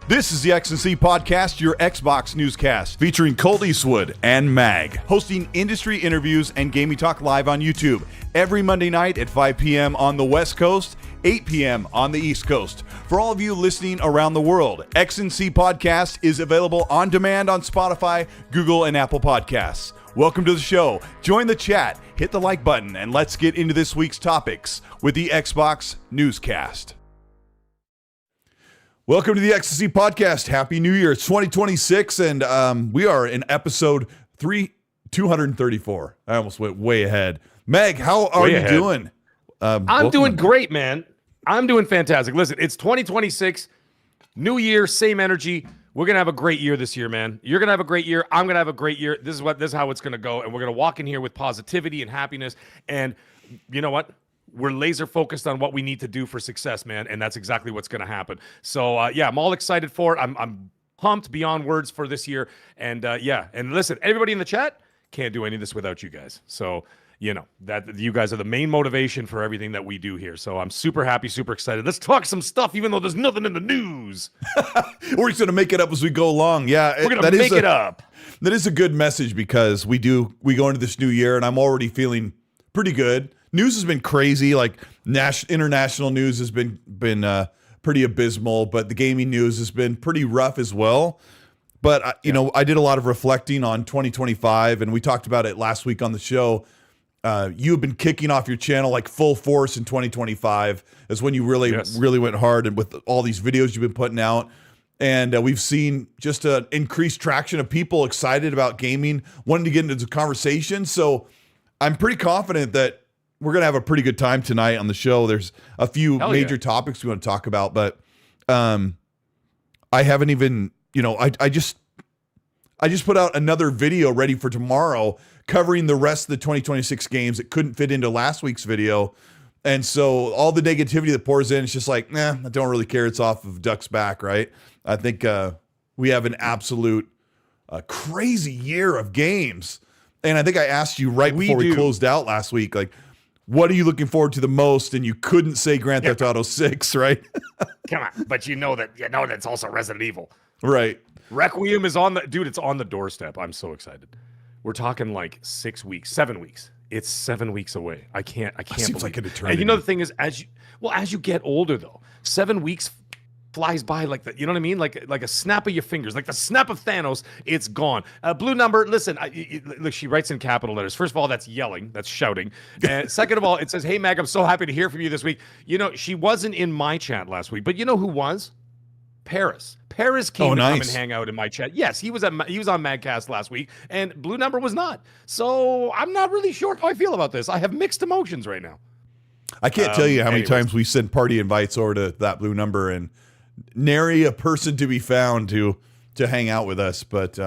This is the X&C Podcast, your Xbox newscast, featuring Colteastwood and Mag, hosting industry interviews and gaming talk live on YouTube every Monday night at 5 p.m. on the West Coast, 8 p.m. on the East Coast. For all of you listening around the world, X&C Podcast is available on demand on Spotify, Google, and Apple Podcasts. Welcome to the show. Join the chat, hit the like button, and let's get into this week's topics with the Xbox newscast. Welcome to the XCC Podcast. Happy New Year. It's 2026, and we are in episode 234. I almost went way ahead. Meg, how are you doing? I'm doing great, man. I'm doing fantastic. Listen, it's 2026, new year, same energy. We're going to have a great year this year, man. You're going to have a great year. I'm going to have a great year. This is how it's going to go, and we're going to walk in here with positivity and happiness, and you know what? We're laser focused on what we need to do for success, man, and that's exactly what's going to happen. So, yeah, I'm all excited for it. I'm pumped beyond words for this year, and yeah. And listen, everybody in the chat, can't do any of this without you guys. So, you know, that you guys are the main motivation for everything that we do here. So I'm super happy, super excited. Let's talk some stuff, even though there's nothing in the news. We're just going to make it up as we go along. Yeah, we're going to make it up. That is a good message because we go into this new year, and I'm already feeling pretty good. News has been crazy. Like international news has been pretty abysmal, but the gaming news has been pretty rough as well. But you know, I did a lot of reflecting on 2025, and we talked about it last week on the show. You have been kicking off your channel like full force in 2025. Is when you really went hard, and with all these videos you've been putting out. And we've seen just an increased traction of people excited about gaming, wanting to get into the conversation. So I'm pretty confident that we're going to have a pretty good time tonight on the show. There's a few major topics we want to talk about, but I haven't even, I just put out another video ready for tomorrow covering the rest of the 2026 games that couldn't fit into last week's video. And so all the negativity that pours in, it's just like, I don't really care. It's off of Duck's back, right? I think we have an absolute crazy year of games. And I think I asked you right before we closed out last week, like, what are you looking forward to the most? And you couldn't say Grand Theft Auto 6, right? Come on, but you know that's also Resident Evil. Right. Requiem is it's on the doorstep. I'm so excited. We're talking like 6 weeks, 7 weeks. It's 7 weeks away. I can't seems like an eternity. And you know the thing is, as you get older though, 7 weeks flies by like that. You know what I mean? Like a snap of your fingers, like the snap of Thanos. It's gone. Blue number. Listen, look. She writes in capital letters. First of all, that's yelling. That's shouting. And second of all, it says, "Hey Mag, I'm so happy to hear from you this week." You know, she wasn't in my chat last week, but you know who was? Paris. Paris came to come and hang out in my chat. Yes, he was on Magcast last week, and Blue Number was not. So I'm not really sure how I feel about this. I have mixed emotions right now. I can't tell you how many times we send party invites over to that Blue Number and nary a person to be found to hang out with us. But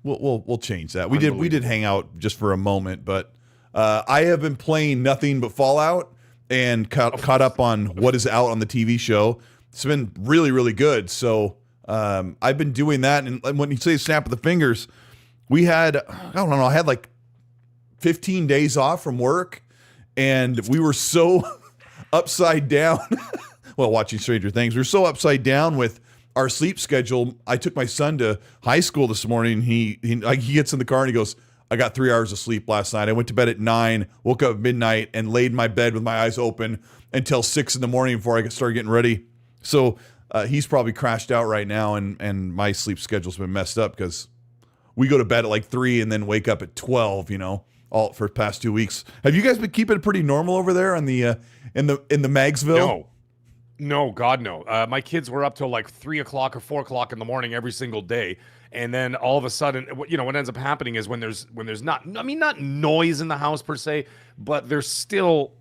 we'll change that. We did hang out just for a moment, but I have been playing nothing but Fallout and caught up on what is out on the TV show. It's been really, really good. So I've been doing that. And when you say snap of the fingers, I had like 15 days off from work, and we were so upside down. Well, watching Stranger Things, we were so upside down with our sleep schedule. I took my son to high school this morning. He gets in the car and he goes, "I got 3 hours of sleep last night. I went to bed at 9, woke up at midnight, and laid in my bed with my eyes open until 6 in the morning before I started getting ready." So he's probably crashed out right now, and my sleep schedule's been messed up because we go to bed at like 3 and then wake up at 12. All for the past 2 weeks. Have you guys been keeping it pretty normal over there on the in the Magsville? No, God, no. My kids were up till like 3 o'clock or 4 o'clock in the morning every single day, and then all of a sudden, what ends up happening is when there's not noise in the house per se, but there's still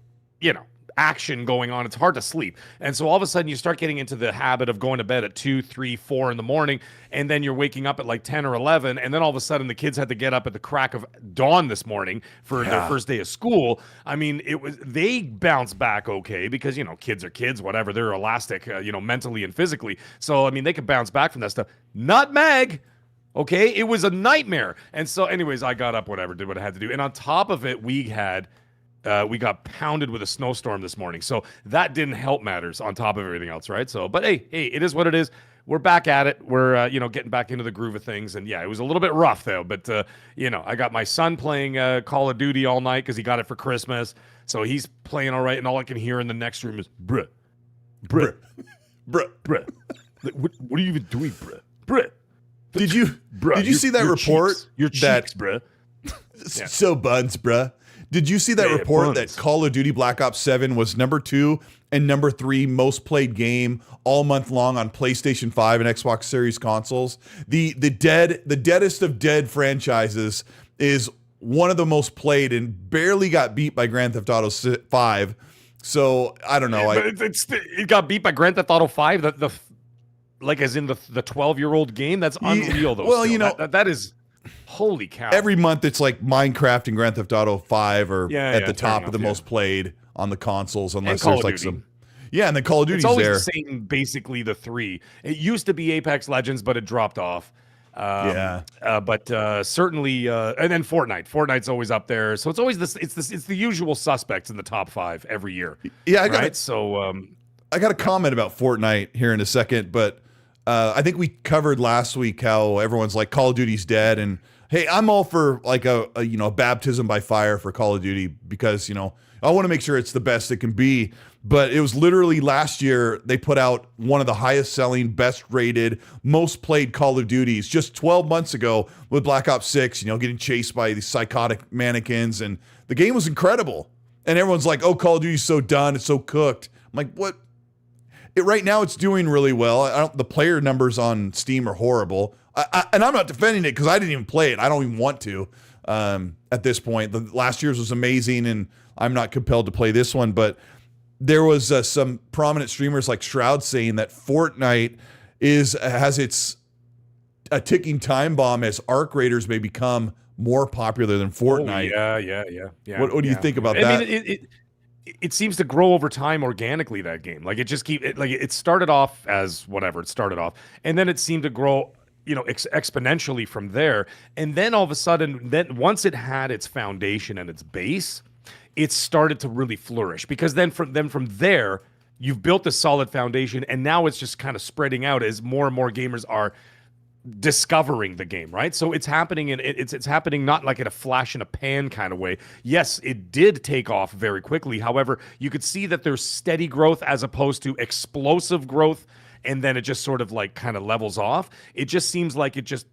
action going on. It's hard to sleep, and so all of a sudden you start getting into the habit of going to bed at 2, 3, 4 in the morning, and then you're waking up at like 10 or 11, and then all of a sudden the kids had to get up at the crack of dawn this morning for their first day of school. I mean, they bounce back okay because kids are kids, whatever. They're elastic, mentally and physically. So I mean, they can bounce back from that stuff. Not Mag. Okay, it was a nightmare. And so anyways, I got up, whatever, did what I had to do, and on top of it, we had We got pounded with a snowstorm this morning, so that didn't help matters on top of everything else, right? So, but hey, it is what it is. We're back at it. We're getting back into the groove of things, and yeah, it was a little bit rough though. But I got my son playing Call of Duty all night because he got it for Christmas, so he's playing all right. And all I can hear in the next room is bruh, bruh, bruh, bruh. What are you even doing, bruh, bruh? Did you see that report? Cheeks, your cheeks, bruh. Yeah. So buns, bruh. Did you see that report that Call of Duty Black Ops 7 was number 2 and number 3 most played game all month long on PlayStation 5 and Xbox Series consoles? The deadest of dead franchises is one of the most played and barely got beat by Grand Theft Auto 5. So I don't know. It got beat by Grand Theft Auto 5. Like as in the 12-year-old game. That's unreal though. Well, that is. Holy cow. Every month it's like Minecraft and Grand Theft Auto 5 are at the top of the most played on the consoles, unless there's like some. Yeah, and then Call of Duty's there. It's always the same, basically the 3. It used to be Apex Legends, but it dropped off. But certainly, and then Fortnite. Fortnite's always up there. So it's always this. It's the usual suspects in the top 5 every year. Yeah, I got a comment about Fortnite here in a second, but I think we covered last week how everyone's like Call of Duty's dead, and hey, I'm all for like a baptism by fire for Call of Duty because I want to make sure it's the best it can be. But it was literally last year they put out one of the highest selling, best rated, most played Call of Duties just 12 months ago with Black Ops 6. Getting chased by these psychotic mannequins, and the game was incredible. And everyone's like, "Oh, Call of Duty's so done, it's so cooked." I'm like, what? Right now, it's doing really well. The player numbers on Steam are horrible. And I'm not defending it because I didn't even play it. I don't even want to at this point. The last year's was amazing, and I'm not compelled to play this one. But there was some prominent streamers like Shroud saying that Fortnite has a ticking time bomb as Arc Raiders may become more popular than Fortnite. Yeah. What do you think about that? I mean, it seems to grow over time organically, that game. Like it started off as whatever it started off, and then it seemed to grow exponentially from there. And then all of a sudden, then once it had its foundation and its base, it started to really flourish, because then from there you've built a solid foundation, and now it's just kind of spreading out as more and more gamers are discovering the game, right? So it's happening, and it's happening not like in a flash in a pan kind of way. Yes, it did take off very quickly. However, you could see that there's steady growth as opposed to explosive growth, and then it just sort of like kind of levels off. It just seems like it just,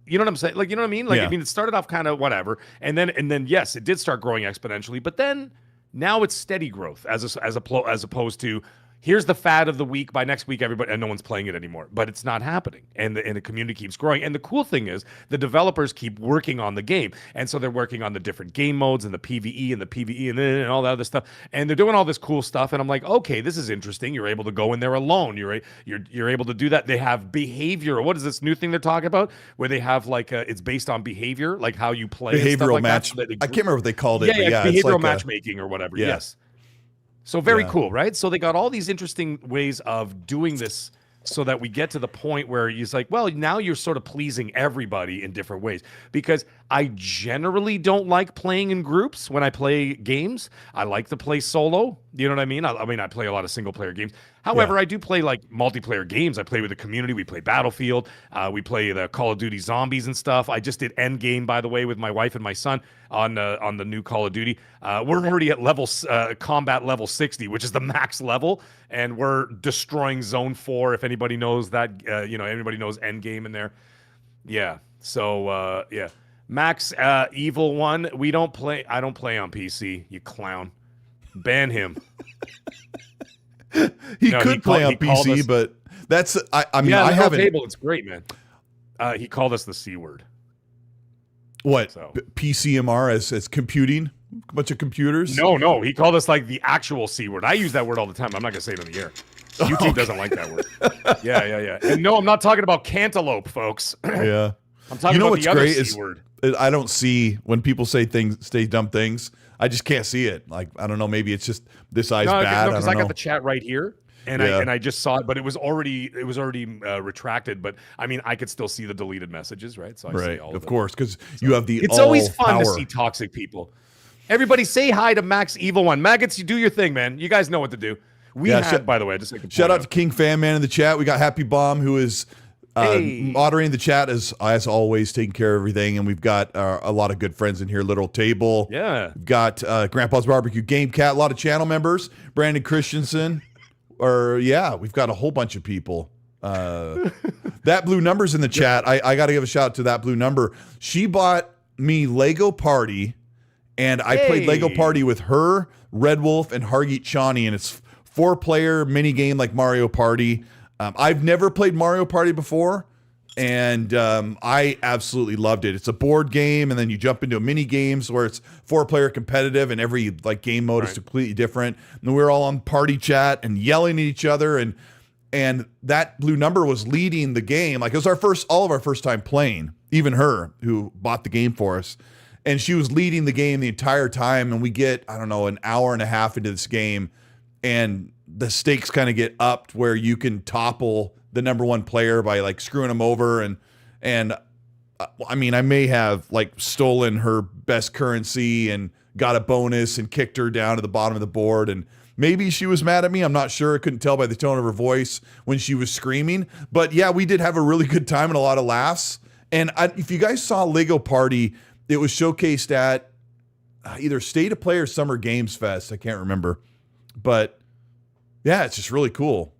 you know what I'm saying? Like, you know what I mean? Like, yeah. I mean, it started off kind of whatever, and then yes, it did start growing exponentially, but then now it's steady growth as opposed to, here's the fad of the week. By next week, everybody, and no one's playing it anymore. But it's not happening, and the community keeps growing. And the cool thing is, the developers keep working on the game, and so they're working on the different game modes and the PVE and the PVE and all that other stuff. And they're doing all this cool stuff. And I'm like, okay, this is interesting. You're able to go in there alone. You're able to do that. They have behavior. What is this new thing they're talking about? Where they have like it's based on behavior, like how you play. Behavioral and match. So I can't remember what they called it. Yeah, behavioral matchmaking or whatever. Yeah. Yes. So very cool, right? So they got all these interesting ways of doing this so that we get to the point where he's like, well, now you're sort of pleasing everybody in different ways. Because I generally don't like playing in groups when I play games. I like to play solo. You know what I mean? I play a lot of single player games. However, I do play like multiplayer games. I play with the community. We play Battlefield. We play the Call of Duty Zombies and stuff. I just did Endgame, by the way, with my wife and my son on the new Call of Duty. We're already at combat level 60, which is the max level, and we're destroying Zone 4. If anybody knows that, anybody knows Endgame in there. Yeah. So yeah, Max Evil 1. I don't play on PC. You clown. Ban him. He could play on PC, but that's I mean, I haven't. Fable, it's great, man. He called us the C word. What? So. PCMR as computing? A bunch of computers? No. He called us like the actual C word. I use that word all the time. I'm not gonna say it on the air. YouTube doesn't like that word. Yeah. And no, I'm not talking about cantaloupe, folks. Yeah. I'm talking about the other C word. I don't see when people say dumb things. I just can't see it. Like, I don't know. Maybe it's just this eye's bad. Because I got the chat right here, and I just saw it, but it was already retracted. But I mean, I could still see the deleted messages, right? So I see all of course, because you have the It's always fun to see toxic people. Everybody say hi to Max Evil One. Maggots, you do your thing, man. You guys know what to do. By the way, just like shout out to King Fan Man in the chat. We got Happy Bomb, who is moderating the chat as always, taking care of everything. And we've got a lot of good friends in here. Little Table. Yeah. We've got Grandpa's Barbecue Game Cat. A lot of channel members. Brandon Christensen. We've got a whole bunch of people. That Blue Number's in the chat. I got to give a shout out to That Blue Number. She bought me Lego Party, and I played Lego Party with her, Red Wolf, and Hargeet Shawnee, and it's 4-player mini game like Mario Party. I've never played Mario Party before, and I absolutely loved it. It's a board game, and then you jump into a mini games where it's 4-player competitive, and every like game mode is completely different. And we were all on party chat and yelling at each other, and That Blue Number was leading the game. Like, it was all of our first time playing, even her who bought the game for us. And she was leading the game the entire time. And we get, I don't know, an hour and a half into this game, and the stakes kind of get upped where you can topple the number one player by like screwing them over. And I mean, I may have like stolen her best currency and got a bonus and kicked her down to the bottom of the board. And maybe she was mad at me. I'm not sure. I couldn't tell by the tone of her voice when she was screaming. But yeah, we did have a really good time and a lot of laughs. And if you guys saw Lego Party, it was showcased at either State of Play or Summer Games Fest. I can't remember. But yeah, it's just really cool.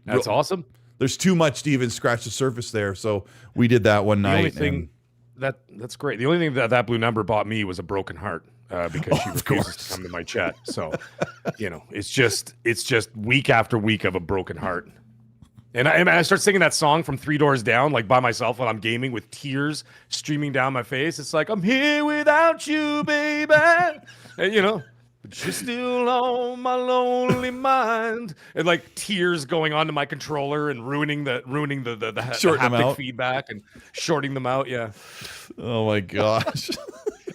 That's awesome. There's too much to even scratch the surface there. So we did that one night. The only thing that's great. The only thing that Blue Number bought me was a broken heart. Because she refuses to come to my chat. So, it's just week after week of a broken heart. And I start singing that song from Three Doors Down, like by myself while I'm gaming with tears streaming down my face. It's like, I'm here without you, baby. And, but you're still on my lonely mind. And like tears going onto my controller and ruining the haptic feedback and shorting them out. Yeah. Oh my gosh.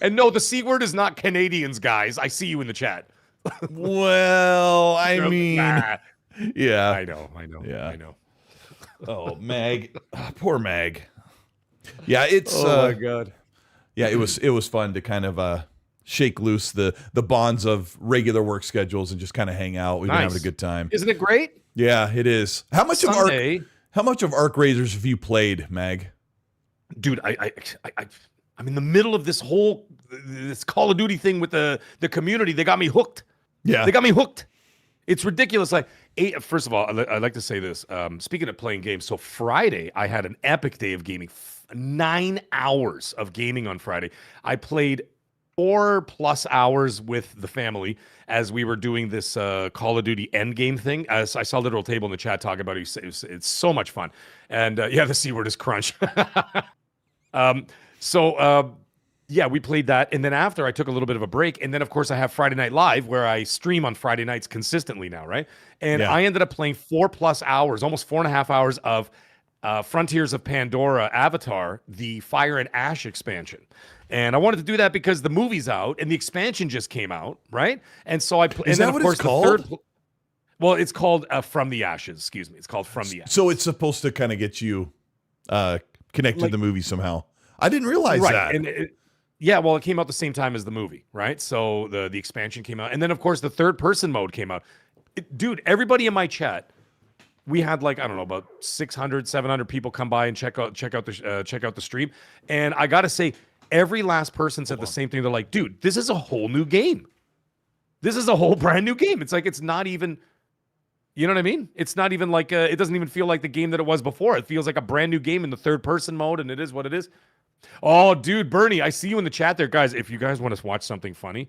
And no, the C word is not Canadians, guys. I see you in the chat. Well, I mean, yeah. I know. Yeah. I know. Oh, Mag. Poor Mag. Yeah, it's oh my God. Yeah, it was fun to kind of shake loose the bonds of regular work schedules and just kind of hang out. We've been having a good time. Isn't it great? Yeah, it is. How much of Arc Raiders have you played, Mag? Dude, I'm in the middle of this Call of Duty thing with the community. They got me hooked. Yeah. They got me hooked. It's ridiculous. Like, first of all, I'd like to say this. Speaking of playing games, so Friday, I had an epic day of gaming. 9 hours of gaming on Friday. I played 4+ hours with the family as we were doing this Call of Duty Endgame thing. As I saw Literal Table in the chat talk about it. It's so much fun. And the C word is crunch. Yeah, we played that. And then after, I took a little bit of a break. And then, of course, I have Friday Night Live, where I stream on Friday nights consistently now, right? And I ended up playing 4+ hours, almost 4.5 hours of Frontiers of Pandora Avatar, the Fire and Ash expansion. And I wanted to do that because the movie's out and the expansion just came out, right? And so Is that what it's called? Well, it's called From the Ashes. Excuse me. It's called From the Ashes. So it's supposed to kind of get you connected to the movie somehow. I didn't realize that. And it came out the same time as the movie, right? So the expansion came out. And then, of course, the third-person mode came out. Dude, everybody in my chat, we had like, I don't know, about 600, 700 people come by and check out the stream. And I got to say, every last person said the same thing. They're like, dude, this is a whole new game. This is a whole brand new game. It's like, it's not even, you know what I mean? It's not even like, it doesn't even feel like the game that it was before. It feels like a brand new game in the third-person mode, and it is what it is. Oh, dude, Bernie, I see you in the chat there. Guys, if you guys want to watch something funny,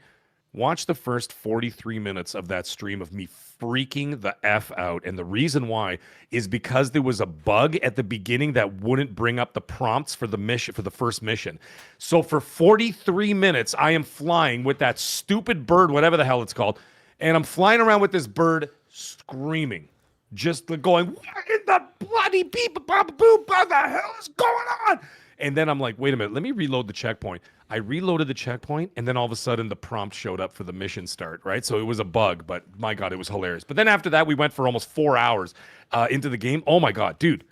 watch the first 43 minutes of that stream of me freaking the F out. And the reason why is because there was a bug at the beginning that wouldn't bring up the prompts for the mission, for the first mission. So for 43 minutes, I am flying with that stupid bird, whatever the hell it's called. And I'm flying around with this bird screaming, just going, what in the bloody beep, what the hell is going on? And then I'm like, wait a minute, let me reload the checkpoint. I reloaded the checkpoint, and then all of a sudden the prompt showed up for the mission start, right? So it was a bug, but my God, it was hilarious. But then after that, we went for almost 4 hours into the game. Oh my God, dude.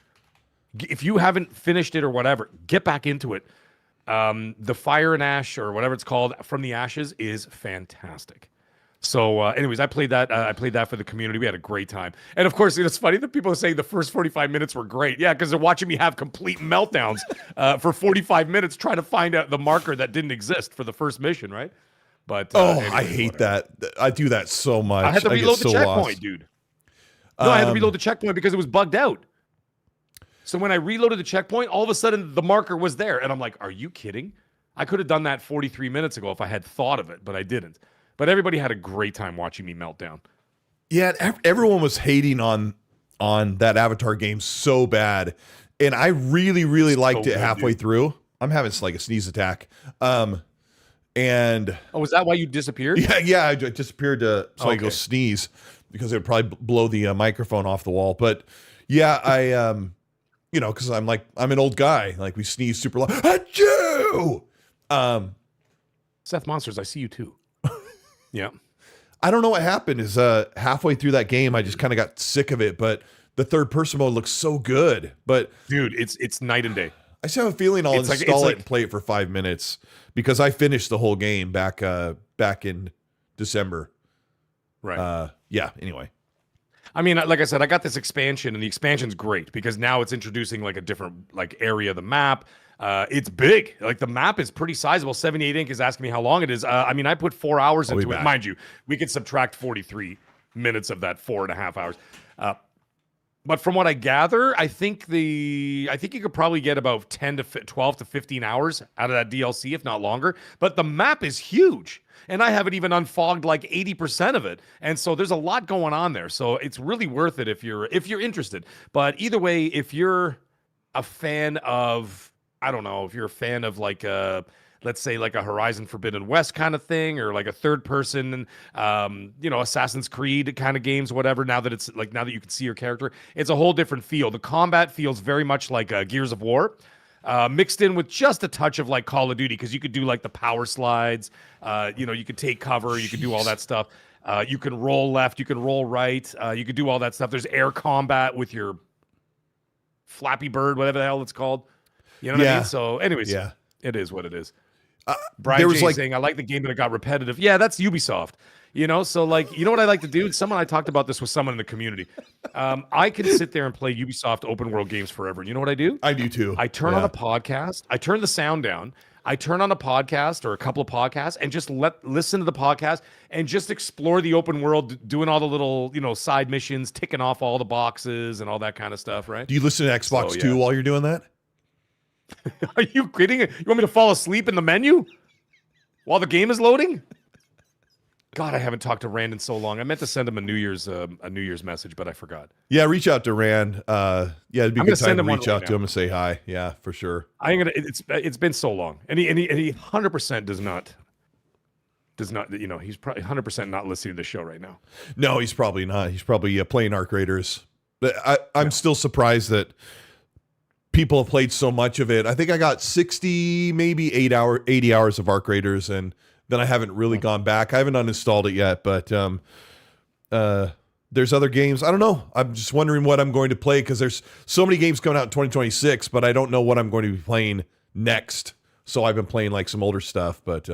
If you haven't finished it or whatever, get back into it. The Fire and Ash, or whatever it's called, From the Ashes, is fantastic. So, anyways, I played that. I played that for the community. We had a great time. And of course, it's funny that people are saying the first 45 minutes were great. Yeah, because they're watching me have complete meltdowns for 45 minutes trying to find out the marker that didn't exist for the first mission, right? But anyway, I hate that. I do that so much. I had to reload the checkpoint, dude. No, I had to reload the checkpoint because it was bugged out. So when I reloaded the checkpoint, all of a sudden the marker was there. And I'm like, are you kidding? I could have done that 43 minutes ago if I had thought of it, but I didn't. But everybody had a great time watching me melt down. Yeah, everyone was hating on that Avatar game so bad. And I really, really liked it halfway through. I'm having like a sneeze attack. And oh, was that why you disappeared? Yeah, I disappeared so I could go sneeze because it would probably blow the microphone off the wall. But yeah, I because I'm an old guy. Like we sneeze super loud. Achoo! Seth Monsters, I see you too. Yeah. I don't know what happened is halfway through that game, I just kind of got sick of it, but the third person mode looks so good. But dude, it's night and day. I just have a feeling I'll install it and play it for 5 minutes because I finished the whole game back in December. Right. Yeah, anyway. I mean, like I said, I got this expansion, and the expansion's great because now it's introducing like a different like area of the map. It's big. Like the map is pretty sizable. 78 Inc. is asking me how long it is. I mean, I put 4 hours into it. Mind you, we could subtract 43 minutes of that 4.5 hours. But from what I gather, I think you could probably get about 12 to 15 hours out of that DLC, if not longer. But the map is huge. And I haven't even unfogged like 80% of it. And so there's a lot going on there. So it's really worth it if you're interested. But either way, if you're a fan of, I don't know, if you're a fan of like let's say like a Horizon Forbidden West kind of thing, or like a third person, Assassin's Creed kind of games, whatever. Now that you can see your character, it's a whole different feel. The combat feels very much like Gears of War, mixed in with just a touch of like Call of Duty, because you could do like the power slides, you could take cover, you could do all that stuff. You can roll left, you can roll right, you could do all that stuff. There's air combat with your Flappy Bird, whatever the hell it's called. You know what I mean? So anyways, yeah, it is what it is. Brian J saying, I like the game, but it got repetitive. Yeah, that's Ubisoft. So like, you know what I like to do? I talked about this with someone in the community. I can sit there and play Ubisoft open world games forever. And you know what I do? I do too. I turn on a podcast. I turn the sound down. I turn on a podcast or a couple of podcasts and just listen to the podcast and just explore the open world, doing all the little, side missions, ticking off all the boxes and all that kind of stuff, right? Do you listen to Xbox 2 while you're doing that? Are you kidding? You want me to fall asleep in the menu while the game is loading? God, I haven't talked to Rand in so long. I meant to send him a New Year's message, but I forgot. Yeah, reach out to Rand. It'd be a good time to reach out to him and say hi. Yeah, for sure. It's been so long, and he 100% does not. He's probably 100% not listening to the show right now. No, he's probably not. He's probably playing Arc Raiders. But I'm still surprised that people have played so much of it. I think I got 60, maybe 80 hours of Arc Raiders, and then I haven't really gone back. I haven't uninstalled it yet, but there's other games. I don't know. I'm just wondering what I'm going to play because there's so many games coming out in 2026, but I don't know what I'm going to be playing next. So I've been playing like some older stuff, but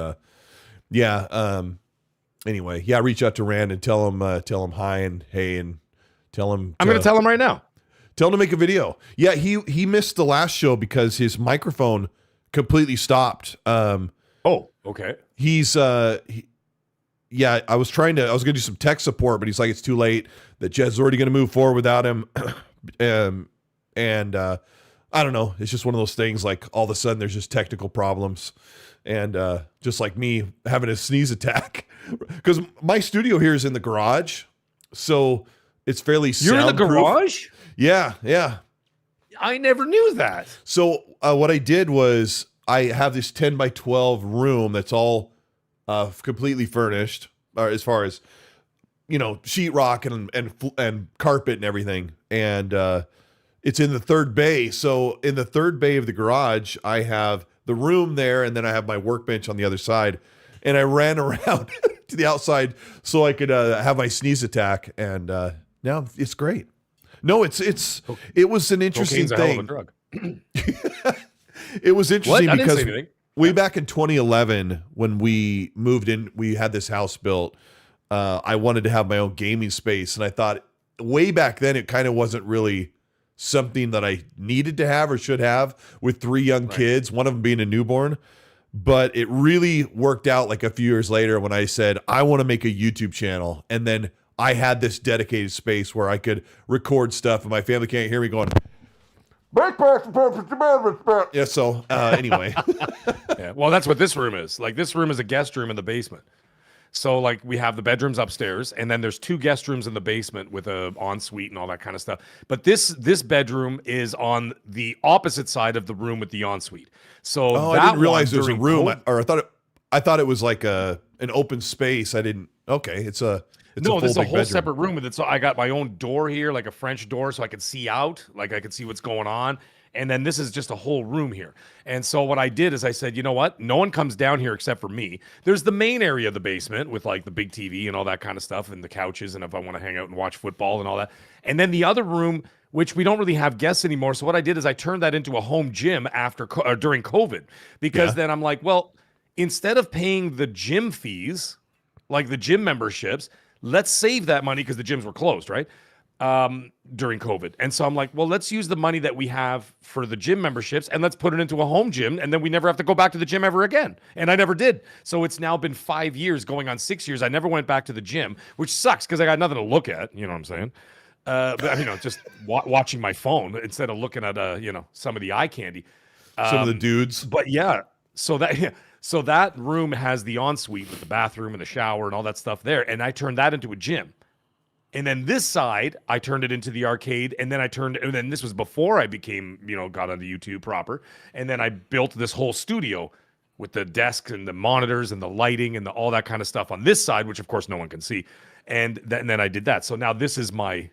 anyway, yeah, reach out to Rand and tell him hi and hey, and tell him. I'm going to tell him right now. Tell him to make a video. Yeah, he missed the last show because his microphone completely stopped. Oh, okay. He's I was going to do some tech support, but he's like, it's too late. That Jed's already going to move forward without him. And I don't know. It's just one of those things. Like all of a sudden, there's just technical problems, and just like me having a sneeze attack, because my studio here is in the garage, so it's fairly. You're in the garage? Yeah. I never knew that. So what I did was I have this 10 by 12 room that's all completely furnished, as far as sheetrock and carpet and everything, and it's in the third bay. So in the third bay of the garage, I have the room there, and then I have my workbench on the other side. And I ran around to the outside so I could have my sneeze attack, and now it's great. No, it was an interesting thing. Cocaine's a hell of a drug. It was interesting I didn't because say anything. way back in 2011 when we moved in, we had this house built. I wanted to have my own gaming space, and I thought way back then it kind of wasn't really something that I needed to have or should have with 3 young kids, one of them being a newborn. But it really worked out like a few years later when I said, I want to make a YouTube channel. And then I had this dedicated space where I could record stuff and my family can't hear me going, yeah, so anyway. Yeah, well, that's what this room is. Like, this room is a guest room in the basement. So, like, we have the bedrooms upstairs, and then there's 2 guest rooms in the basement with a ensuite and all that kind of stuff. But this bedroom is on the opposite side of the room with the ensuite. So I didn't realize there was a room, I thought it was like an open space. I didn't. Okay, it's a no, this is a whole bedroom. separate room with it. So I got my own door here, like a French door, so I can see out, like I can see what's going on. And then this is just a whole room here. And so what I did is I said, you know what? No one comes down here except for me. There's the main area of the basement with like the big TV and all that kind of stuff and the couches and if I want to hang out and watch football and all that. And then the other room, which we don't really have guests anymore. So what I did is I turned that into a home gym during COVID because then I'm like, well, instead of paying the gym fees, like the gym memberships, let's save that money because the gyms were closed, right? During COVID. And so I'm like, well, let's use the money that we have for the gym memberships and let's put it into a home gym and then we never have to go back to the gym ever again. And I never did. So it's now been 5 years going on 6 years. I never went back to the gym, which sucks because I got nothing to look at. You know what I'm saying? But just watching my phone instead of looking at, some of the eye candy. Some of the dudes. But yeah, so that room has the ensuite with the bathroom and the shower and all that stuff there. And I turned that into a gym. And then this side, I turned it into the arcade. And then this was before I became, got onto YouTube proper. And then I built this whole studio with the desks and the monitors and the lighting and all that kind of stuff on this side, which of course no one can see. And then I did that. So now this is my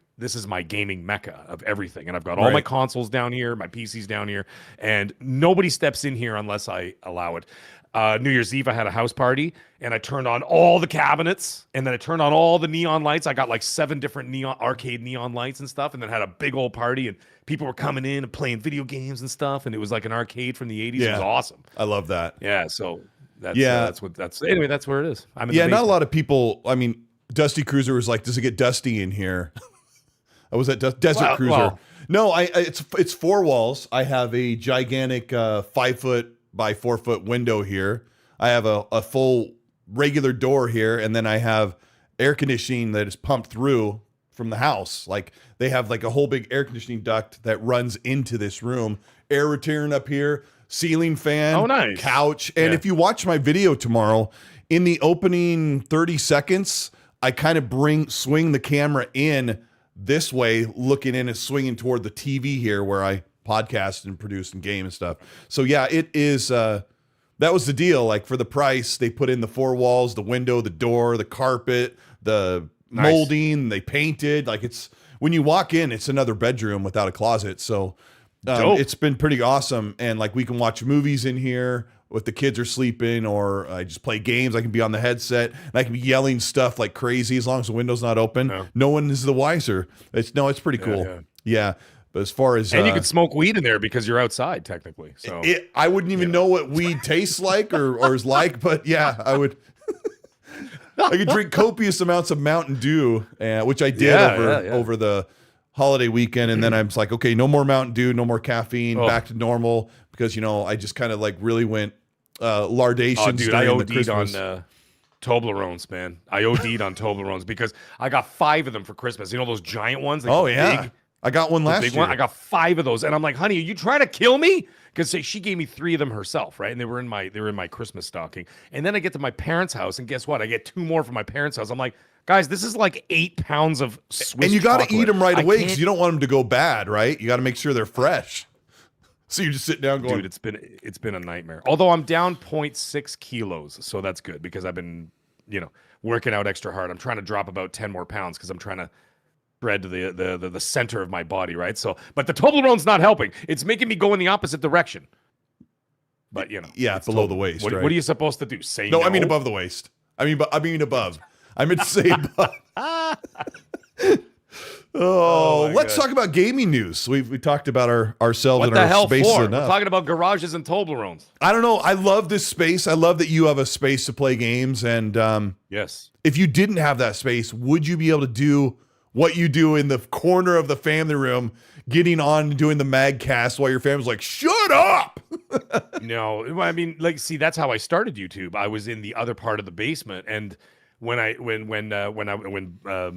gaming mecca of everything. And I've got all my consoles down here, my PCs down here, and nobody steps in here unless I allow it. New Year's Eve, I had a house party and I turned on all the cabinets and then I turned on all the neon lights. I got like 7 different arcade neon lights and stuff, and then had a big old party and people were coming in and playing video games and stuff. And it was like an arcade from the 80s. Yeah. It was awesome. I love that. Yeah. So that's where it is. I'm in the not a basement. lot of people. I mean, Dusty Cruiser was like, does it get dusty in here? I was at Desert Cruiser. Well, no, it's 4 walls. I have a gigantic 5 foot by 4 foot window here. I have a full regular door here, and then I have air conditioning that is pumped through from the house. Like they have like a whole big air conditioning duct that runs into this room. Air return up here, ceiling fan, nice. Couch. And if you watch my video tomorrow, in the opening 30 seconds, I kind of swing the camera in this way, looking in and swinging toward the TV here where I podcast and produce and game and stuff. So yeah, it is, that was the deal. Like for the price, they put in the 4 walls, the window, the door, the carpet, the molding, they painted. Like when you walk in, it's another bedroom without a closet. So it's been pretty awesome. And like we can watch movies in here if the kids are sleeping, or I just play games. I can be on the headset and I can be yelling stuff like crazy as long as the window's not open. No one is the wiser. It's pretty cool. Yeah. But as far as and you could smoke weed in there because you're outside technically. So I wouldn't even know what weed tastes like or is like, but yeah, I would. I could drink copious amounts of Mountain Dew, which I did over the holiday weekend, and then I'm just like, okay, no more Mountain Dew, no more caffeine, back to normal, because I just kind of like really went lardations. Oh, dude, I OD'd on Toblerones, man. I OD'd on Toblerones because I got 5 of them for Christmas. You know those giant ones? Big, I got one last year. I got 5 of those, and I'm like, honey, are you trying to kill me? Because she gave me 3 of them herself, right? And they were in my Christmas stocking. And then I get to my parents' house, and guess what? I get 2 more from my parents' house. I'm like, guys, this is like 8 pounds of Swiss and you got to eat them right away because can't... you don't want them to go bad, right? You got to make sure they're fresh. So you just sit down going, dude, it's been a nightmare. Although I'm down 0.6 kilos, so that's good because I've been, working out extra hard. I'm trying to drop about 10 more pounds because I'm trying to spread to the center of my body, right? So, but the Toblerone's not helping. It's making me go in the opposite direction. But below the waist. What right? are you supposed to do? Say no? I mean above the waist. I mean above. I meant to say above. Oh let's talk about gaming news. We talked about ourselves what and the our hell spaces for? enough. We're talking about garages and Toblerones. I don't know. I love this space. I love that you have a space to play games. And Yes. if you didn't have that space, would you be able to do what you do in the corner of the family room, getting on and doing the Magcast while your family's like, shut up? No, I mean, like, see, that's how I started YouTube. I was in the other part of the basement, and when Mr.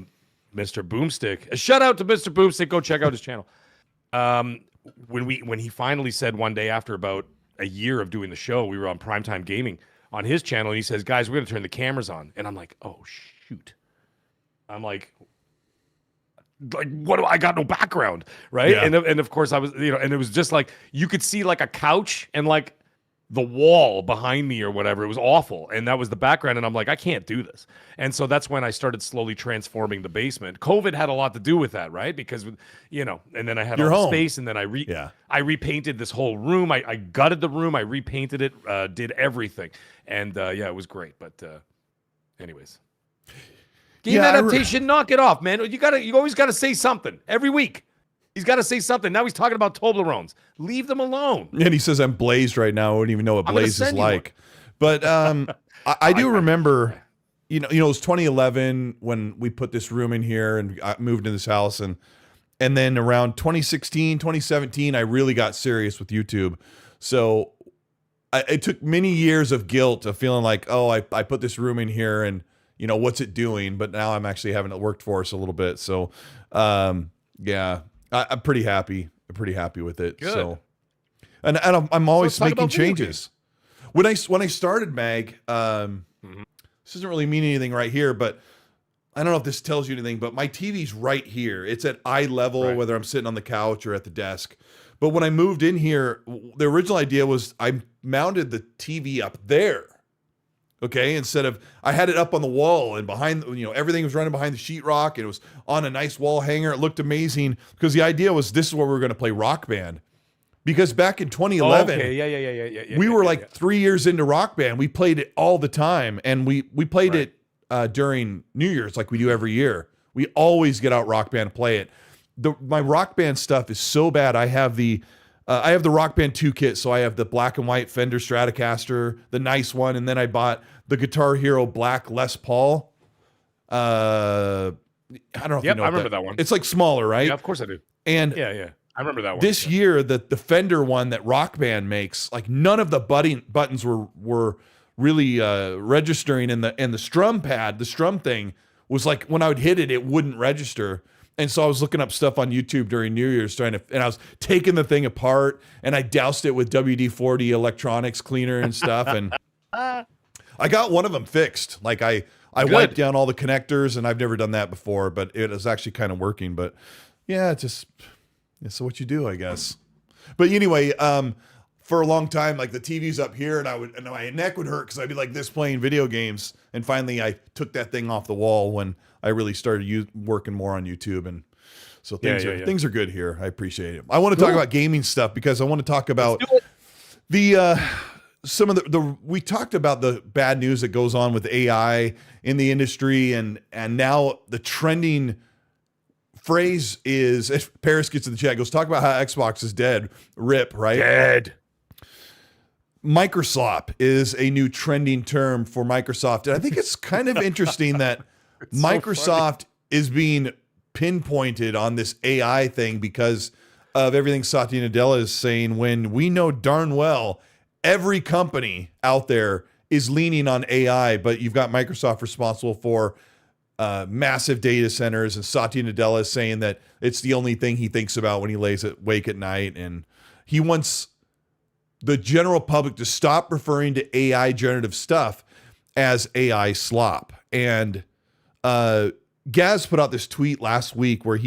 Boomstick, a shout out to Mr. Boomstick, go check out his channel. When he finally said one day after about a year of doing the show, we were on Primetime Gaming on his channel, and he says, "Guys, we're gonna turn the cameras on," and I'm like, "Oh shoot!" I'm like, what do I got no background, right? Yeah. And of course I was, and it was just like you could see like a couch and like the wall behind me or whatever. It was awful, and that was the background. And I'm like, I can't do this. And so that's when I started slowly transforming the basement. COVID had a lot to do with that, right? Because and then I had all the space, and then I repainted this whole room. I gutted the room, I repainted it, did everything, and it was great. But anyways. Game adaptation, knock it off, man. You always gotta say something every week. He's got to say something. Now he's talking about Toblerones. Leave them alone. And he says I'm blazed right now. I wouldn't even know what blaze is like. But I do remember, it was 2011 when we put this room in here and I moved into this house, and then around 2016, 2017, I really got serious with YouTube. So it took many years of guilt of feeling like, oh, I put this room in here and what's it doing? But now I'm actually having it work for us a little bit. So, yeah, I'm pretty happy. I'm pretty happy with it. Good. So, and I'm always making changes. When I started Mag, this doesn't really mean anything right here, but I don't know if this tells you anything, but my TV's right here. It's at eye level, whether I'm sitting on the couch or at the desk. But when I moved in here, the original idea was I mounted the TV up there. Okay, instead of I had it up on the wall and behind, everything was running behind the sheetrock and it was on a nice wall hanger. It looked amazing because the idea was this is where we were going to play Rock Band. Because back in 2011, we were 3 years into Rock Band. We played it all the time, and we played it during New Year's like we do every year. We always get out Rock Band and play it. My Rock Band stuff is so bad. I have the Rock Band 2 kit, so I have the black and white Fender Stratocaster, the nice one, and then I bought the Guitar Hero black Les Paul. I don't know if you know I remember that one. It's like smaller, right? Yeah, of course I do. And yeah. I remember that one. This year, the Fender one that Rock Band makes, like none of the buttons were really registering, and the strum pad, the strum thing was like when I would hit it, it wouldn't register. And so I was looking up stuff on YouTube during New Year's and I was taking the thing apart and I doused it with WD-40 electronics cleaner and stuff. And I got one of them fixed. Like I wiped down all the connectors, and I've never done that before, but it was actually kind of working. But yeah, it's what you do, I guess. But anyway, for a long time, like the TV's up here, and my neck would hurt because I'd be like this playing video games. And finally, I took that thing off the wall when I really started working more on YouTube, and so things are good here. I appreciate it. I want to talk about gaming stuff because I want to talk about some of the we talked about the bad news that goes on with AI in the industry, and now the trending phrase is, if Paris gets in the chat, goes, talk about how Xbox is dead. RIP, right? Dead. Microslop is a new trending term for Microsoft. And I think it's kind of interesting that Microsoft is being pinpointed on this AI thing because of everything Satya Nadella is saying, when we know darn well every company out there is leaning on AI, but you've got Microsoft responsible for massive data centers, and Satya Nadella is saying that it's the only thing he thinks about when he lays awake at night, and he wants the general public to stop referring to AI generative stuff as AI slop. And Gaz put out this tweet last week where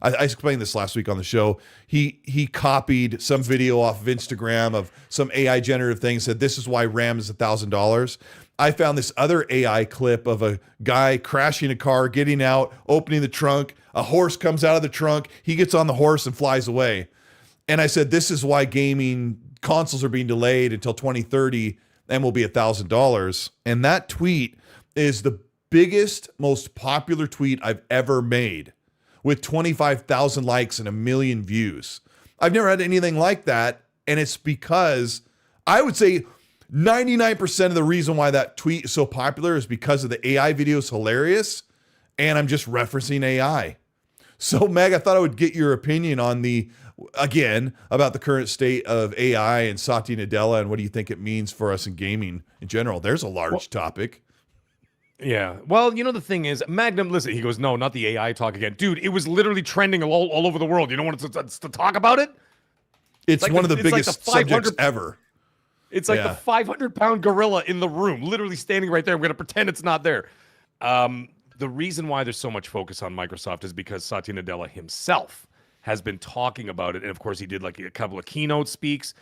I explained this last week on the show. He copied some video off of Instagram of some AI generative thing, said this is why RAM is $1,000. I found this other AI clip of a guy crashing a car, getting out, opening the trunk. A horse comes out of the trunk. He gets on the horse and flies away. And I said, this is why gaming consoles are being delayed until 2030 and will be $1,000. And that tweet is the biggest, most popular tweet I've ever made, with 25,000 likes and 1 million views. I've never had anything like that. And it's because I would say 99% of the reason why that tweet is so popular is because of the AI video is hilarious. And I'm just referencing AI. So Meg, I thought I would get your opinion on about the current state of AI and Satya Nadella, and what do you think it means for us in gaming in general? There's a large topic. Yeah. Well, the thing is, Magnum, listen, he goes, no, not the AI talk again. Dude, it was literally trending all over the world. You don't want to talk about it? It's like one of the biggest subjects ever. It's like the 500-pound gorilla in the room, literally standing right there. I'm going to pretend it's not there. The reason why there's so much focus on Microsoft is because Satya Nadella himself has been talking about it. And of course, he did like a couple of keynote speaks.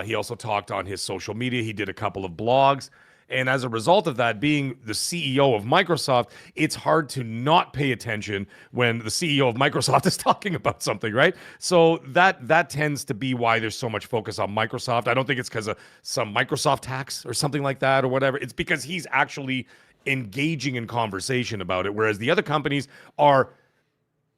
He also talked on his social media. He did a couple of blogs. And as a result of that, being the CEO of Microsoft, it's hard to not pay attention when the CEO of Microsoft is talking about something, right? So that tends to be why there's so much focus on Microsoft. I don't think it's because of some Microsoft tax or something like that or whatever. It's because he's actually engaging in conversation about it, whereas the other companies are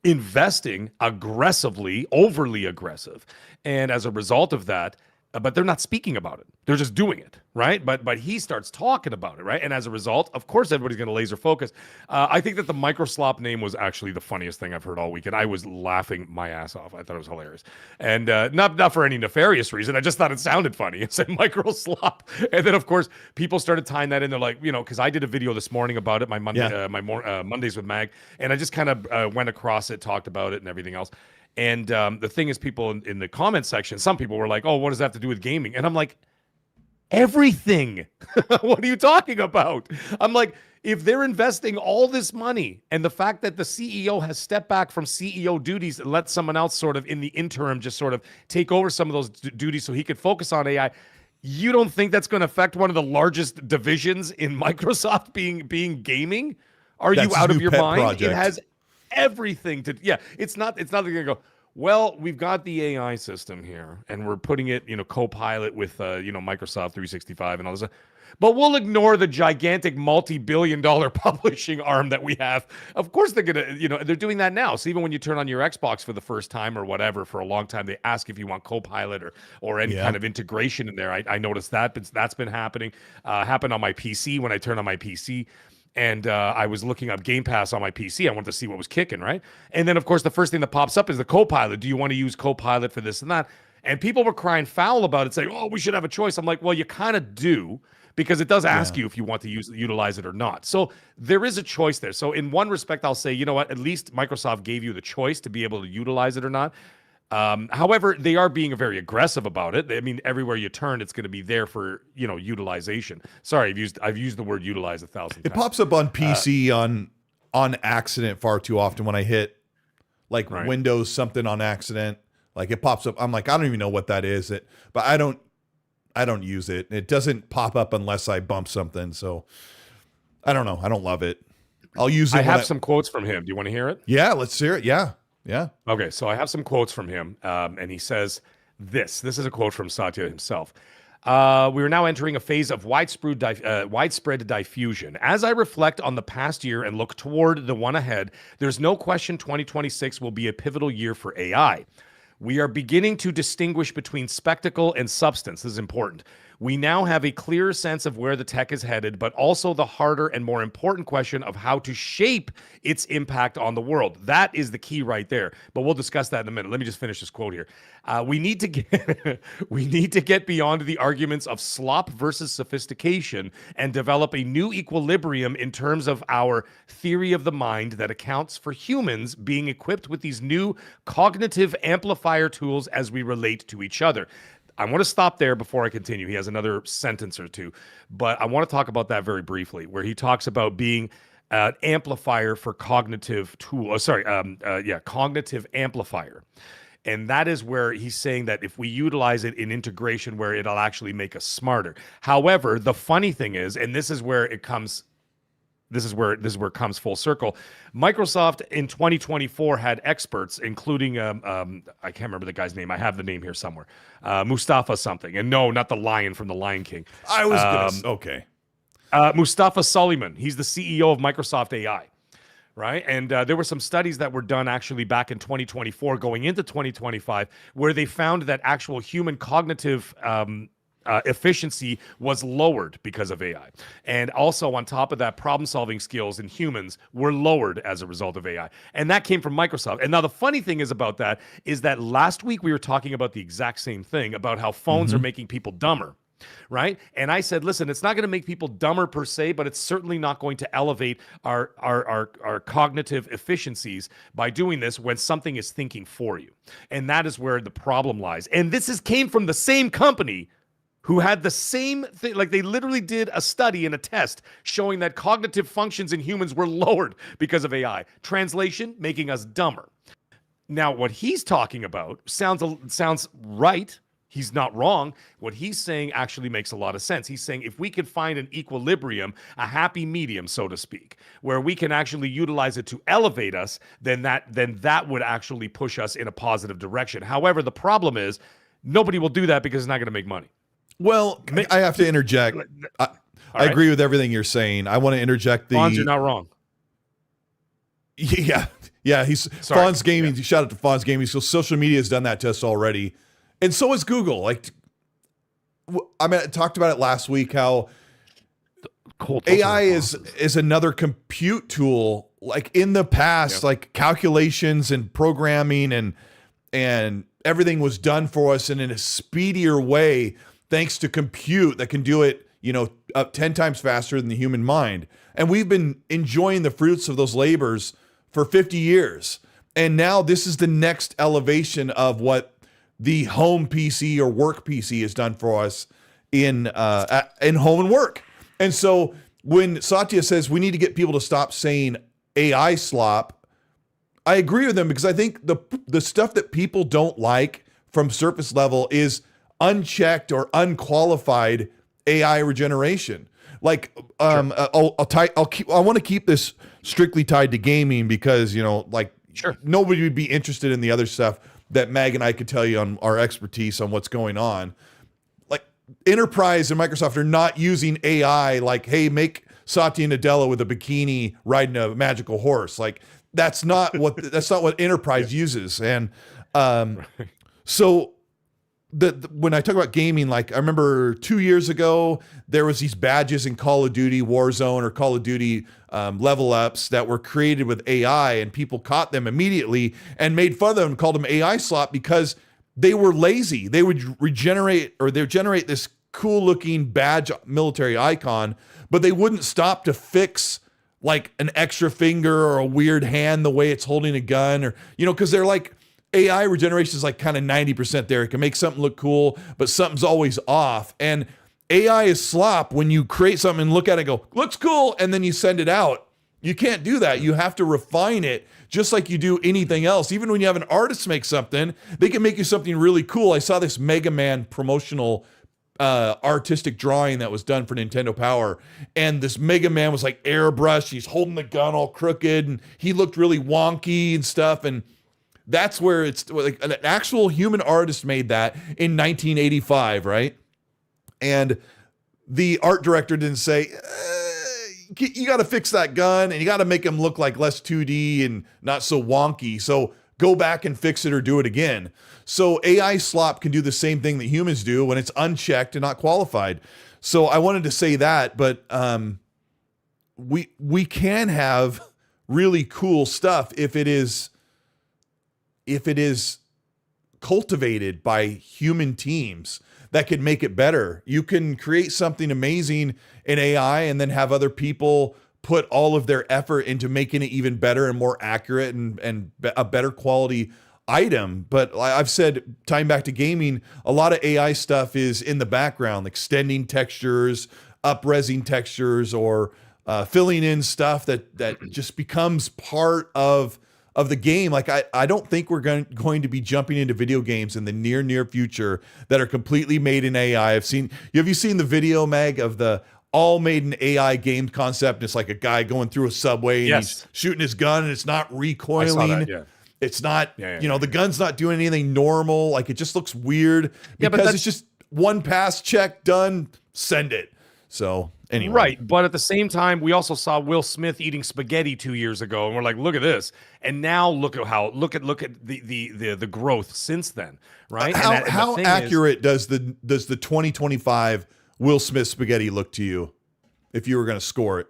investing aggressively, overly aggressive. And as a result of that, but they're not speaking about it. They're just doing it, right? But he starts talking about it, right? And as a result, of course, everybody's going to laser focus. I think that the Microslop name was actually the funniest thing I've heard all weekend. I was laughing my ass off. I thought it was hilarious. And not for any nefarious reason. I just thought it sounded funny. It said Microslop. And then, of course, people started tying that in. They're like, because I did a video this morning about it, my Monday, Mondays with Mag. And I just kind of went across it, talked about it and everything else. And the thing is, people in the comment section, some people were like, oh, what does that have to do with gaming? And I'm like, everything. What are you talking about? I'm like, if they're investing all this money and the fact that the CEO has stepped back from CEO duties and let someone else sort of in the interim just sort of take over some of those duties so he could focus on AI, you don't think that's going to affect one of the largest divisions in Microsoft being gaming? Are you out of your mind? Project. It has everything to it's not they're gonna go, well, we've got the AI system here and we're putting it co-pilot with Microsoft 365 and all this, but we'll ignore the gigantic multi-billion-dollar publishing arm that we have. Of course they're gonna they're doing that now. So even when you turn on your Xbox for the first time or whatever, for a long time they ask if you want co-pilot or any kind of integration in there. I noticed that's been happening. Happened on my PC when I turned on my PC. And I was looking up Game Pass on my PC. I wanted to see what was kicking, right? And then, of course, the first thing that pops up is the Copilot. Do you want to use Copilot for this and that? And people were crying foul about it, saying, oh, we should have a choice. I'm like, well, you kind of do, because it does ask you if you want to utilize it or not. So there is a choice there. So in one respect, I'll say, you know what? At least Microsoft gave you the choice to be able to utilize it or not. However, they are being very aggressive about it. I mean, everywhere you turn, it's going to be there for, utilization. Sorry, I've used the word utilize 1,000 times. It pops up on PC on accident far too often when I hit Windows something on accident. Like it pops up. I'm like, I don't even know what that is. But I don't use it. It doesn't pop up unless I bump something. So I don't know. I don't love it. I'll use it. I have some quotes from him. Do you want to hear it? Yeah, let's hear it. Yeah. Yeah. Okay, so I have some quotes from him, and he says this. This is a quote from Satya himself. We are now entering a phase of widespread diffusion. As I reflect on the past year and look toward the one ahead, there's no question 2026 will be a pivotal year for AI. We are beginning to distinguish between spectacle and substance. This is important. We now have a clearer sense of where the tech is headed, but also the harder and more important question of how to shape its impact on the world. That is the key right there. But we'll discuss that in a minute. Let me just finish this quote here. We need to get beyond the arguments of slop versus sophistication and develop a new equilibrium in terms of our theory of the mind that accounts for humans being equipped with these new cognitive amplifier tools as we relate to each other. I want to stop there before I continue. He has another sentence or two, but I want to talk about that very briefly, where he talks about being an amplifier for cognitive tool. Cognitive amplifier. And that is where he's saying that if we utilize it in integration, where it'll actually make us smarter. However, the funny thing is, and this is where it comes. This is where it comes full circle. Microsoft in 2024 had experts, including I can't remember the guy's name. I have the name here somewhere. Mustafa something, and no, not the lion from the Lion King. I was okay. Mustafa Suleyman. He's the CEO of Microsoft AI. right? And there were some studies that were done actually back in 2024 going into 2025 where they found that actual human cognitive efficiency was lowered because of AI. And also on top of that, problem solving skills in humans were lowered as a result of AI. And that came from Microsoft. And now the funny thing is about that is that last week we were talking about the exact same thing about how phones are making people dumber. Right. And I said, listen, it's not going to make people dumber per se, but it's certainly not going to elevate our cognitive efficiencies by doing this when something is thinking for you. And that is where the problem lies. And this came from the same company who had the same thing. Like they literally did a study and a test showing that cognitive functions in humans were lowered because of AI. Translation, making us dumber. Now, what he's talking about sounds right. He's not wrong. What he's saying actually makes a lot of sense. He's saying if we could find an equilibrium, a happy medium, so to speak, where we can actually utilize it to elevate us, then that would actually push us in a positive direction. However, the problem is nobody will do that because it's not going to make money. Well, I have to interject. I agree with everything you're saying. I want to interject Fonz, you're not wrong. Yeah. He's Fonz Gaming. Yeah. Shout out to Fonz Gaming. So social media has done that test already. And so is Google. Like, I talked about it last week, how AI is another compute tool. Like in the past, like calculations and programming and everything was done for us and in a speedier way, thanks to compute that can do it, up 10 times faster than the human mind. And we've been enjoying the fruits of those labors for 50 years. And now this is the next elevation of what the home PC or work PC has done for us in home and work. And so when Satya says we need to get people to stop saying AI slop, I agree with him because I think the stuff that people don't like from surface level is unchecked or unqualified AI regeneration. Like I want to keep this strictly tied to gaming because nobody would be interested in the other stuff that Mag and I could tell you on our expertise on what's going on. Like Enterprise and Microsoft are not using AI like, hey, make Satya Nadella with a bikini riding a magical horse. Like that's not what Enterprise uses. And so when I talk about gaming, like I remember 2 years ago, there was these badges in Call of Duty Warzone or Call of Duty level ups that were created with AI, and people caught them immediately and made fun of them and called them AI slop because they were lazy. They would generate this cool looking badge military icon, but they wouldn't stop to fix like an extra finger or a weird hand the way it's holding a gun, or because they're like, AI regeneration is like kind of 90% there. It can make something look cool, but something's always off. And AI is slop when you create something and look at it and go, looks cool, and then you send it out. You can't do that. You have to refine it just like you do anything else. Even when you have an artist make something, they can make you something really cool. I saw this Mega Man promotional artistic drawing that was done for Nintendo Power. And this Mega Man was like airbrushed. He's holding the gun all crooked and he looked really wonky and stuff. And that's where it's like an actual human artist made that in 1985, right? And the art director didn't say, you got to fix that gun and you got to make him look like less 2D and not so wonky. So go back and fix it or do it again. So AI slop can do the same thing that humans do when it's unchecked and not qualified. So I wanted to say that, but we can have really cool stuff if it is cultivated by human teams that can make it better. You can create something amazing in AI and then have other people put all of their effort into making it even better and more accurate and a better quality item. But I've said, tying back to gaming, a lot of AI stuff is in the background, extending textures, up-resing textures, or filling in stuff that just becomes part of the game. Like I don't think we're going to be jumping into video games in the near future that are completely made in AI. Have you seen the video, Meg, of the all made in AI game concept? It's like a guy going through a subway and he's shooting his gun and it's not recoiling. I saw that, yeah. It's not, the gun's not doing anything normal. Like it just looks weird because it's just one pass check done, send it. So Anyway. Right, but at the same time, we also saw Will Smith eating spaghetti 2 years ago, and we're like, look at this. And now look at the growth since then, right? How accurate does the 2025 Will Smith spaghetti look to you if you were going to score it?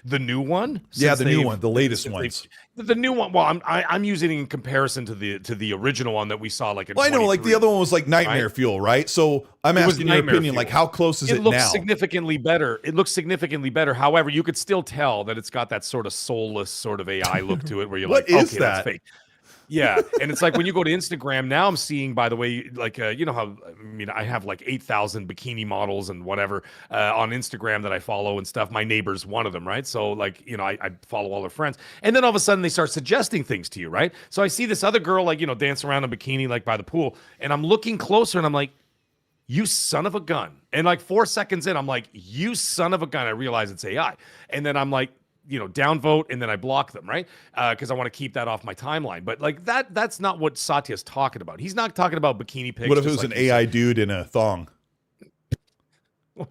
The new one? Yeah, the new one, the latest ones. The new one. Well, I'm using it in comparison to the original one that we saw like in. Well, I know, like the other one was like nightmare fuel, right? So I'm asking your opinion, fuel. like how close is it now? It looks significantly better. It looks significantly better. However, you could still tell that it's got that sort of soulless sort of AI look to it, where you're what like, is okay, that? that's fake. Yeah, and it's like when you go to Instagram now, I'm seeing, by the way, like you know how, I mean, I have like 8,000 bikini models and whatever on Instagram that I follow and stuff. My neighbor's one of them, right? So like, you know, I follow all their friends, and then all of a sudden they start suggesting things to you, right? So I see this other girl like, you know, dance around in a bikini like by the pool, and I'm looking closer and I'm like, you son of a gun. And like 4 seconds in, I'm like, you son of a gun. I realize it's AI, and then I'm like, you know, downvote, and then I block them, right? Because I want to keep that off my timeline. But like that's not what Satya's talking about. He's not talking about bikini pics. What if it was an AI dude in a thong?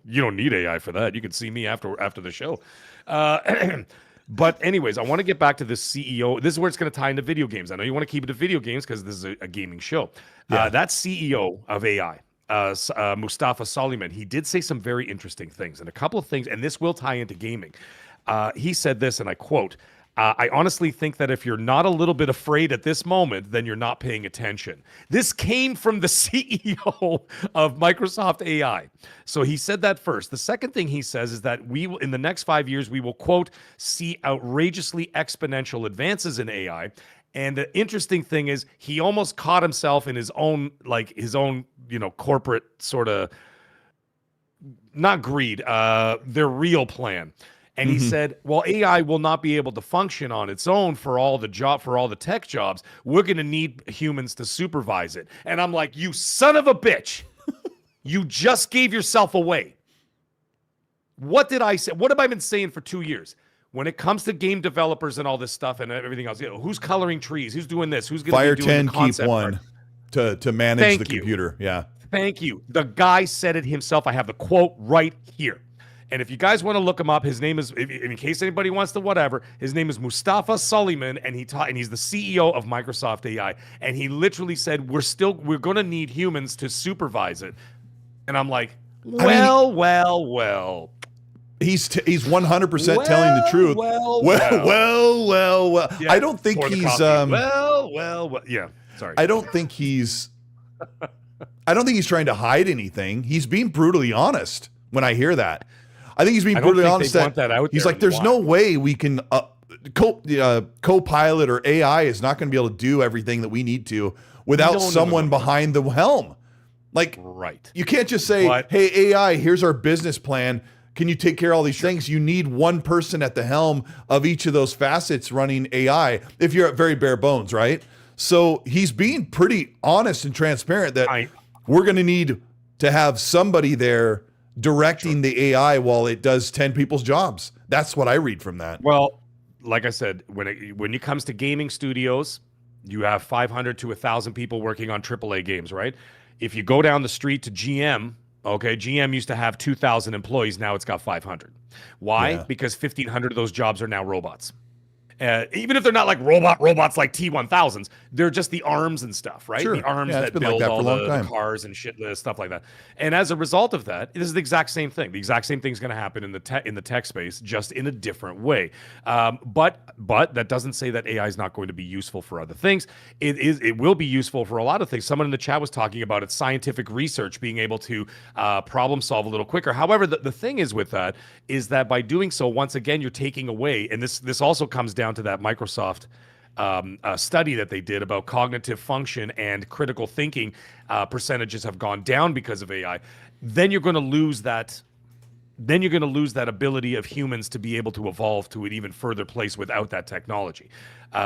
You don't need AI for that. You can see me after the show. But anyways, I want to get back to this CEO. This is where it's going to tie into video games. I know you want to keep it to video games because this is a gaming show. Yeah. That CEO of AI, Mustafa Soliman, he did say some very interesting things, and a couple of things, and this will tie into gaming. He said this, and I quote, I honestly think that if you're not a little bit afraid at this moment, then you're not paying attention. This came from the CEO of Microsoft AI. So he said that first. The second thing he says is that we will, in the next 5 years, we will, quote, see outrageously exponential advances in AI. And the interesting thing is he almost caught himself in his own, you know, corporate sort of, not greed, their real plan. And he said, well, AI will not be able to function on its own for all the tech jobs. We're going to need humans to supervise it. And I'm like, you son of a bitch. You just gave yourself away. What did I say? What have I been saying for 2 years? When it comes to game developers and all this stuff and everything else, you know, who's coloring trees? Who's doing this? Who's going to be doing the concept Fire 10, keep 1 to manage the computer. Yeah. Thank you. The guy said it himself. I have the quote right here. And if you guys want to look him up, his name is, in case anybody wants to whatever, his name is Mustafa Soliman, and he's the CEO of Microsoft AI. And he literally said, we're going to need humans to supervise it. And I'm like, well. He's 100% telling the truth. Well. Yeah, I don't think he's yeah. Sorry. I don't think he's trying to hide anything. He's being brutally honest when I hear that. I think he's being brutally honest that he's like, there's no way we can co-pilot or AI is not going to be able to do everything that we need to without someone behind the helm. Like, right. You can't just say, hey, AI, here's our business plan. Can you take care of all these things? You need one person at the helm of each of those facets running AI if you're at very bare bones, right? So he's being pretty honest and transparent that we're going to need to have somebody there directing the AI while it does 10 people's jobs. That's what I read from that. Well, like I said, when it comes to gaming studios, you have 500 to 1,000 people working on AAA games, right? If you go down the street to GM, okay, GM used to have 2,000 employees. Now it's got 500. Why? Yeah. Because 1,500 of those jobs are now robots. Even if they're not like robots like T1000s, they're just the arms and stuff, right? Sure. The arms that build like all the cars and shit, stuff like that. And as a result of that, this is the exact same thing. The exact same thing is going to happen in the tech space, just in a different way. But that doesn't say that AI is not going to be useful for other things. It will be useful for a lot of things. Someone in the chat was talking about it, scientific research, being able to problem solve a little quicker. However, the thing is with that is that by doing so, once again, you're taking away, and this also comes down to that Microsoft study that they did about cognitive function and critical thinking percentages have gone down because of AI. Then you're going to lose that. Then you're going to lose that ability of humans to be able to evolve to an even further place without that technology,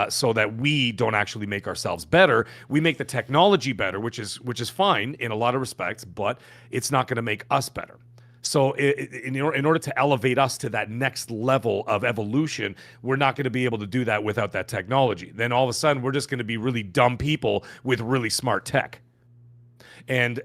so that we don't actually make ourselves better. We make the technology better, which is fine in a lot of respects, but it's not going to make us better. So in order to elevate us to that next level of evolution, we're not going to be able to do that without that technology. Then all of a sudden, we're just going to be really dumb people with really smart tech. And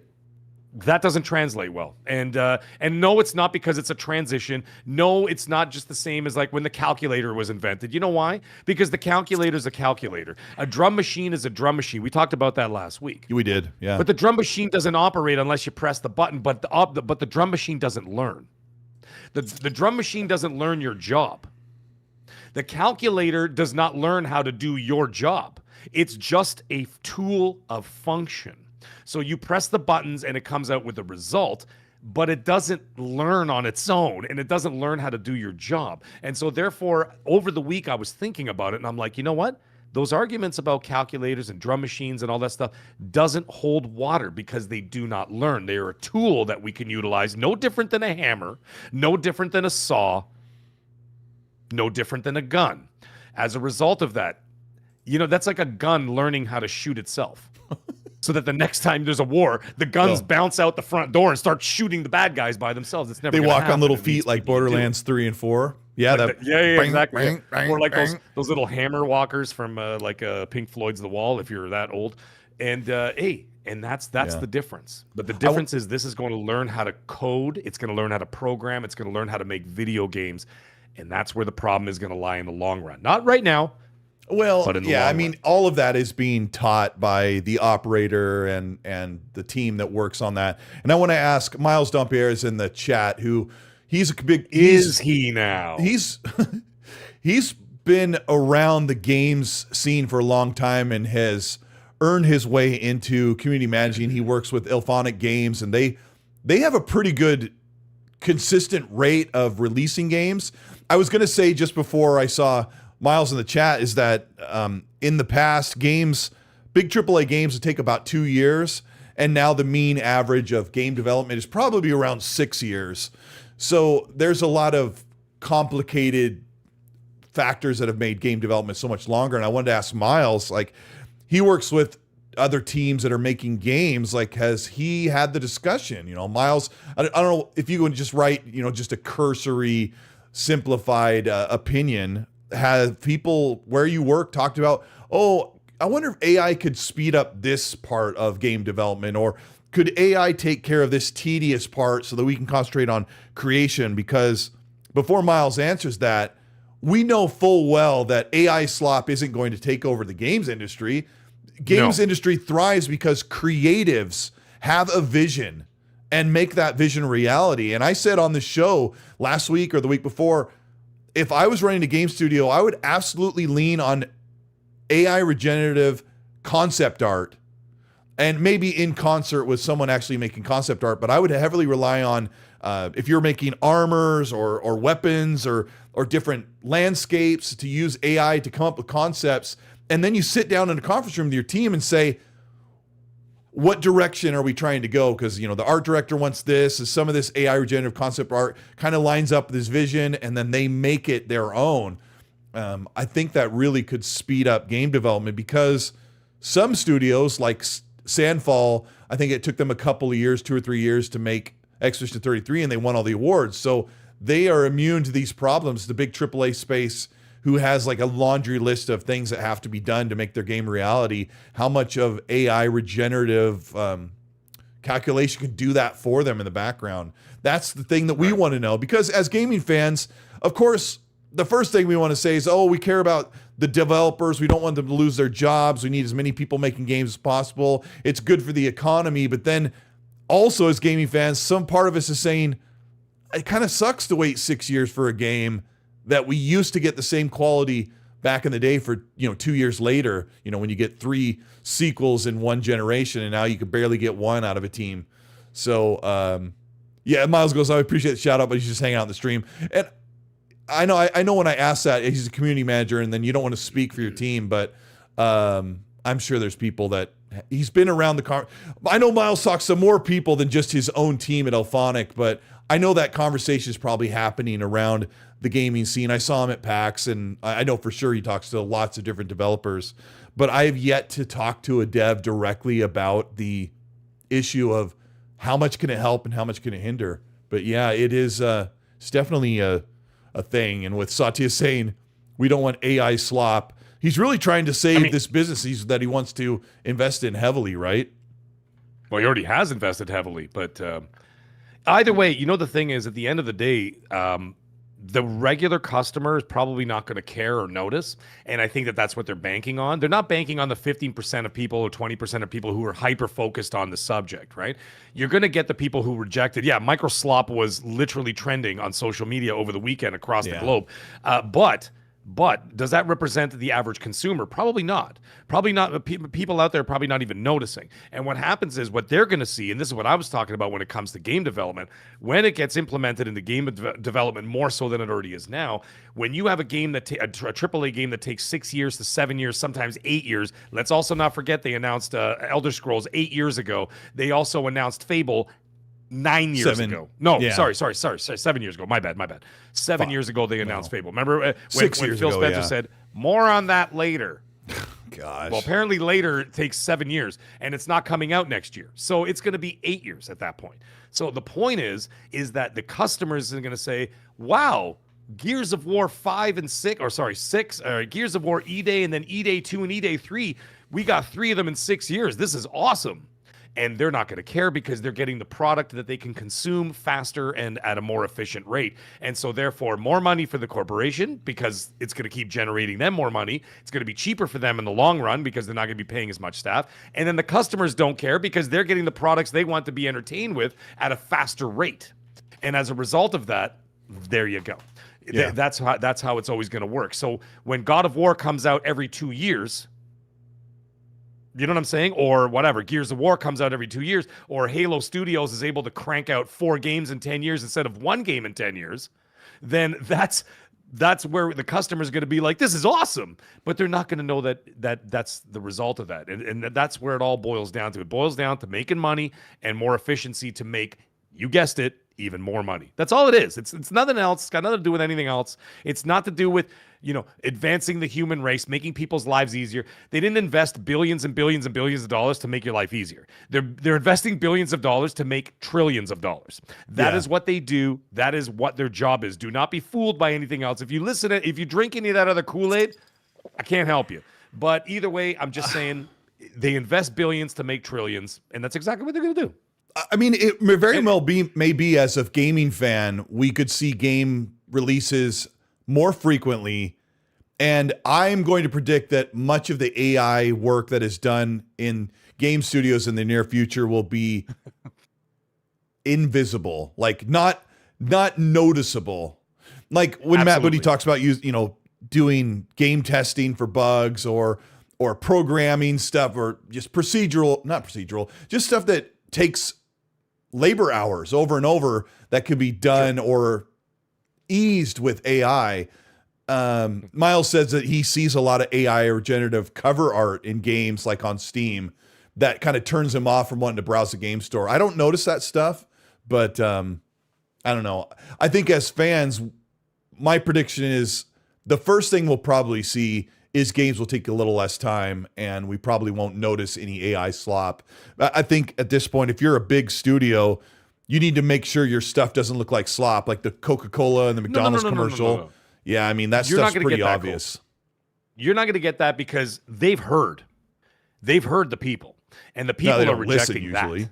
That doesn't translate well. And no, it's not because it's a transition. No, it's not just the same as like when the calculator was invented. You know why? Because the calculator is a calculator. A drum machine is a drum machine. We talked about that last week. We did, yeah. But the drum machine doesn't operate unless you press the button, but the drum machine doesn't learn. The drum machine doesn't learn your job. The calculator does not learn how to do your job. It's just a tool of function. So you press the buttons and it comes out with a result, but it doesn't learn on its own and it doesn't learn how to do your job. And so therefore, over the week, I was thinking about it and I'm like, you know what? Those arguments about calculators and drum machines and all that stuff doesn't hold water because they do not learn. They are a tool that we can utilize, no different than a hammer, no different than a saw, no different than a gun. As a result of that, you know, that's like a gun learning how to shoot itself. So that the next time there's a war, the guns bounce out the front door and start shooting the bad guys by themselves. It's never. They walk on little feet like Borderlands 3 and 4. Yeah, like exactly. Or like those little hammer walkers from Pink Floyd's The Wall, if you're that old. And that's the difference. But the difference is this is going to learn how to code. It's going to learn how to program. It's going to learn how to make video games, and that's where the problem is going to lie in the long run. Not right now. Well, yeah, I mean, all of that is being taught by the operator and the team that works on that. And I want to ask Miles Dompier is in the chat, who he's a big. Is he now? He's been around the games scene for a long time and has earned his way into community managing. He works with Ilphonic Games, and they have a pretty good consistent rate of releasing games. I was going to say just before I saw Miles in the chat is that in the past, games, big AAA games would take about 2 years, and now the mean average of game development is probably around 6 years. So there's a lot of complicated factors that have made game development so much longer. And I wanted to ask Miles, like, he works with other teams that are making games. Like, has he had the discussion? You know, Miles, I don't know if you would just write, you know, just a cursory, simplified opinion. Have people where you work talked about, oh, I wonder if AI could speed up this part of game development, or could AI take care of this tedious part so that we can concentrate on creation? Because before Miles answers that, we know full well that AI slop isn't going to take over the games industry. Games industry thrives because creatives have a vision and make that vision reality. And I said on the show last week or the week before, if I was running a game studio, I would absolutely lean on AI regenerative concept art, and maybe in concert with someone actually making concept art. But I would heavily rely on if you're making armors or weapons or different landscapes, to use AI to come up with concepts. And then you sit down in a conference room with your team and say, what direction are we trying to go? Because, you know, the art director wants this, and some of this AI regenerative concept art kind of lines up with his vision, and then they make it their own. I think that really could speed up game development, because some studios like Sandfall, I think it took them a couple of years, 2 or 3 years to make Expedition 33, and they won all the awards. So they are immune to these problems. The big AAA space, who has like a laundry list of things that have to be done to make their game reality, how much of AI regenerative calculation can do that for them in the background? That's the thing that we want to know, because as gaming fans, of course, the first thing we want to say is, oh, we care about the developers. We don't want them to lose their jobs. We need as many people making games as possible. It's good for the economy. But then also, as gaming fans, some part of us is saying, it kind of sucks to wait 6 years for a game that we used to get the same quality back in the day for, 2 years later, when you get 3 sequels in one generation, and now you can barely get one out of a team. So, yeah, Miles goes, I appreciate the shout out, but he's just hanging out in the stream. And I know when I ask that, he's a community manager, and then you don't want to speak for your team, but I'm sure there's people that he's been around the I know Miles talks to more people than just his own team at Ilphonic, but I know that conversation is probably happening around the gaming scene. I saw him at PAX, and I know for sure he talks to lots of different developers, but I have yet to talk to a dev directly about the issue of how much can it help and how much can it hinder. But yeah, it is it's definitely a thing. And with Satya saying we don't want AI slop, he's really trying to save this business that he wants to invest in heavily, right? Well, he already has invested heavily, but either way, the thing is, at the end of the day, the regular customer is probably not going to care or notice, and I think that that's what they're banking on. They're not banking on the 15% of people or 20% of people who are hyper focused on the subject, right? You're going to get the people who rejected. Yeah, Microslop was literally trending on social media over the weekend across the globe, But does that represent the average consumer? Probably not. Probably not. People out there are probably not even noticing. And what happens is what they're going to see, and this is what I was talking about when it comes to game development, when it gets implemented into game development more so than it already is now, when you have a game that a AAA game that takes 6 years to 7 years, sometimes 8 years. Let's also not forget they announced Elder Scrolls 8 years ago. They also announced Fable 9 years ago. No, sorry. 7 years ago. My bad. 7 years ago, they announced Fable. Remember when Phil Spencer said, more on that later? Gosh. Well, apparently later takes 7 years, and it's not coming out next year. So it's going to be 8 years at that point. So the point is that the customers are going to say, wow, Gears of War 5 and 6, Gears of War E-Day and then E-Day 2 and E-Day 3, we got 3 of them in 6 years. This is awesome. And they're not going to care because they're getting the product that they can consume faster and at a more efficient rate. And so therefore, more money for the corporation because it's going to keep generating them more money. It's going to be cheaper for them in the long run because they're not going to be paying as much staff. And then the customers don't care because they're getting the products they want to be entertained with at a faster rate. And as a result of that, there you go. Yeah. That's how it's always going to work. So when God of War comes out every 2 years, you know what I'm saying? Or whatever, Gears of War comes out every 2 years, or Halo Studios is able to crank out 4 games in 10 years instead of 1 game in 10 years, then that's where the customer is going to be like, this is awesome. But they're not going to know that's the result of that. And that's where it all boils down to. It boils down to making money and more efficiency to make, you guessed it, even more money. That's all it is. It's nothing else. It's got nothing to do with anything else. It's not to do with, advancing the human race, making people's lives easier. They didn't invest billions and billions and billions of dollars to make your life easier. They're investing billions of dollars to make trillions of dollars. That is what they do. That is what their job is. Do not be fooled by anything else. If you drink any of that other Kool-Aid, I can't help you. But either way, I'm just saying they invest billions to make trillions, and that's exactly what they're going to do. I mean, it may very well be as a gaming fan, we could see game releases more frequently. And I'm going to predict that much of the AI work that is done in game studios in the near future will be invisible, like not noticeable. Like when Matt Booty talks about doing game testing for bugs or programming stuff or just not procedural, just stuff that takes labor hours over and over that could be done or eased with AI. Miles says that he sees a lot of AI or generative cover art in games like on Steam that kind of turns him off from wanting to browse the game store. I don't notice that stuff, but I don't know. I think as fans, my prediction is the first thing we'll probably see is games will take a little less time and we probably won't notice any AI slop. I think at this point, if you're a big studio, you need to make sure your stuff doesn't look like slop, like the Coca-Cola and the McDonald's commercial. No. Yeah, I mean, that stuff's pretty obvious. You're not going to get that because they've heard the people, and the people are rejecting that.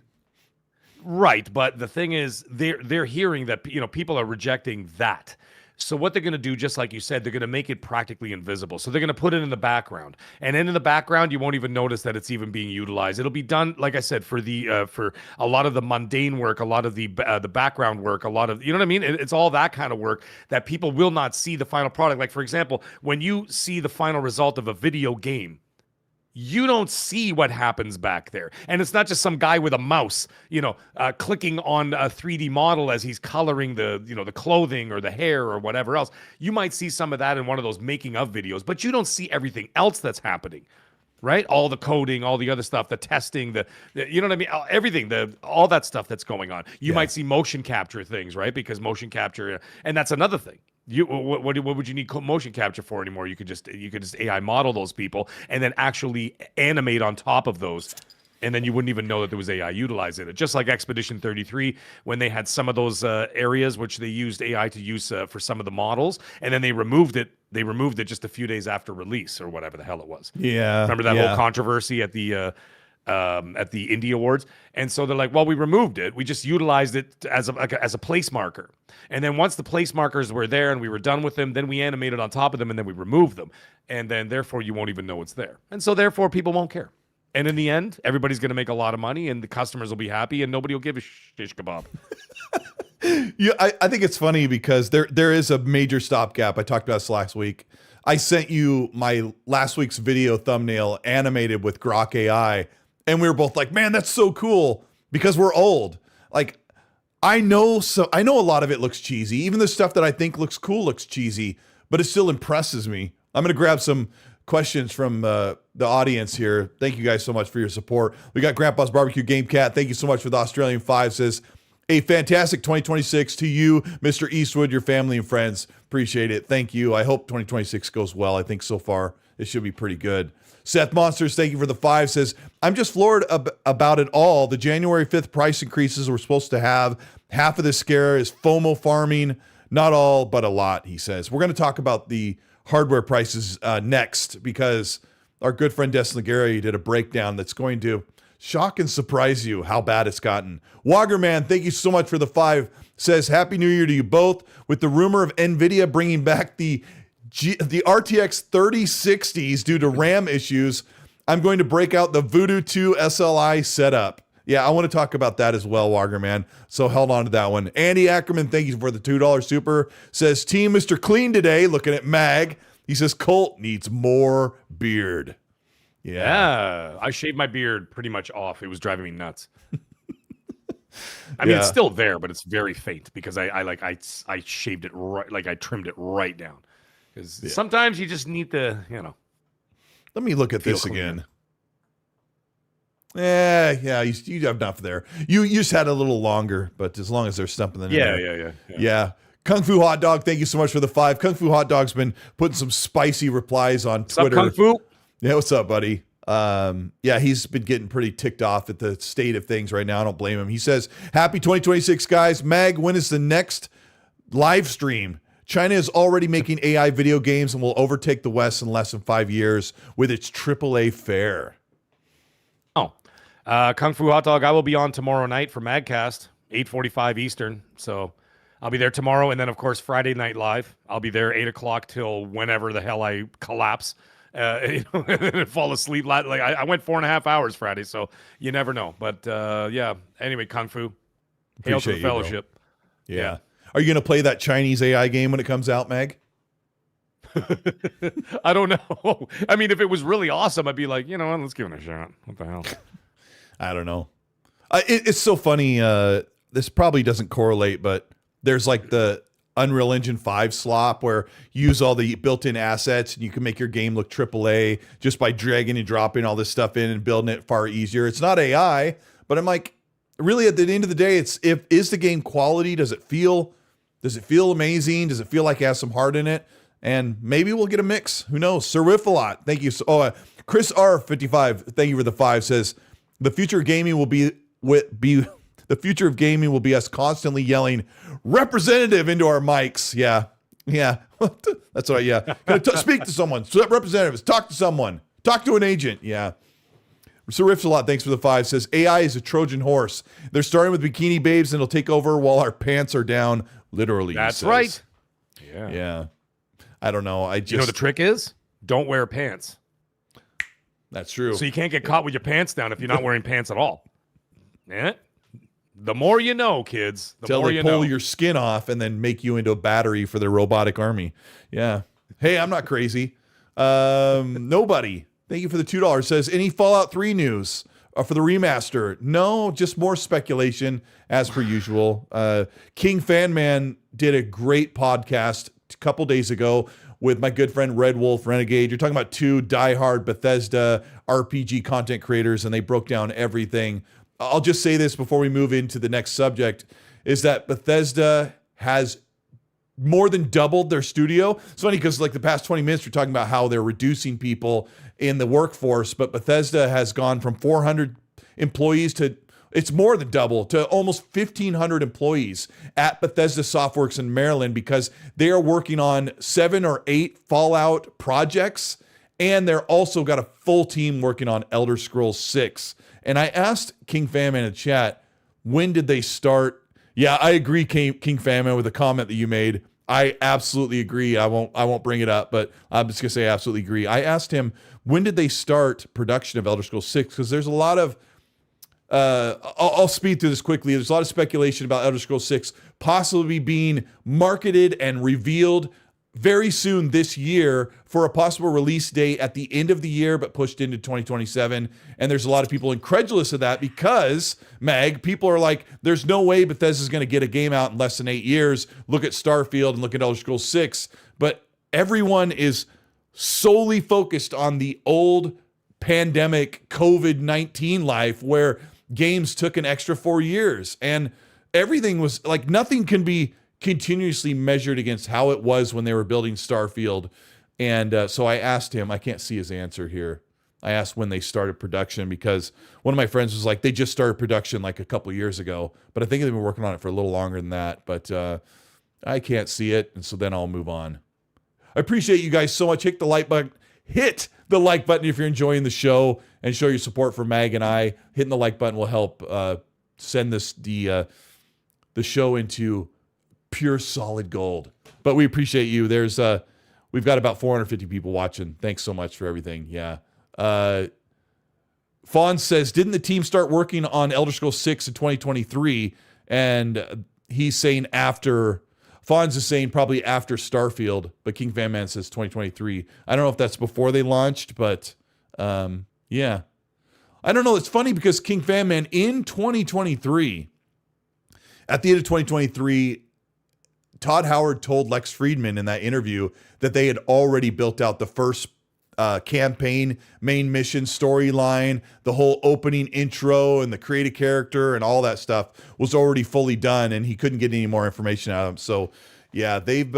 Right, but the thing is, they're hearing that people are rejecting that. So what they're going to do, just like you said, they're going to make it practically invisible. So they're going to put it in the background, and then in the background, you won't even notice that it's even being utilized. It'll be done, like I said, for a lot of the mundane work, a lot of the background work, a lot of what I mean. It's all that kind of work that people will not see the final product. Like for example, when you see the final result of a video game, you don't see what happens back there. And it's not just some guy with a mouse, clicking on a 3D model as he's coloring the clothing or the hair or whatever else. You might see some of that in one of those making of videos, but you don't see everything else that's happening, right? All the coding, all the other stuff, the testing, you know what I mean? Everything, all that stuff that's going on. You might see motion capture things, right? Because motion capture, and that's another thing. What would you need motion capture for anymore? You could just AI model those people and then actually animate on top of those, and then you wouldn't even know that there was AI utilized in it. Just like Expedition 33, when they had some of those areas which they used AI to use for some of the models, and then they removed it. They removed it just a few days after release or whatever the hell it was. Yeah, remember that whole controversy at the at the Indie Awards. And so they're like, well, we removed it. We just utilized it as a place marker. And then once the place markers were there and we were done with them, then we animated on top of them and then we removed them. And then therefore you won't even know it's there. And so therefore people won't care. And in the end, everybody's going to make a lot of money and the customers will be happy and nobody will give a shish kebab. Yeah, I think it's funny because there is a major stopgap. I talked about this last week. I sent you my last week's video thumbnail animated with Grok AI, and we were both like, man, that's so cool, because we're old. Like, I know a lot of it looks cheesy. Even the stuff that I think looks cool looks cheesy, but it still impresses me. I'm going to grab some questions from the audience here. Thank you guys so much for your support. We got Grandpa's Barbecue Game Cat. Thank you so much for the Australian 5. Says, a fantastic 2026 to you, Mr. Eastwood, your family and friends. Appreciate it. Thank you. I hope 2026 goes well. I think so far it should be pretty good. Seth Monsters, thank you for the 5. Says, I'm just floored about it all. The January 5th price increases we're supposed to have. Half of the scare is FOMO farming. Not all, but a lot, he says. We're going to talk about the hardware prices next, because our good friend Des Ligari did a breakdown that's going to shock and surprise you how bad it's gotten. Woggerman, thank you so much for the 5. Says, Happy New Year to you both. With the rumor of NVIDIA bringing back the RTX 3060s due to RAM issues, I'm going to break out the Voodoo 2 SLI setup. Yeah, I want to talk about that as well, Woggerman. So held on to that one. Andy Ackerman, thank you for the $2 super. Says, Team Mr. Clean today, looking at Mag. He says, Colt needs more beard. Yeah, I shaved my beard pretty much off. It was driving me nuts. I mean, it's still there, but it's very faint because I shaved it right, like I trimmed it right down. Because sometimes you just need to, Let me look at this again. Yeah, you have enough there. You just had a little longer, but as long as they're stumping the yeah. Kung Fu Hot Dog, thank you so much for the 5. Kung Fu Hot Dog's been putting some spicy replies on Twitter. What's up, Kung Fu? Yeah, what's up, buddy? He's been getting pretty ticked off at the state of things right now. I don't blame him. He says, Happy 2026, guys. Mag, when is the next live stream? China is already making AI video games and will overtake the West in less than 5 years with its AAA fare. Kung Fu Hot Dog, I will be on tomorrow night for Magcast, 8:45 Eastern. So I'll be there tomorrow. And then, of course, Friday Night Live. I'll be there 8 o'clock till whenever the hell I collapse. And fall asleep. Like I went 4.5 hours Friday, so you never know. But anyway, Kung Fu. Hail to the fellowship. Yeah. Are you going to play that Chinese AI game when it comes out, Meg? I don't know. I mean, if it was really awesome, I'd be like, let's give it a shot. What the hell? I don't know. It's so funny. This probably doesn't correlate, but there's like the Unreal Engine 5 slop where you use all the built-in assets and you can make your game look AAA just by dragging and dropping all this stuff in and building it far easier. It's not AI, but I'm like, really at the end of the day, is the game quality? Does it feel amazing? Does it feel like it has some heart in it? And maybe we'll get a mix. Who knows? Serifalot, thank you. Chris R55, thank you for the 5, says, the future of gaming will be the future of gaming will be us constantly yelling representative into our mics. Yeah. That's what speak to someone. Representatives, talk to someone. Talk to an agent. Yeah. Serifalot, thanks for the 5, says AI is a Trojan horse. They're starting with bikini babes and it'll take over while our pants are down. Literally. That's right. Yeah. I don't know. You know what the trick is? Don't wear pants. That's true. So you can't get caught with your pants down if you're not wearing pants at all. Yeah. The more you know, kids. Till they pull your skin off and then make you into a battery for their robotic army. Yeah. Hey, I'm not crazy. Nobody. Thank you for the $2. Says, any Fallout 3 news for the remaster? No, just more speculation as per usual. King Fanman did a great podcast a couple days ago with my good friend Red Wolf Renegade. You're talking about 2 diehard Bethesda RPG content creators, and they broke down everything. I'll just say this before we move into the next subject, is that Bethesda has more than doubled their studio. It's funny because like the past 20 minutes, we're talking about how they're reducing people in the workforce, but Bethesda has gone from 400 employees to, it's more than double, to almost 1,500 employees at Bethesda Softworks in Maryland because they are working on 7 or 8 Fallout projects And they're also got a full team working on Elder Scrolls 6. And I asked King Famine in the chat, when did they start? Yeah, I agree, King Famine, with the comment that you made. I absolutely agree. I won't bring it up, but I'm just gonna say I absolutely agree. I asked him, when did they start production of Elder Scrolls 6? Because there's a lot of I'll speed through this quickly. There's a lot of speculation about Elder Scrolls 6 possibly being marketed and revealed very soon this year for a possible release date at the end of the year, but pushed into 2027. And there's a lot of people incredulous of that because, people are like, there's no way Bethesda's going to get a game out in less than 8 years. Look at Starfield and look at Elder Scrolls 6. But everyone is solely focused on the old pandemic COVID-19 life where games took an extra 4 years and everything was like, nothing can be continuously measured against how it was when they were building Starfield. And so I asked him, I can't see his answer here. I asked when they started production because one of my friends was like, they just started production like a couple years ago, but I think they've been working on it for a little longer than that, but I can't see it. And so then I'll move on. I appreciate you guys so much. Hit the like button if you're enjoying the show and show your support for Mag and I. Hitting the like button will help send the show into pure solid gold. But we appreciate you. We've got about 450 people watching. Thanks so much for everything. Yeah. Fawn says, didn't the team start working on Elder Scrolls 6 in 2023? And he's saying after. Fonz is saying probably after Starfield, but King Fan Man says 2023. I don't know if that's before they launched, but yeah. I don't know. It's funny because King Fan Man in 2023, at the end of 2023, Todd Howard told Lex Friedman in that interview that they had already built out the first campaign, main mission, storyline, the whole opening intro and the create a character and all that stuff was already fully done, and he couldn't get any more information out of them. So yeah, they've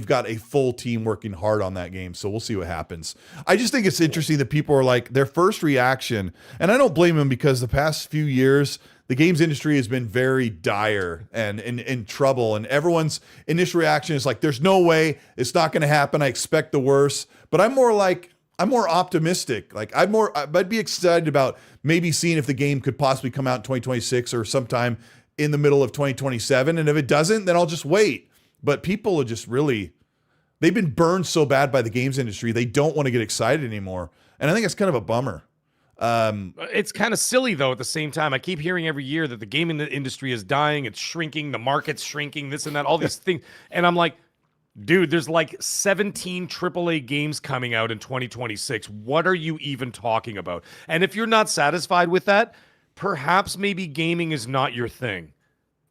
got a full team working hard on that game. So we'll see what happens. I just think it's interesting that people are like, their first reaction, and I don't blame them because the past few years, the games industry has been very dire and in trouble. And everyone's initial reaction is like, there's no way, it's not going to happen. I expect the worst. But I'm more optimistic. Like I'd be excited about maybe seeing if the game could possibly come out in 2026 or sometime in the middle of 2027. And if it doesn't, then I'll just wait. But people are just they've been burned so bad by the games industry. They don't want to get excited anymore. And I think it's kind of a bummer. It's kind of silly though at the same time. I keep hearing every year that the gaming industry is dying, it's shrinking, the market's shrinking, this and that, all these things. And I'm like, dude, there's like 17 AAA games coming out in 2026. What are you even talking about? And if you're not satisfied with that, perhaps maybe gaming is not your thing.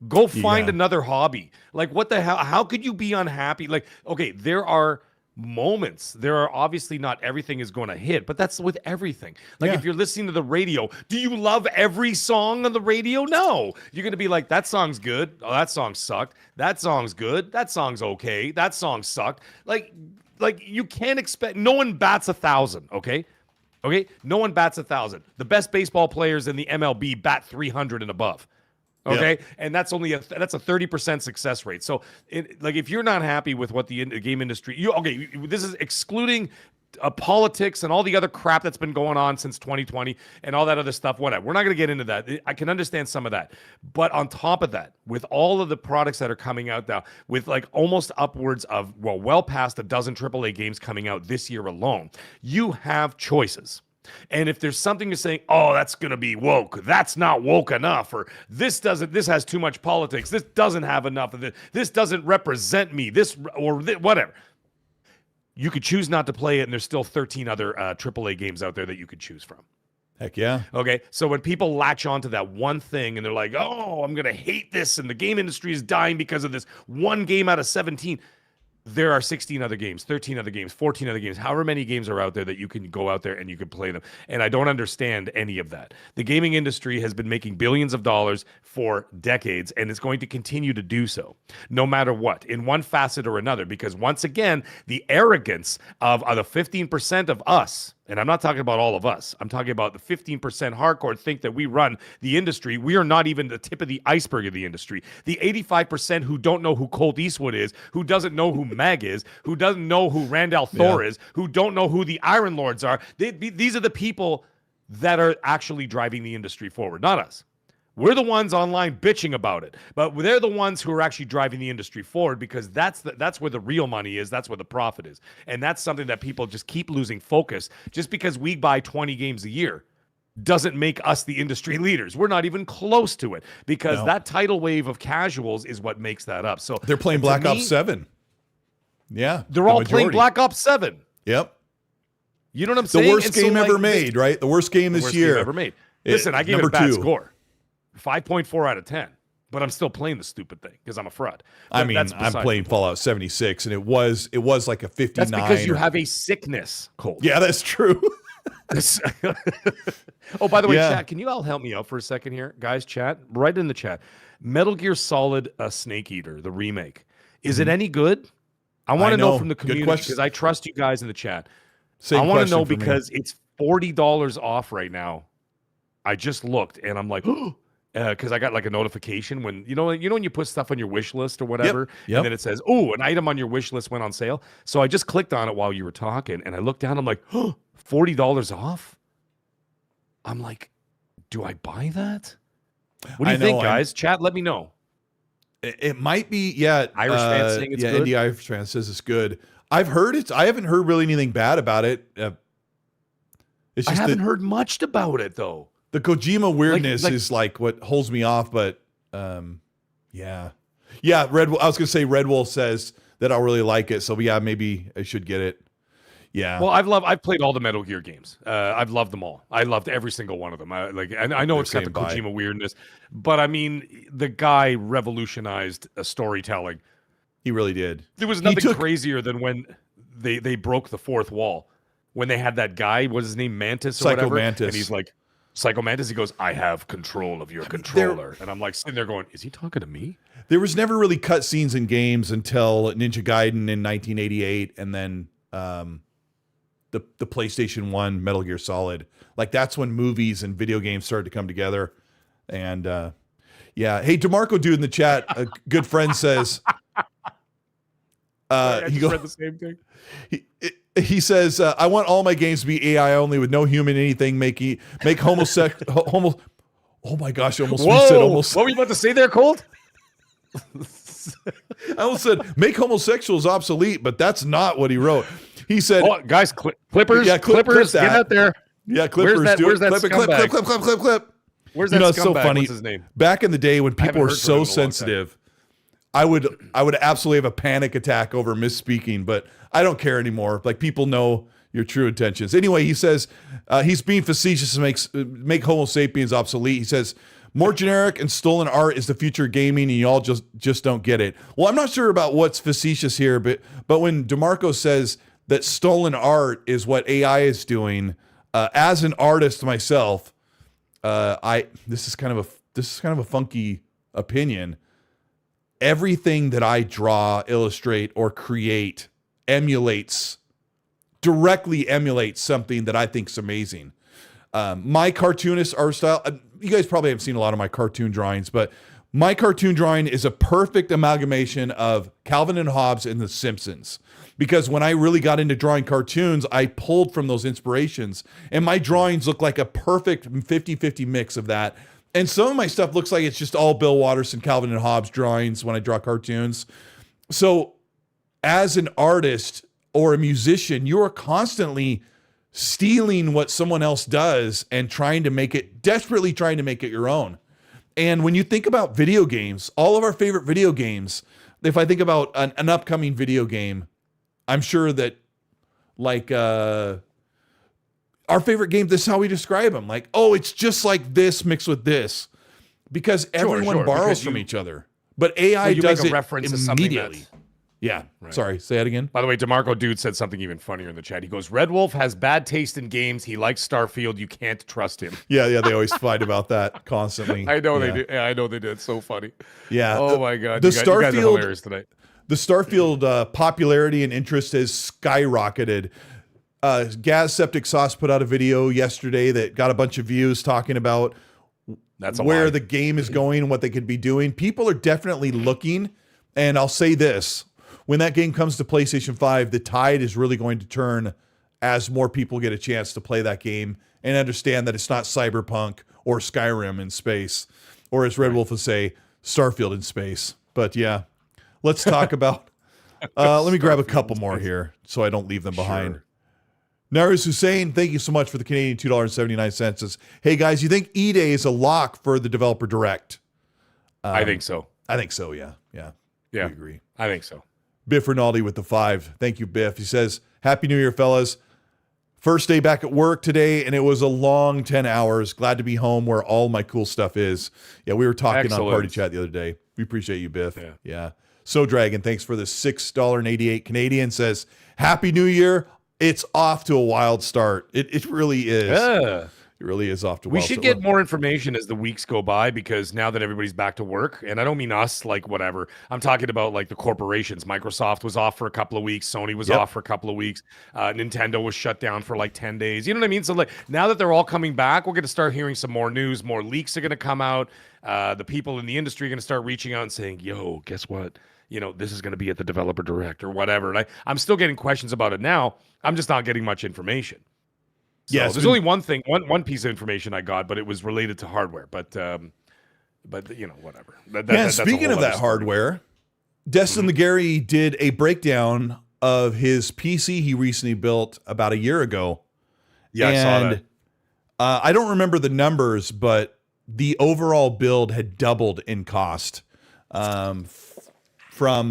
Go find another hobby. Like, what the hell? How could you be unhappy? Like, okay, there are moments. There are obviously not everything is going to hit, but that's with everything. Like if you're listening to the radio, do you love every song on the radio? No. You're going to be like, that song's good. Oh, that song sucked. That song's good. That song's okay. That song sucked. Like you can't expect, no one bats 1,000. Okay. No one bats 1,000. The best baseball players in the MLB bat 300 and above. Okay. Yep. And that's only that's a 30% success rate. So if you're not happy with what the game industry, this is excluding politics and all the other crap that's been going on since 2020 and all that other stuff. Whatever. We're not going to get into that. I can understand some of that. But on top of that, with all of the products that are coming out now, with like almost upwards of, well past a dozen AAA games coming out this year alone, you have choices. And if there's something you're saying, oh, that's going to be woke, that's not woke enough, or this has too much politics, this doesn't have enough of it, this doesn't represent me, whatever. You could choose not to play it, and there's still 13 other AAA games out there that you could choose from. Heck yeah. Okay, so when people latch onto that one thing and they're like, oh, I'm going to hate this, and the game industry is dying because of this one game out of 17, there are 16 other games, 13 other games, 14 other games, however many games are out there that you can go out there and you can play them. And I don't understand any of that. The gaming industry has been making billions of dollars for decades, and it's going to continue to do so, no matter what, in one facet or another. Because once again, the arrogance of the 15% of us and I'm not talking about all of us. I'm talking about the 15% hardcore think that we run the industry. We are not even the tip of the iceberg of the industry. The 85% who don't know who Colteastwood is, who doesn't know who Mag is, who doesn't know who Randall Thor is, who don't know who the Iron Lords are. These are the people that are actually driving the industry forward, not us. We're the ones online bitching about it, but they're the ones who are actually driving the industry forward, because that's where the real money is. That's where the profit is. And that's something that people just keep losing focus. Just because we buy 20 games a year doesn't make us the industry leaders. We're not even close to it, because that tidal wave of casuals is what makes that up. So they're playing Black Ops 7. Yeah. They're all playing Black Ops 7. Yep. You know what I'm saying? The worst game ever made, right? The worst game this year. Ever made. Listen, I gave it a bad score. 5.4 out of 10, but I'm still playing the stupid thing because I'm a fraud. I mean, I'm playing Fallout 76, and it was like a 59. That's because you have a sickness, Colt. Yeah, that's true. Oh, by the way, chat, can you all help me out for a second here? Guys, chat, right in the chat. Metal Gear Solid Snake Eater, the remake. Is it any good? I want to know from the community, because I trust you guys in the chat. I want to know because it's $40 off right now. I just looked, and I'm like, because I got like a notification when you know when you put stuff on your wish list or whatever, and then it says, "Oh, an item on your wish list went on sale." So I just clicked on it while you were talking, and I looked down. I'm like, "Oh, $40 off." I'm like, "Do I buy that?" What do you think, guys? Chat, let me know. It might be, Irish fans saying it's good. Indie Irish fan says it's good. I've heard it. I haven't heard really anything bad about it. It's just I haven't heard much about it though. The Kojima weirdness is like what holds me off, but yeah. I was gonna say Red Wolf says that I'll really like it, so yeah, maybe I should get it. Yeah. Well, I've played all the Metal Gear games. I've loved them all. I loved every single one of them. I know it's got the Kojima weirdness, but I mean, the guy revolutionized storytelling. He really did. There was nothing crazier than when they broke the fourth wall. When they had that guy, what's his name, Mantis or whatever, Mantis. and he's like, Psycho Mantis, he goes, "I have control of your controller." And I'm like sitting there going, is he talking to me? There was never really cutscenes in games until Ninja Gaiden in 1988, and then the PlayStation 1 Metal Gear Solid. Like, that's when movies and video games started to come together. And hey, DeMarco dude in the chat, a good friend says, I just read the same thing. He says, "I want all my games to be AI only with no human anything. Make homo." Oh my gosh! I almost said almost. What were you about to say there, Colt? I almost said make homosexuals obsolete, but that's not what he wrote. He said, "Guys, Clippers, Clippers, get out there." Yeah, Clippers. Where's that scumbag? Clip. Where's that It's scumbag? so funny. What's his name? Back in the day when people were so sensitive, I would absolutely have a panic attack over misspeaking, but I don't care anymore. Like, people know your true intentions. Anyway, he says he's being facetious to make Homo sapiens obsolete. He says more generic and stolen art is the future of gaming, and y'all just don't get it. Well, I'm not sure about what's facetious here, but when DeMarco says that stolen art is what AI is doing, as an artist myself, this is kind of a funky opinion. Everything that I draw, illustrate, or create directly emulates something that I think is amazing. My cartoonist art style, you guys probably haven't seen a lot of my cartoon drawings, but my cartoon drawing is a perfect amalgamation of Calvin and Hobbes and The Simpsons. Because when I really got into drawing cartoons, I pulled from those inspirations, and my drawings look like a perfect 50-50 mix of that. And some of my stuff looks like it's just all Bill Watterson, Calvin and Hobbes drawings when I draw cartoons. So as an artist or a musician, you are constantly stealing what someone else does and desperately trying to make it your own. And when you think about video games, all of our favorite video games, if I think about an upcoming video game, I'm sure that our favorite game, this is how we describe them. Like, oh, it's just like this mixed with this. Because everyone borrows from each other. But AI does it immediately. Yeah. Right. Sorry, say that again. By the way, DeMarco dude said something even funnier in the chat. He goes, Red Wolf has bad taste in games. He likes Starfield. You can't trust him. Yeah, they always fight about that constantly. I know they do. Yeah, I know they do. It's so funny. Yeah. Oh my God. You guys are hilarious tonight. The Starfield popularity and interest has skyrocketed. Gas Septic Sauce put out a video yesterday that got a bunch of views talking about where the game is going and what they could be doing. People are definitely looking, and I'll say this. When that game comes to PlayStation 5, the tide is really going to turn as more people get a chance to play that game and understand that it's not Cyberpunk or Skyrim in space, or as Red Wolf would say, Starfield in space. But yeah, let's talk about... let me grab a couple more here so I don't leave them behind. Sure. Nariz Hussein, thank you so much for the Canadian $2.79. Says, hey guys, you think E-Day is a lock for the Developer Direct? I think so. I think so, yeah. We agree. I think so. Biff Rinaldi with the 5. Thank you, Biff. He says, Happy New Year, fellas. First day back at work today, and it was a long 10 hours. Glad to be home where all my cool stuff is. Yeah, we were talking on Party Chat the other day. We appreciate you, Biff. Yeah. So Dragon, thanks for the $6.88 Canadian. Says, Happy New Year. It's off to a wild start. It really is. Yeah. It really is off to a We wild should start. get more information as the weeks go by, because now that everybody's back to work, and I don't mean us, like whatever. I'm talking about like the corporations. Microsoft was off for a couple of weeks. Sony was off for a couple of weeks. Nintendo was shut down for like 10 days. You know what I mean? So like now that they're all coming back, we're going to start hearing some more news. More leaks are going to come out. The people in the industry are going to start reaching out and saying, yo, guess what? You know, this is going to be at the Developer Direct or whatever. And I'm still getting questions about it now. I'm just not getting much information. So there's only one thing, one piece of information I got, but it was related to hardware. But you know, whatever. Speaking of that hardware, Destin Legary did a breakdown of his PC he recently built about a year ago. Yeah, I saw that. I don't remember the numbers, but the overall build had doubled in cost, from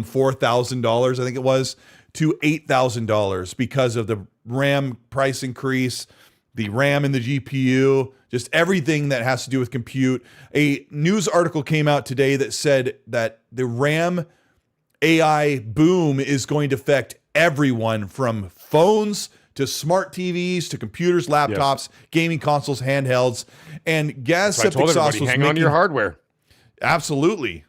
$4,000, I think it was, to $8,000 because of the RAM price increase, the RAM in the GPU, just everything that has to do with compute. A news article came out today that said that the RAM AI boom is going to affect everyone from phones to smart TVs to computers, laptops, gaming consoles, handhelds, and Gas Septic Sauce was hang on to your hardware. Absolutely.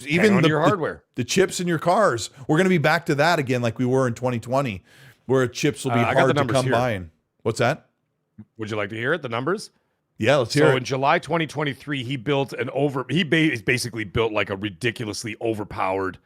Even your hardware. The chips in your cars. We're going to be back to that again like we were in 2020, where chips will be hard to come by. What's that? Would you like to hear it? The numbers? Yeah, let's hear it. So in July 2023, he built basically built like a ridiculously overpowered,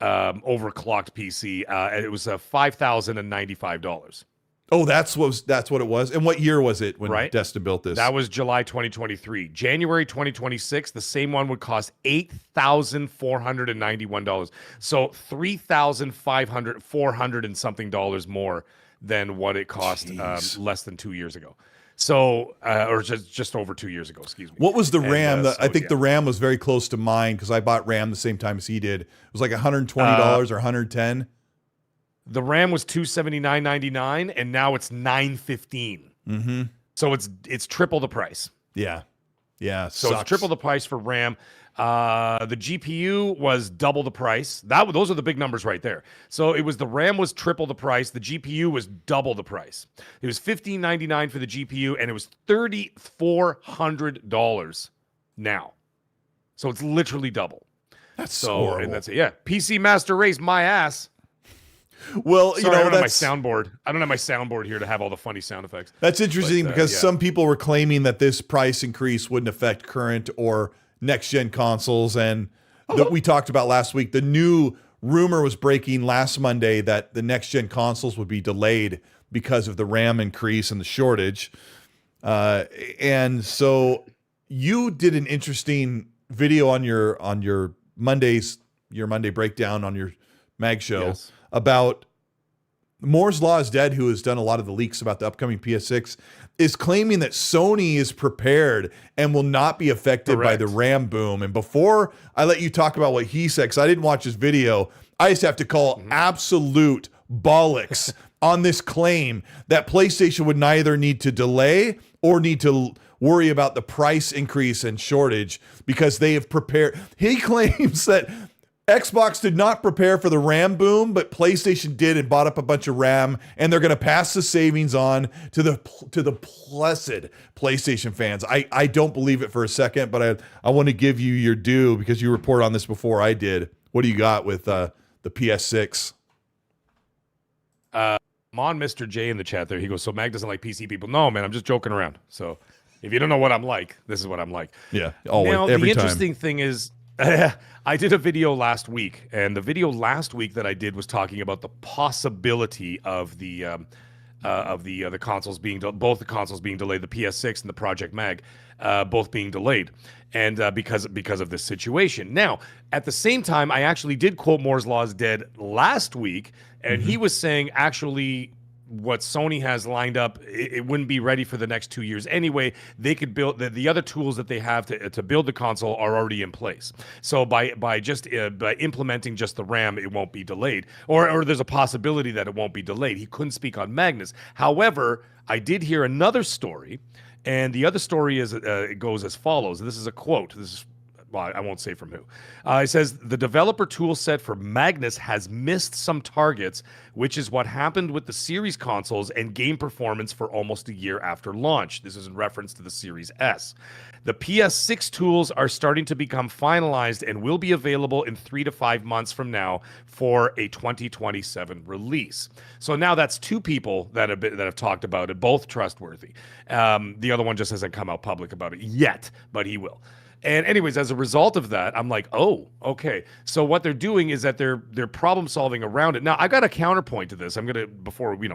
overclocked PC. It was $5,095. Oh, that's what it was. And what year was it when Destin built this? That was July 2023. January 2026, the same one would cost $8,491. So $3,400 and something dollars more than what it cost less than 2 years ago. So, or just over 2 years ago, excuse me. What was the RAM? I think the RAM was very close to mine because I bought RAM the same time as he did. It was like $120 or $110. The RAM was $279.99, and now it's $915. Mm-hmm. So it's triple the price. Yeah. So it's triple the price for RAM. The GPU was double the price. Those are the big numbers right there. So the RAM was triple the price. The GPU was double the price. It was $1,599 for the GPU, and it was $3,400 now. So it's literally double. That's horrible. And that's it. Yeah. PC Master Race my ass. Well, Sorry, I don't have my soundboard. I don't have my soundboard here to have all the funny sound effects. That's interesting because some people were claiming that this price increase wouldn't affect current or next-gen consoles. And we talked about last week, the new rumor was breaking last Monday that the next-gen consoles would be delayed because of the RAM increase and the shortage. And so you did an interesting video on your Monday breakdown on your mag show about Moore's Law is Dead, who has done a lot of the leaks about the upcoming PS6, is claiming that Sony is prepared and will not be affected by the RAM boom. And before I let you talk about what he said, because I didn't watch his video, I just have to call absolute bollocks on this claim that PlayStation would neither need to delay or need to worry about the price increase and shortage because they have prepared. He claims that Xbox did not prepare for the RAM boom, but PlayStation did and bought up a bunch of RAM, and they're going to pass the savings on to the blessed PlayStation fans. I don't believe it for a second, but I want to give you your due because you reported on this before I did. What do you got with the PS6? I'm on Mr. J in the chat there. He goes, so Mag doesn't like PC people. No, man, I'm just joking around. So if you don't know what I'm like, this is what I'm like. Yeah, always, now, every the time. interesting thing is, I did a video last week, and the video last week that I did was talking about the possibility of the consoles being both the consoles being delayed, the PS6 and the Project Mag, both being delayed, and because of this situation. Now, at the same time, I actually did quote Moore's Law is dead last week, and he was saying actually what Sony has lined up, it wouldn't be ready for the next 2 years anyway. They could build the other tools that they have to build the console are already in place. So by implementing just the RAM, it won't be delayed, or there's a possibility that it won't be delayed. He couldn't speak on Magnus. However, I did hear another story, and the other story is it goes as follows. This is a quote. This is, well, I won't say from who. It says, the developer tool set for Magnus has missed some targets, which is what happened with the Series consoles and game performance for almost a year after launch. This is in reference to the Series S. The PS6 tools are starting to become finalized and will be available in 3 to 5 months from now for a 2027 release. So now that's two people that have talked about it, both trustworthy. The other one just hasn't come out public about it yet, but he will. And anyways, as a result of that, I'm like, oh, okay. So what they're doing is that they're problem solving around it. Now, I got a counterpoint to this. I'm gonna before we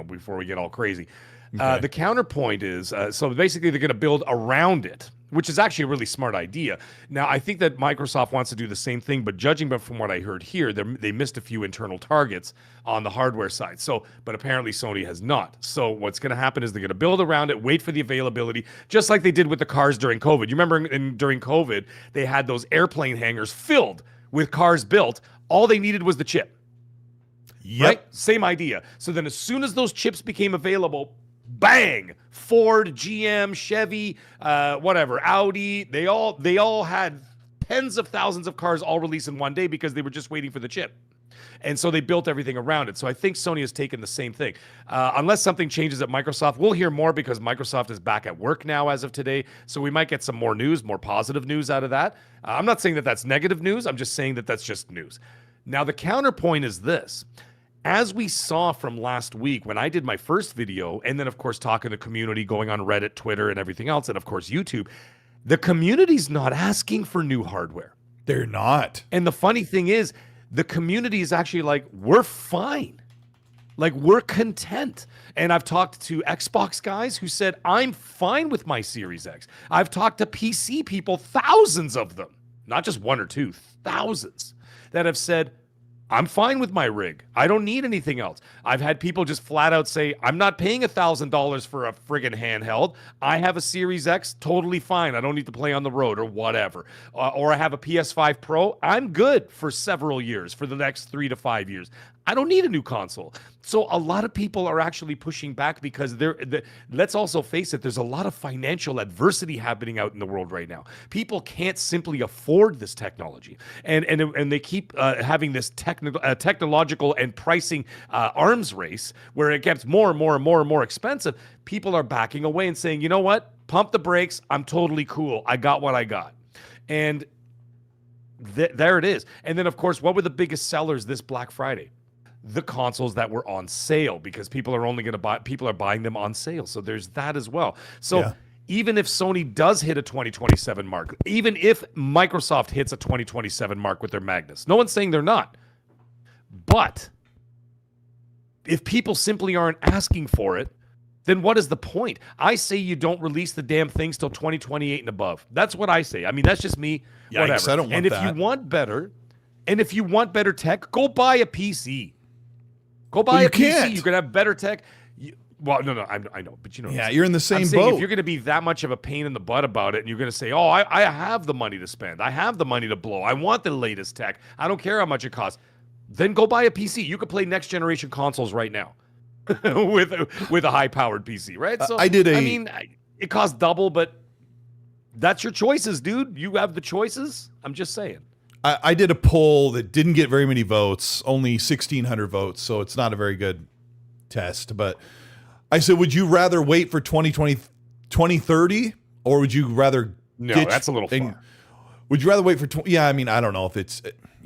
get all crazy. The counterpoint is so basically they're gonna build around it, which is actually a really smart idea. Now, I think that Microsoft wants to do the same thing, but judging from what I heard here, they missed a few internal targets on the hardware side. So, but apparently Sony has not. So what's going to happen is they're going to build around it, wait for the availability, just like they did with the cars during COVID. You remember during COVID, they had those airplane hangars filled with cars built. All they needed was the chip. Yep. Right? Same idea. So then as soon as those chips became available, bang! Ford, GM, Chevy, whatever, Audi, they all had tens of thousands of cars all released in one day because they were just waiting for the chip. And so they built everything around it. So I think Sony has taken the same thing. Unless something changes at Microsoft, we'll hear more because Microsoft is back at work now as of today. So we might get some more news, more positive news out of that. I'm not saying that that's negative news. I'm just saying that that's just news. Now, the counterpoint is this. As we saw from last week when I did my first video, and then, of course, talking to the community, going on Reddit, Twitter, and everything else, and, of course, YouTube, the community's not asking for new hardware. They're not. And the funny thing is, the community is actually like, we're fine. Like, we're content. And I've talked to Xbox guys who said, I'm fine with my Series X. I've talked to PC people, thousands of them, not just one or two, thousands, that have said, I'm fine with my rig. I don't need anything else. I've had people just flat out say, I'm not paying $1,000 for a friggin' handheld. I have a Series X, totally fine. I don't need to play on the road or whatever. Or I have a PS5 Pro. I'm good for several years, for the next 3 to 5 years. I don't need a new console. So a lot of people are actually pushing back because let's also face it, there's a lot of financial adversity happening out in the world right now. People can't simply afford this technology. And they keep having this technological and pricing arms race where it gets more and more and more and more expensive. People are backing away and saying, you know what? Pump the brakes. I'm totally cool. I got what I got. And there it is. And then, of course, what were the biggest sellers this Black Friday? The consoles that were on sale, because people are buying them on sale. So there's that as well. So even if Sony does hit a 2027 mark, even if Microsoft hits a 2027 mark with their Magnus, no one's saying they're not. But if people simply aren't asking for it, then what is the point? I say you don't release the damn things till 2028 and above. That's what I say. I mean, that's just me. Yikes, whatever. I don't want and if that. you want better tech, go buy a PC. Go buy a PC. Can't. You could have better tech. Well, no, I know, but you know. Yeah, you're in the same I'm saying boat. if you're going to be that much of a pain in the butt about it, and you're going to say, "Oh, I have the money to spend. I have the money to blow. I want the latest tech. I don't care how much it costs." Then go buy a PC. You could play next generation consoles right now with a high powered PC, right? So I mean, it costs double, but that's your choices, dude. You have the choices. I'm just saying. I did a poll that didn't get very many votes, only 1,600 votes, so it's not a very good test. But I said, would you rather wait for 2030, or would you rather? No, that's a little far. Would you rather wait for? Yeah, I mean, I don't know if it's.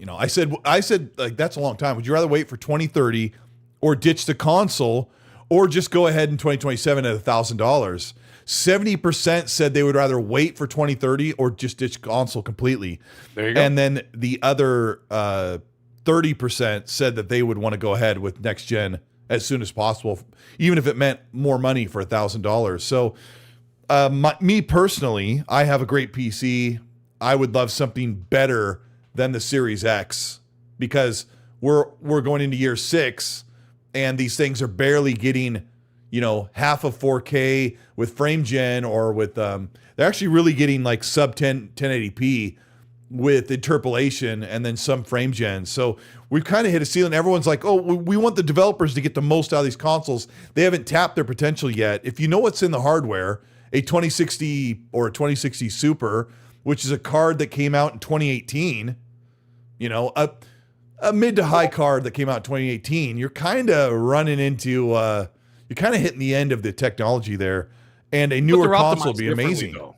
I said like that's a long time. Would you rather wait for 2030, or ditch the console, or just go ahead in 2027 at $1,000. 70% said they would rather wait for 2030 or just ditch console completely. There you go. And then the other 30% said that they would want to go ahead with next gen as soon as possible, even if it meant more money for $1,000. So me personally, I have a great PC. I would love something better than the Series X because we're going into year 6 and these things are barely getting, half of 4K with frame gen or with they're actually really getting like sub 1080p with interpolation and then some frame gen. So we've kind of hit a ceiling. Everyone's like, oh, we want the developers to get the most out of these consoles. They haven't tapped their potential yet. If you know what's in the hardware, a 2060 or a 2060 Super, which is a card that came out in 2018, a mid to high card that came out in 2018, you're kind of running into, you're kind of hitting the end of the technology there. And a newer console would be amazing. Though.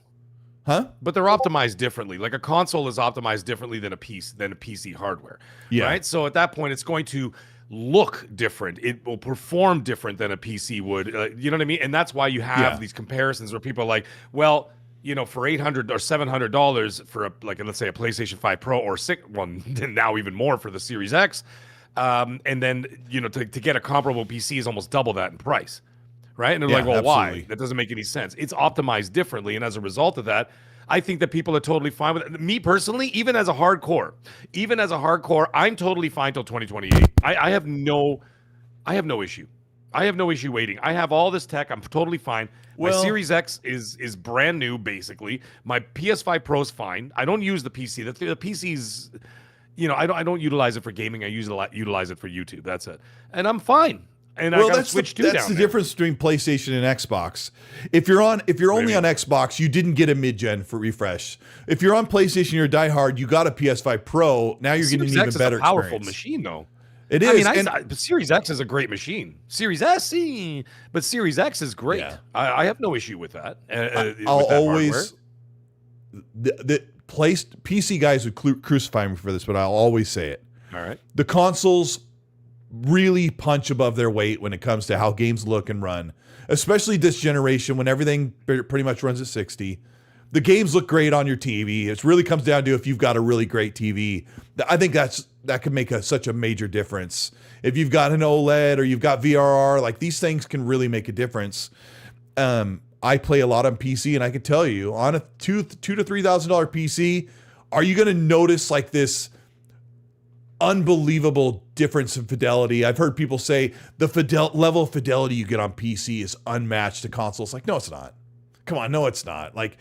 Huh? But they're optimized differently. Like a console is optimized differently than a PC hardware. Yeah. Right. So at that point, it's going to look different. It will perform different than a PC would. You know what I mean? And that's why you have these comparisons where people are like, well, for $800 or $700 for let's say a PlayStation 5 Pro or now even more for the Series X, and then to get a comparable PC is almost double that in price. Right? And they're like, well, absolutely. why? That doesn't make any sense. It's optimized differently. And as a result of that, I think that people are totally fine with it. Me personally, even as a hardcore, I'm totally fine till 2028. I have no issue. I have no issue waiting. I have all this tech. I'm totally fine. My Series X is brand new, basically. My PS5 Pro is fine. I don't use the PC. The PC's, I don't utilize it for gaming. I utilize it for YouTube. That's it. And I'm fine. And I got Switch 2 That's the difference between PlayStation and Xbox. If you're only on Xbox, you didn't get a mid-gen for refresh. If you're on PlayStation, you're a diehard. You got a PS5 Pro. Now you're getting an even better experience. Powerful machine, though. It is. But Series X is a great machine. Series S, but Series X is great. Yeah. I have no issue with that. I'll always the PC guys would crucify me for this, but I'll always say it. All right. The consoles really punch above their weight when it comes to how games look and run, especially this generation when everything pretty much runs at 60. The games look great on your TV. It really comes down to if you've got a really great TV. I think that could make such a major difference. If you've got an OLED or you've got VRR, like these things can really make a difference. I play a lot on PC, and I can tell you on a $2,000 to $3,000 PC, are you going to notice like this unbelievable difference in fidelity? I've heard people say the level of fidelity you get on PC is unmatched to consoles. Like, no, it's not. Come on, no, it's not. Like,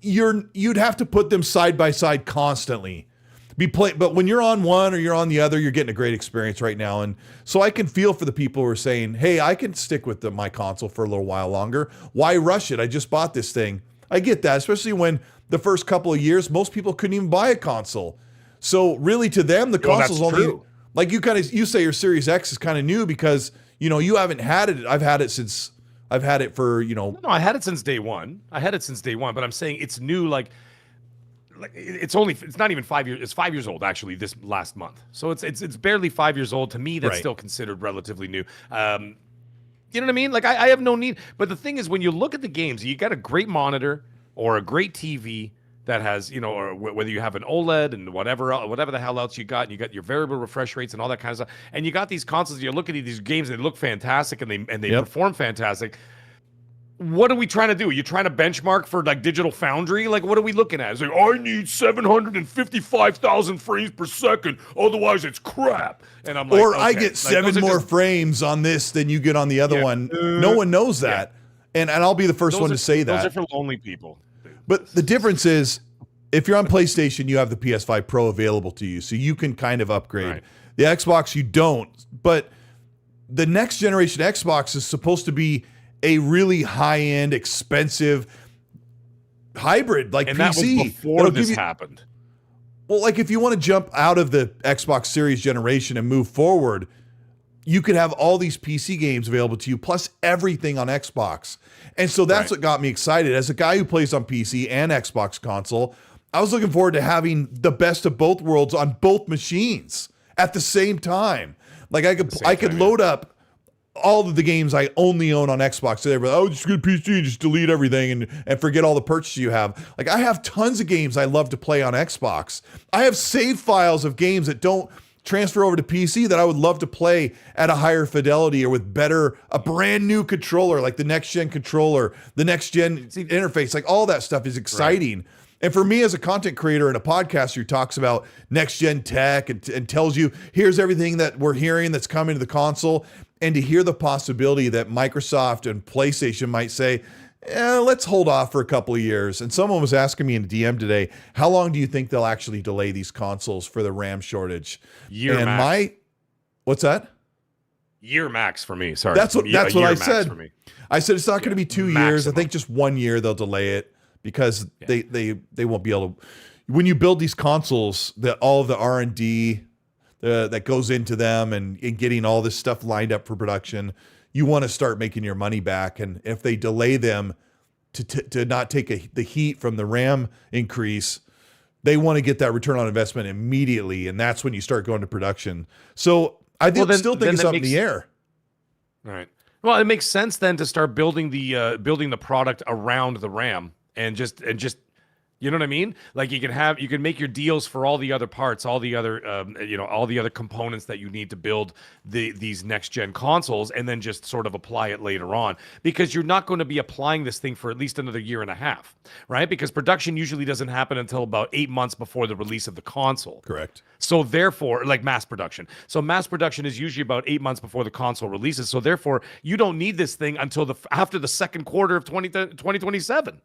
you'd have to put them side by side constantly. But when you're on one or you're on the other, you're getting a great experience right now. And so I can feel for the people who are saying, hey, I can stick with my console for a little while longer. Why rush it? I just bought this thing. I get that, especially when the first couple of years, most people couldn't even buy a console. So really to them, the console's only true. Like you say your Series X is kind of new because, you haven't had it. I've had it for, No, I had it since day one. But I'm saying it's new. Like it's not even 5 years. It's 5 years old actually this last month. So it's barely 5 years old. To me, that's still considered relatively new. You know what I mean? Like I have no need. But the thing is, when you look at the games, you got a great monitor or a great TV that has, or whether you have an OLED and whatever the hell else you got, and you got your variable refresh rates and all that kind of stuff, and you got these consoles, you're looking at these games, and they look fantastic, and they perform fantastic. What are we trying to do? Are you trying to benchmark for like Digital Foundry? Like, what are we looking at? It's like, I need 755,000 frames per second, otherwise it's crap. And I'm like, or I get 7 more frames on this than you get on the other one. No one knows that. And I'll be the first one to say that. Those are for lonely people. But the difference is, if you're on PlayStation, you have the PS5 Pro available to you, so you can kind of upgrade. Right. The Xbox, you don't. But the next generation Xbox is supposed to be a really high-end, expensive hybrid, like and PC. That was before this happened. Well, like if you want to jump out of the Xbox Series generation and move forward, you could have all these PC games available to you, plus everything on Xbox. And so that's what got me excited. As a guy who plays on PC and Xbox console, I was looking forward to having the best of both worlds on both machines at the same time. Like I could load up all of the games I only own on Xbox. So they're like, just get a PC, just delete everything and forget all the purchases you have. Like, I have tons of games I love to play on Xbox. I have save files of games that don't transfer over to PC that I would love to play at a higher fidelity or with a brand new controller, like the next gen controller, the next gen interface. Like, all that stuff is exciting. Right. And for me as a content creator and a podcaster who talks about next gen tech and tells you, here's everything that we're hearing that's coming to the console, and to hear the possibility that Microsoft and PlayStation might say, let's hold off for a couple of years. And someone was asking me in a DM today, how long do you think they'll actually delay these consoles for the RAM shortage? Year max. What's that? Year max for me. Sorry. That's what I said. For me. I said it's not going to be 2 years. I think just 1 year they'll delay it because they won't be able to. When you build these consoles, all of the R&D that goes into them and getting all this stuff lined up for production, you want to start making your money back. And if they delay them to not take the heat from the RAM increase, they want to get that return on investment immediately. And that's when you start going to production. So I still think it's up in the air. All right. Well, it makes sense then to start building the product around the RAM and just you know what I mean? Like, you can make your deals for all the other parts, all the other all the other components that you need to build these next gen consoles, and then just sort of apply it later on, because you're not going to be applying this thing for at least another year and a half, right? Because production usually doesn't happen until about 8 months before the release of the console. Correct. So therefore, like mass production. So mass production is usually about 8 months before the console releases. So therefore, you don't need this thing until after the second quarter of 2027.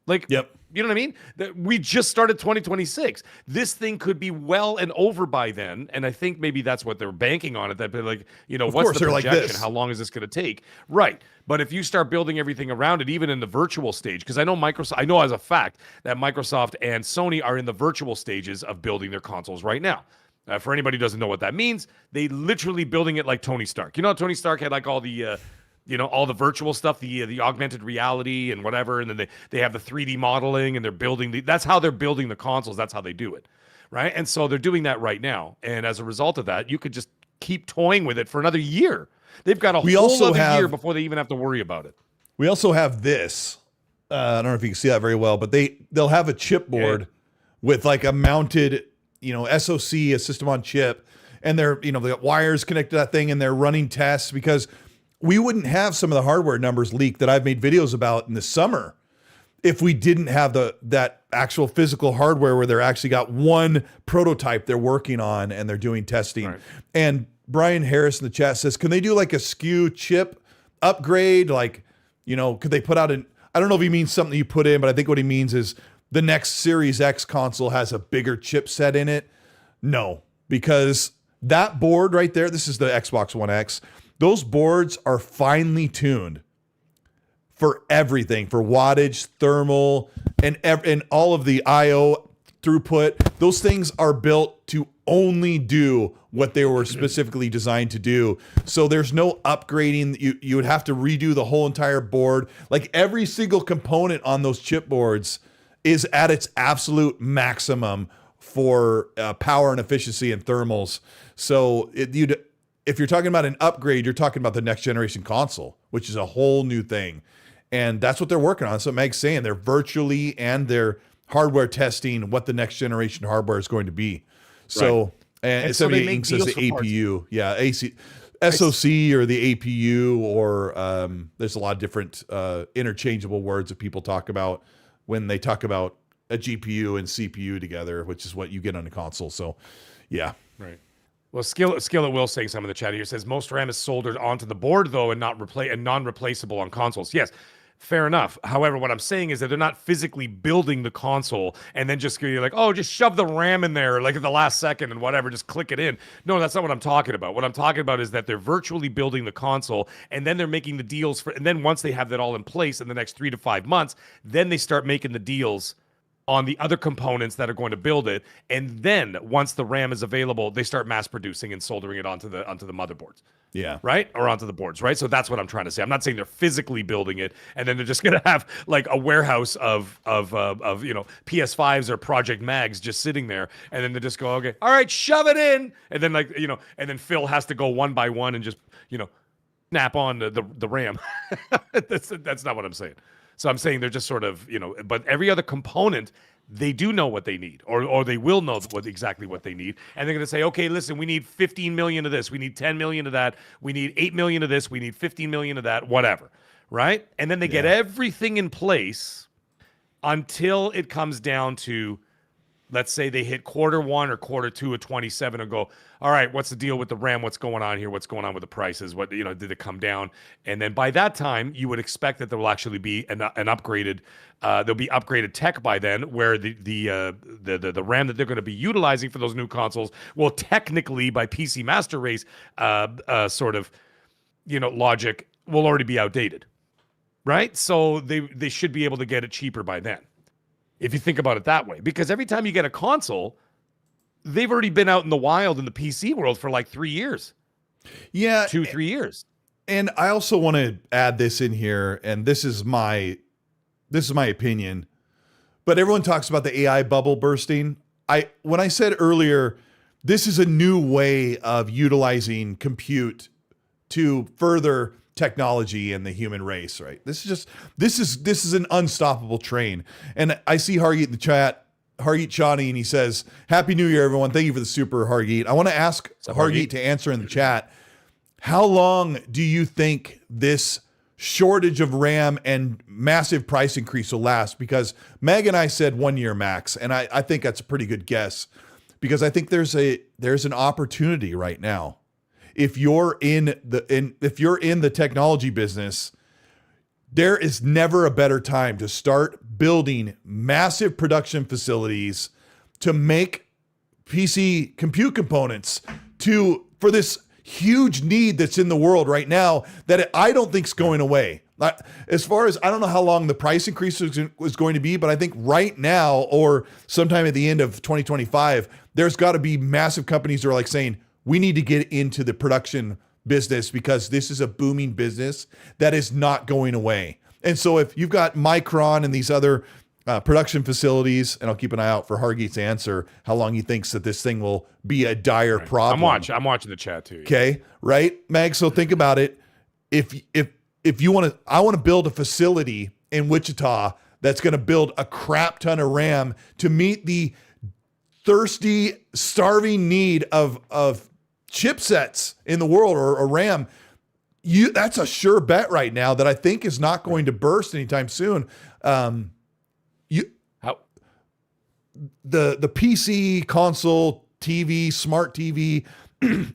Like, yep. You know what I mean? We just started 2026. This thing could be well and over by then. And I think maybe that's what they're banking on it. That, like, what's the projection? Like, how long is this going to take? Right. But if you start building everything around it, even in the virtual stage, because I know as a fact that Microsoft and Sony are in the virtual stages of building their consoles right now. For anybody who doesn't know what that means, they literally building it like Tony Stark. Tony Stark had like all the all the virtual stuff, the augmented reality and whatever, and then they have the 3D modeling, and they're building that's how they're building the consoles. That's how they do it, right? And so they're doing that right now. And as a result of that, you could just keep toying with it for another year. They've got a whole other year before they even have to worry about it. We also have this. I don't know if you can see that very well, but they'll have a chipboard with like a mounted, SoC, a system on chip, and they got wires connected to that thing, and they're running tests because we wouldn't have some of the hardware numbers leaked that I've made videos about in the summer if we didn't have that actual physical hardware where they're actually got one prototype they're working on and they're doing testing. Right. And Brian Harris in the chat says, can they do like a SKU chip upgrade? Like, could they put out I don't know if he means something you put in, but I think what he means is the next Series X console has a bigger chipset in it. No, because that board right there, this is the Xbox One X. Those boards are finely tuned for everything, for wattage, thermal, and all of the I/O throughput. Those things are built to only do what they were specifically designed to do. So there's no upgrading. You would have to redo the whole entire board. Like, every single component on those chipboards is at its absolute maximum for power and efficiency and thermals. So if you're talking about an upgrade, you're talking about the next generation console, which is a whole new thing. And that's what they're working on. So Meg's saying they're virtually and they're hardware testing what the next generation hardware is going to be. So, right. And somebody says the APU. Parts. Yeah, SoC or the APU, or there's a lot of different interchangeable words that people talk about when they talk about a GPU and CPU together, which is what you get on a console. So, yeah. Right. Well, Skillet will say some in the chat here. Says most RAM is soldered onto the board though, and non-replaceable on consoles. Yes, fair enough. However, what I'm saying is that they're not physically building the console and then just you're like, oh, just shove the RAM in there like at the last second and whatever, just click it in. No, that's not what I'm talking about. What I'm talking about is that they're virtually building the console, and then they're making the deals and then once they have that all in place in the next 3 to 5 months, then they start making the deals on the other components that are going to build it, and then once the RAM is available, they start mass producing and soldering it onto the motherboards. Yeah. Right? Or onto the boards, right? So that's what I'm trying to say. I'm not saying they're physically building it and then they're just going to have like a warehouse of PS5s or Project Mags just sitting there, and then they just go, okay, all right, shove it in. And then and then Phil has to go one by one and just, snap on the RAM. That's not what I'm saying. So I'm saying they're just sort of, but every other component, they do know what they need, or they will know exactly what they need. And they're going to say, okay, listen, we need 15 million of this. We need 10 million of that. We need 8 million of this. We need 15 million of that, whatever. Right? And then they get everything in place until it comes down to, let's say they hit quarter 1 or quarter 2 of 27 and go, all right, what's the deal with the RAM? What's going on here? What's going on with the prices? What, did it come down? And then by that time, you would expect that there will actually be an upgraded, there'll be upgraded tech by then, where the RAM that they're going to be utilizing for those new consoles will technically, by PC Master Race sort of, logic, will already be outdated, right? So they should be able to get it cheaper by then, if you think about it that way. Because every time you get a console, they've already been out in the wild in the PC world for like 3 years. Yeah. 2-3 years. And I also want to add this in here, and this is my opinion, but everyone talks about the AI bubble bursting. When I said earlier, this is a new way of utilizing compute to further technology and the human race, right? This is an unstoppable train. And I see Hargeet in the chat, Hargeet Chani, and he says, Happy New Year, everyone. Thank you for the super, Hargeet. I want to ask Hargeet to answer in the chat, how long do you think this shortage of RAM and massive price increase will last? Because Meg and I said 1 year max, and I think that's a pretty good guess, because I think there's an opportunity right now. If you're in the technology business, there is never a better time to start building massive production facilities to make PC compute components for this huge need that's in the world right now that I don't think is going away. As far as, I don't know how long the price increase was going to be, but I think right now or sometime at the end of 2025, there's got to be massive companies that are like saying, we need to get into the production business because this is a booming business that is not going away. And so if you've got Micron and these other production facilities, and I'll keep an eye out for Hargeet's answer, how long he thinks that this thing will be a dire problem. I'm watching the chat too. Okay, right, Mag? So think about it. If you want to, I want to build a facility in Wichita that's going to build a crap ton of RAM to meet the thirsty, starving need of chipsets in the world, or RAM. That's a sure bet right now that I think is not going to burst anytime soon. The PC, console, TV, smart TV,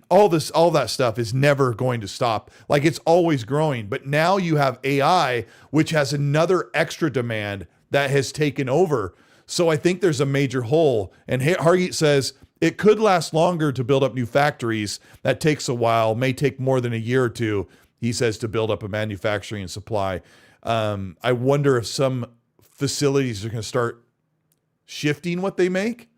all that stuff is never going to stop. Like, it's always growing. But now you have AI, which has another extra demand that has taken over. So I think there's a major hole. And Hargeet says it could last longer to build up new factories. That takes a while, may take more than a year or two, he says, to build up a manufacturing and supply. I wonder if some facilities are going to start shifting what they make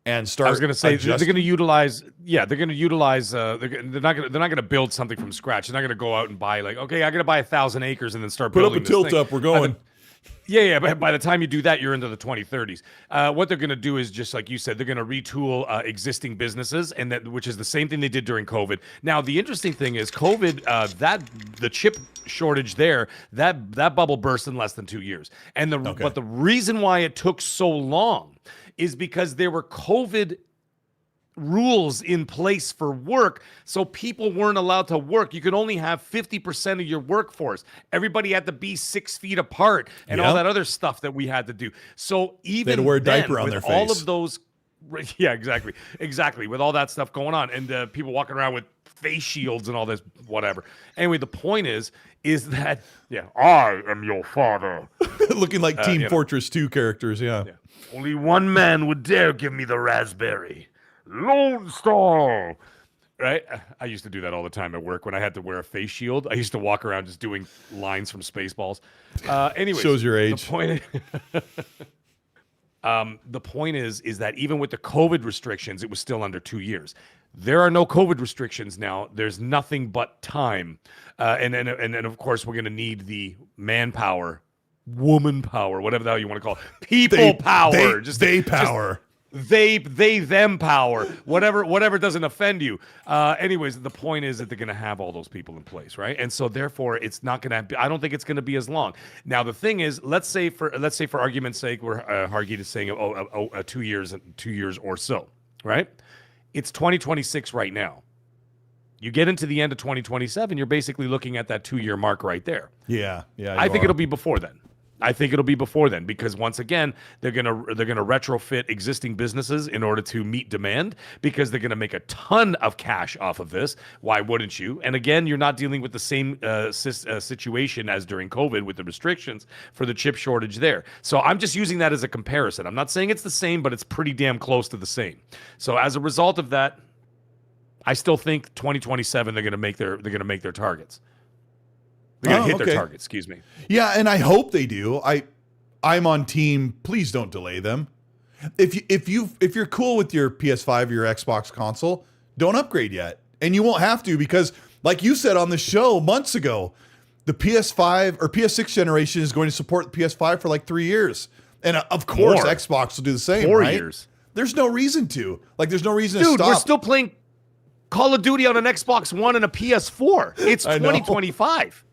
and start. I was going to say they're going to utilize. Yeah, they're going to utilize. They're not going to build something from scratch. They're not going to go out and buy like, okay, I'm going to buy 1,000 acres and then start put building up a tilt up. We're going. Yeah, but by the time you do that, you're into the 2030s. What they're going to do is, just like you said, they're going to retool existing businesses, and which is the same thing they did during COVID. Now, the interesting thing is COVID, the chip shortage there, that bubble burst in less than 2 years. And but the reason why it took so long is because there were COVID rules in place for work, so people weren't allowed to work. You could only have 50% of your workforce. Everybody had to be 6 feet apart, and all that other stuff that we had to do. So even they had to wear a diaper on their face. All of those, yeah, exactly, with all that stuff going on, and people walking around with face shields and all this, whatever. Anyway, the point is that I am your father, looking like Team Fortress 2 characters. Yeah, only one man would dare give me the raspberry. Lone Star, right? I used to do that all the time at work when I had to wear a face shield. I used to walk around just doing lines from Spaceballs. Anyway, shows your age. The point is that even with the COVID restrictions, it was still under 2 years. There are no COVID restrictions now. There's nothing but time, and of course we're going to need the manpower, woman power, whatever the hell you want to call it, people power, power. them power, whatever doesn't offend you. Anyways, the point is that they're going to have all those people in place, right? And so therefore, it's not going to. I don't think it's going to be as long. Now, the thing is, let's say for argument's sake, we're Hargeet is saying 2 years or so, right? It's 2026 right now. You get into the end of 2027, you're basically looking at that 2-year mark right there. Yeah. I think it'll be before then. Because once again, they're gonna retrofit existing businesses in order to meet demand, because they're gonna make a ton of cash off of this. Why wouldn't you? And again, you're not dealing with the same situation as during COVID with the restrictions for the chip shortage there. So I'm just using that as a comparison. I'm not saying it's the same, but it's pretty damn close to the same. So as a result of that, I still think 2027 they're gonna make their targets. They're going to hit their target, excuse me. Yeah, and I hope they do. I'm on team, please don't delay them. If you're cool with your PS5 or your Xbox console, don't upgrade yet. And you won't have to, because like you said on the show months ago, the PS5 or PS6 generation is going to support the PS5 for like 3 years. And of course, Xbox will do the same, 4 right? years. There's no reason to. Like, there's no reason to stop. Dude, we're still playing Call of Duty on an Xbox One and a PS4. It's 2025.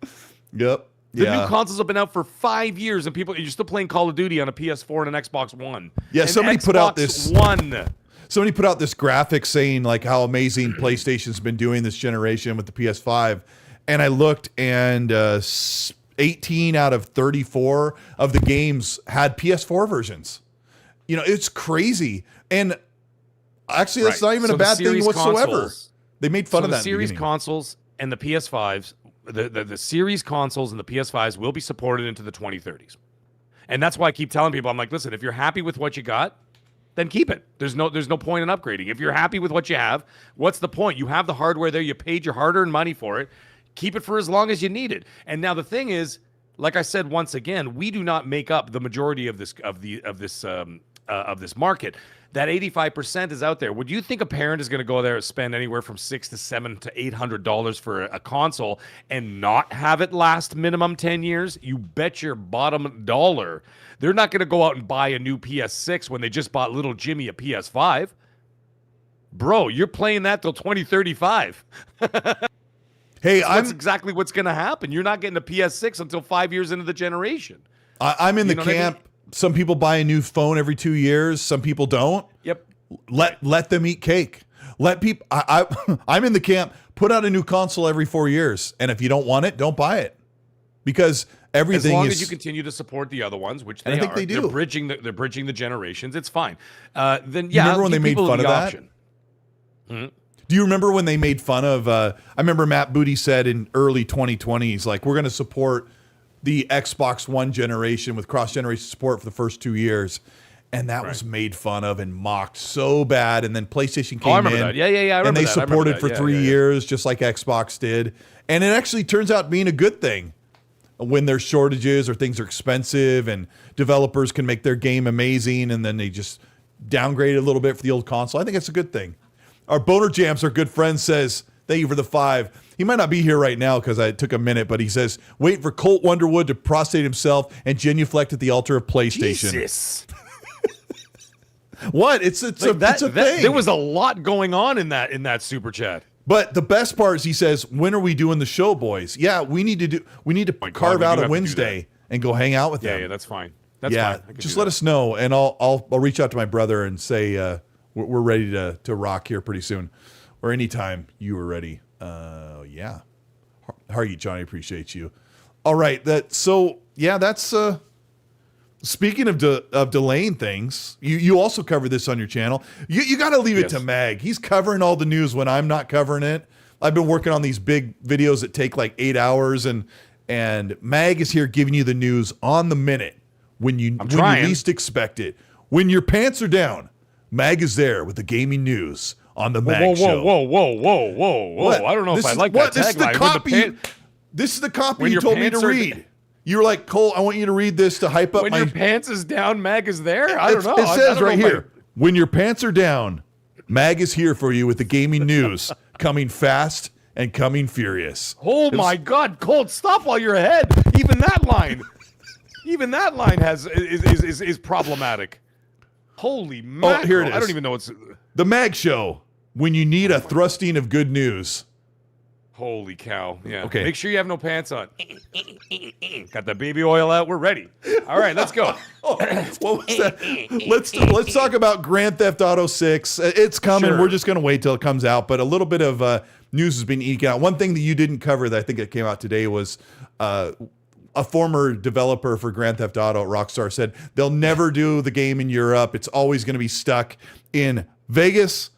Yep. The new consoles have been out for 5 years, and you're still playing Call of Duty on a PS4 and an Xbox One. Yeah, and somebody put out this One. Somebody put out this graphic saying like how amazing PlayStation's been doing this generation with the PS5, and I looked, and 18 out of 34 of the games had PS4 versions. You know, it's crazy. And actually, that's not even a bad thing whatsoever. They made fun of that. The series consoles and the PS5s, the series consoles and the PS5s will be supported into the 2030s. And that's why I keep telling people, I'm like, listen, if you're happy with what you got, then keep it. There's no point in upgrading. If you're happy with what you have, what's the point? You have the hardware there. You paid your hard-earned money for it. Keep it for as long as you need it. And now the thing is, like I said once again, we do not make up the majority of this market. That 85% is out there. Would you think a parent is going to go there and spend anywhere from $600 to $700 to $800 for a console and not have it last minimum 10 years? You bet your bottom dollar they're not going to go out and buy a new PS6 when they just bought little Jimmy a PS5. Bro, you're playing that till 2035. Hey, that's exactly what's going to happen. You're not getting a PS6 until 5 years into the generation. I'm in the camp. Some people buy a new phone every 2 years. Some people don't. Yep. Let them eat cake. Let people. I'm in the camp. Put out a new console every 4 years, and if you don't want it, don't buy it, because everything. As long is, as you continue to support the other ones, which I think they do. They're bridging the generations. It's fine. Then you remember when they made fun of that? Mm-hmm. Do you remember when they made fun of? I remember Matt Booty said in early 2020s, like, we're going to support the Xbox One generation with cross-generation support for the first 2 years. And that was made fun of and mocked so bad. And then PlayStation came in. That. Yeah. I remember and they that. supported for 3 years, just like Xbox did. And it actually turns out being a good thing when there's shortages or things are expensive and developers can make their game amazing, and then they just downgrade it a little bit for the old console. I think it's a good thing. Our Boner Jams, our good friend, says, thank you for the 5. He might not be here right now because I took a minute, but he says, wait for Colt Wonderwood to prostrate himself and genuflect at the altar of PlayStation. Jesus. What? It's a thing. There was a lot going on in that super chat. But the best part is he says, when are we doing the show, boys? Yeah, we need to carve out a Wednesday and go hang out with them. Yeah, that's fine. That's fine. Just let us know, and I'll reach out to my brother and say we're ready to rock here pretty soon, or anytime you are ready. Yeah. Hargy, Johnny, appreciate you. All right. That's speaking of delaying things, you also cover this on your channel. You got to leave it to Mag. He's covering all the news when I'm not covering it. I've been working on these big videos that take like 8 hours, and Mag is here giving you the news on the minute when you least expect it. When your pants are down, Mag is there with the gaming news on the Mag Show. Whoa. I don't know if I like that tagline. This is the copy you told me to read. You were like, Cole, I want you to read this to hype up when your pants is down, Mag is there? I don't know. It says right here, when your pants are down, Mag is here for you with the gaming news coming fast and coming furious. Oh my God, Colt, stop while you're ahead. Even that line is problematic. Holy mackerel. here it is. I don't even know what's... The Mag Show, when you need a thrusting of good news. Holy cow. Yeah. Okay. Make sure you have no pants on. Got the baby oil out. We're ready. All right, let's go. What was that? Let's talk about Grand Theft Auto 6. It's coming. Sure. We're just going to wait till it comes out. But a little bit of news has been eking out. One thing that you didn't cover that I think it came out today was a former developer for Grand Theft Auto at Rockstar said they'll never do the game in Europe. It's always going to be stuck in Vegas,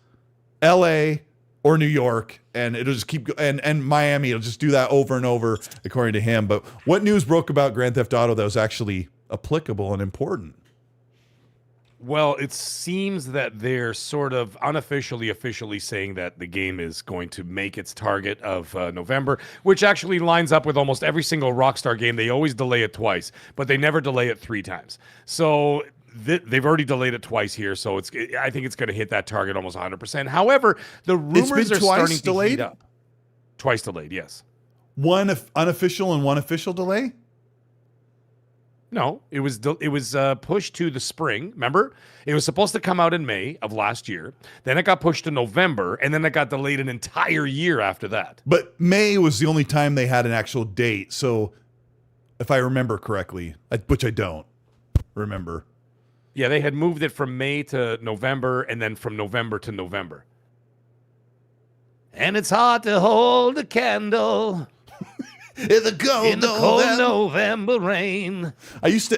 LA, or New York, and it'll just keep and Miami. It'll just do that over and over, according to him. But what news broke about Grand Theft Auto that was actually applicable and important? Well, it seems that they're sort of officially saying that the game is going to make its target of November, which actually lines up with almost every single Rockstar game. They always delay it twice, but they never delay it 3 times. So they've already delayed it twice here, so I think it's going to hit that target almost 100%. However, the rumors are starting to heat up. Twice delayed, yes. One unofficial and one official delay? No, it was pushed to the spring. Remember, it was supposed to come out in May of last year. Then it got pushed to November, and then it got delayed an entire year after that. But May was the only time they had an actual date. So, if I remember correctly, which I don't remember. Yeah, they had moved it from May to November, and then from November to November. And it's hard to hold a candle in the cold November rain. I used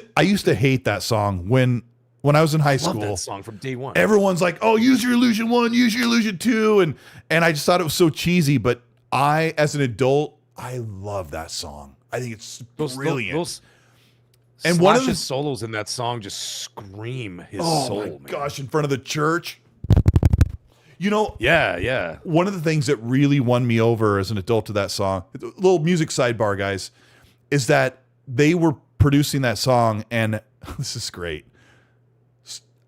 to hate that song when I was in high school. Love that song from day one. Everyone's like, "Oh, use your illusion 1, use your illusion 2," and I just thought it was so cheesy. But I, as an adult, I love that song. I think it's brilliant. Those and one of the solos in that song just scream his soul. Oh my man. gosh! In front of the church. You know, yeah. One of the things that really won me over as an adult to that song, a little music sidebar, guys, is that they were producing that song, and this is great.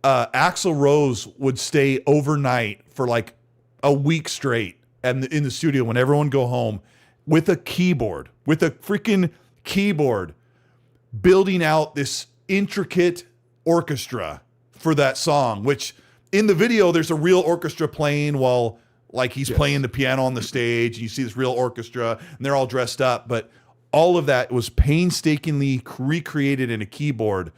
Axl Rose would stay overnight for like a week straight and in the studio when everyone go home with a freaking keyboard, building out this intricate orchestra for that song, which in the video, there's a real orchestra playing while like he's playing the piano on the stage. And you see this real orchestra and they're all dressed up. But all of that was painstakingly recreated in a keyboard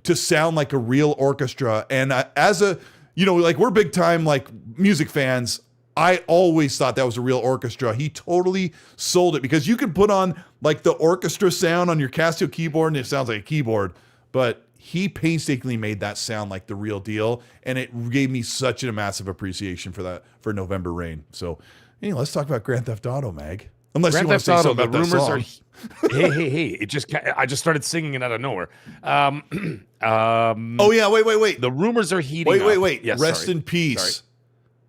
to sound like a real orchestra. And as a, like we're big time like music fans, I always thought that was a real orchestra. He totally sold it because you can put on like the orchestra sound on your Casio keyboard and it sounds like a keyboard. But he painstakingly made that sound like the real deal, and it gave me such a massive appreciation for November Rain. So, anyway, let's talk about Grand Theft Auto, Mag. Unless you want to say something about that song. Hey! I just started singing it out of nowhere. Oh yeah, wait. The rumors are heating up. Wait. Yes, Rest in peace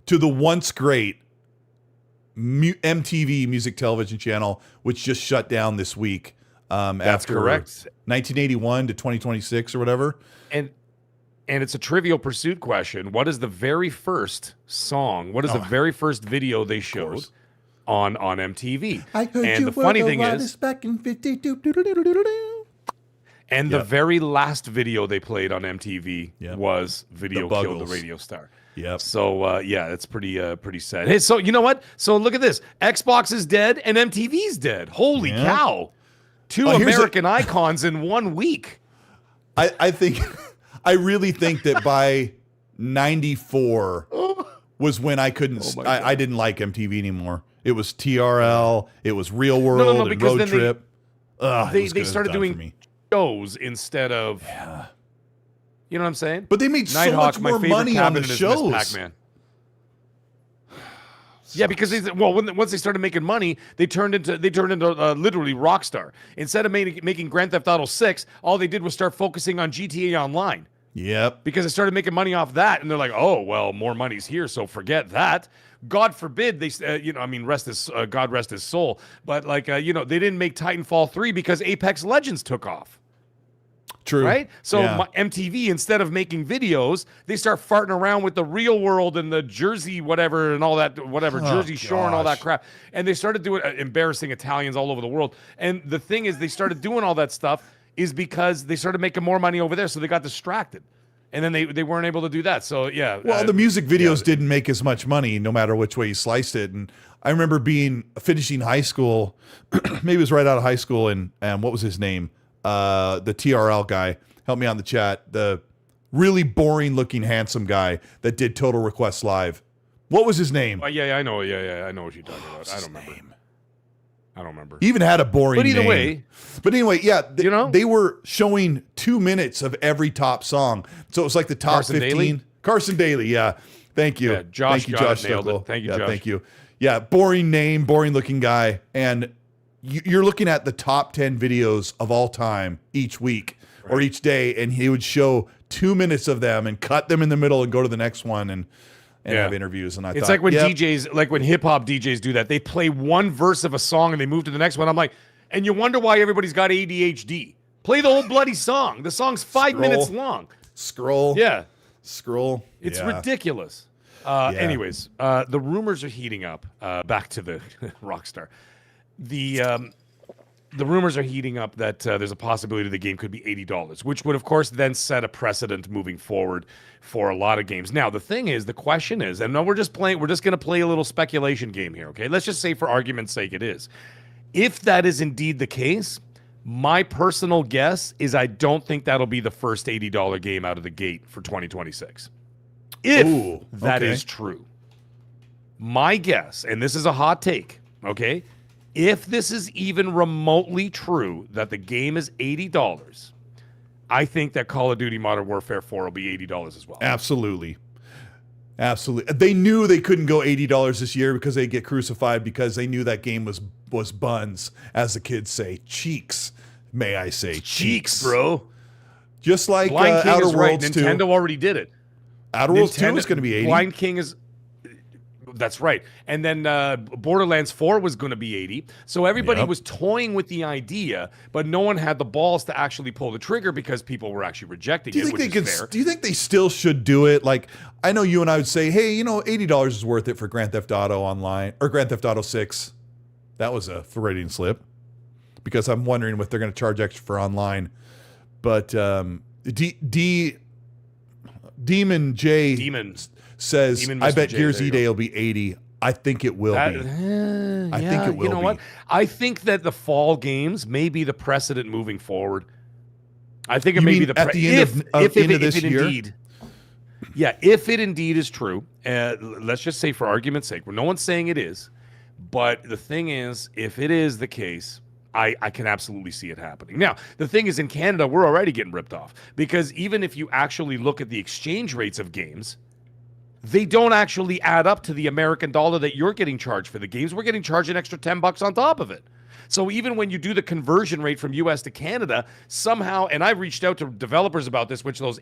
to the once great MTV Music Television channel, which just shut down this week. That's correct. 1981 to 2026 or whatever. And it's a Trivial Pursuit question. What is the very first song? What is the very first video they showed on MTV? I heard and you the funny thing is back in 52. And the very last video they played on MTV was Video The Killed the Buggles. Radio Star. Yep. So it's pretty sad. Hey, so you know what? So look at this. Xbox is dead and MTV's dead. Holy cow. 2 American icons in 1 week. I think, I really think that by 94 was when I couldn't, I didn't like MTV anymore. It was TRL, it was Real World, and Road Trip. They started doing shows instead of, you know what I'm saying? But they made so much more money on the shows. Pac-Man. Yeah, because once they started making money, they turned into literally Rockstar. Instead of making Grand Theft Auto 6, all they did was start focusing on GTA Online. Yep. Because they started making money off that, and they're like, oh well, more money's here, so forget that. God forbid they, God rest his soul. But they didn't make Titanfall 3 because Apex Legends took off. True. Right? So MTV, instead of making videos, they start farting around with the Real World and the Jersey whatever and all that, Jersey Shore and all that crap. And they started doing embarrassing Italians all over the world. And the thing is, they started doing all that stuff is because they started making more money over there, so they got distracted. and then they weren't able to do that. So yeah. Well, the music videos didn't make as much money, no matter which way you sliced it. And I remember finishing high school, maybe it was right out of high school, and what was his name? The TRL guy. Help me out in the chat. The really boring looking handsome guy that did Total Request Live. What was his name? Yeah, I know. Yeah, I know what you're talking about. I don't remember. He even had a boring But either name. way. But anyway, yeah, they were showing 2 minutes of every top song. So it was like the top Carson 15. Daly? Carson Daly, yeah. Thank you. Yeah, Josh Thank you, Josh. nailed it. Stokel. Thank you, yeah, Josh. Thank you. Yeah, boring name, boring looking guy. And you're looking at the top 10 videos of all time each week or each day, and he would show 2 minutes of them and cut them in the middle and go to the next one and have interviews. And I it's thought, like when DJs, like when hip hop DJs do that, they play one verse of a song and they move to the next one. I'm like, and you wonder why everybody's got ADHD. Play the whole bloody song. The song's 5 minutes long. Scroll. Yeah. Scroll. It's ridiculous. Anyways, the rumors are heating up. Back to the Rockstar. The rumors are heating up that there's a possibility the game could be $80, which would, of course, then set a precedent moving forward for a lot of games. Now, the thing is, the question is, and no, we're just going to play a little speculation game here, okay? Let's just say for argument's sake it is. If that is indeed the case, my personal guess is I don't think that'll be the first $80 game out of the gate for 2026. If that is true. My guess, and this is a hot take, okay? If this is even remotely true that the game is $80, I think that Call of Duty Modern Warfare 4 will be $80 as well. Absolutely. They knew they couldn't go $80 this year because they'd get crucified because they knew that game was buns, as the kids say. Cheeks, may I say. Cheeks, bro. Just like Blind King Outer is right. Worlds 2. Nintendo already did it. Outer Worlds 2 is going to be 80. Blind King is... That's right. And then Borderlands 4 was going to be 80. So everybody was toying with the idea, but no one had the balls to actually pull the trigger because people were actually rejecting it, which is fair. Do you think they still should do it? Like, I know you and I would say, hey, $80 is worth it for Grand Theft Auto Online or Grand Theft Auto 6. That was a Freudian slip because I'm wondering if they're going to charge extra for online. But Demon J says, I bet Gears E-Day will be 80. I think it will be. I think it will be. You know what? I think that the fall games may be the precedent moving forward. I think it may be the at the end of this year. Indeed, if it indeed is true, let's just say for argument's sake, no one's saying it is, but the thing is, if it is the case, I can absolutely see it happening. Now, the thing is, in Canada, we're already getting ripped off because even if you actually look at the exchange rates of games, they don't actually add up to the American dollar that you're getting charged for the games. We're getting charged an extra $10 on top of it. So even when you do the conversion rate from US to Canada, somehow, and I've reached out to developers about this, which those